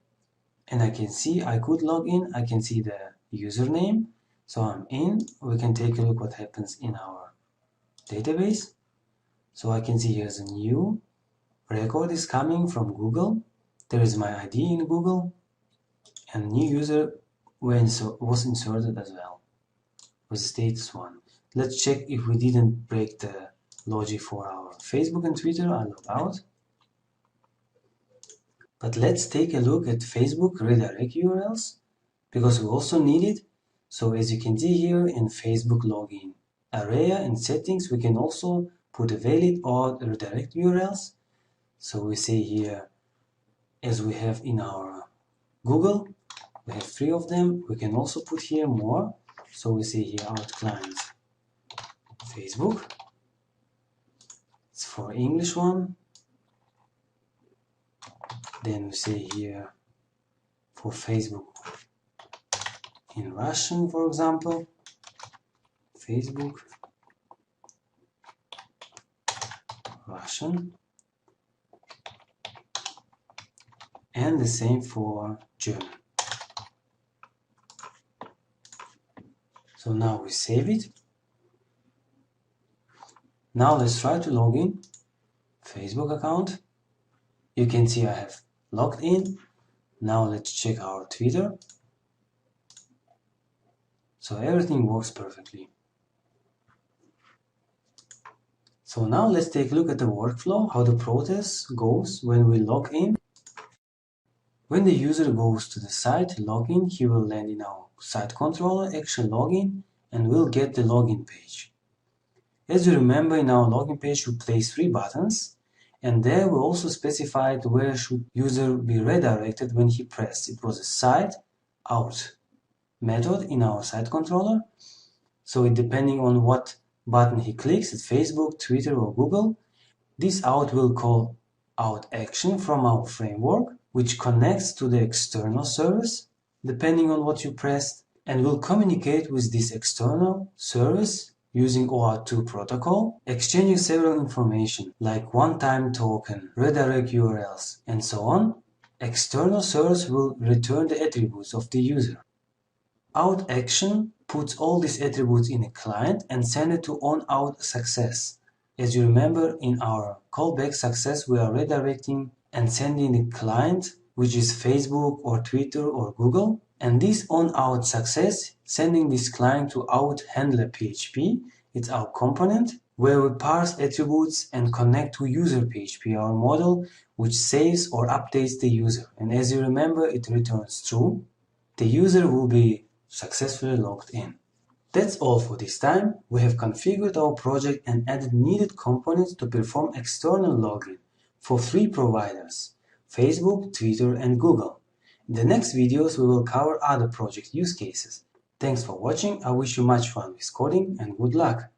and I can see I could log in. I can see the username. So I'm in. We can take a look what happens in our database. So I can see here's a new record is coming from Google. There is my ID in Google, and new user was inserted as well with status 1. Let's check if we didn't break the logic for our Facebook and Twitter. I log out. But let's take a look at Facebook redirect URLs, because we also need it. So as you can see here in Facebook login area and settings, we can also put a valid or redirect URLs. So we say here, as we have in our Google, we have 3 of them. We can also put here more. So we say here out client Facebook. It's for English one. Then we say here for Facebook in Russian, for example, Facebook Russian, and the same for German. So now we save it. Now let's try to log in Facebook account. You can see I have logged in. Now let's check our Twitter. So everything works perfectly. So now let's take a look at the workflow, how the process goes when we log in. When the user goes to the site login, he will land in our site controller action login and will get the login page. As you remember, in our login page we place 3 buttons, and there we also specified where should user be redirected when he pressed. It was a site out method in our site controller. So depending on what button he clicks, at Facebook, Twitter or Google, this out will call out action from our framework, which connects to the external service depending on what you pressed, and will communicate with this external service using OAuth2 protocol, exchanging several information like one-time token, redirect URLs, and so on. External service will return the attributes of the user. Out action puts all these attributes in a client and send it to on out success. As you remember, in our callback success, we are redirecting and sending the client, which is Facebook or Twitter or Google, and this on out success, sending this client to out handler PHP. It's our component where we parse attributes and connect to user PHP, our model, which saves or updates the user. And as you remember, it returns true. The user will be successfully logged in. That's all for this time. We have configured our project and added needed components to perform external login for 3 providers: Facebook, Twitter, and Google. In the next videos, we will cover other project use cases. Thanks for watching. I wish you much fun with coding and good luck.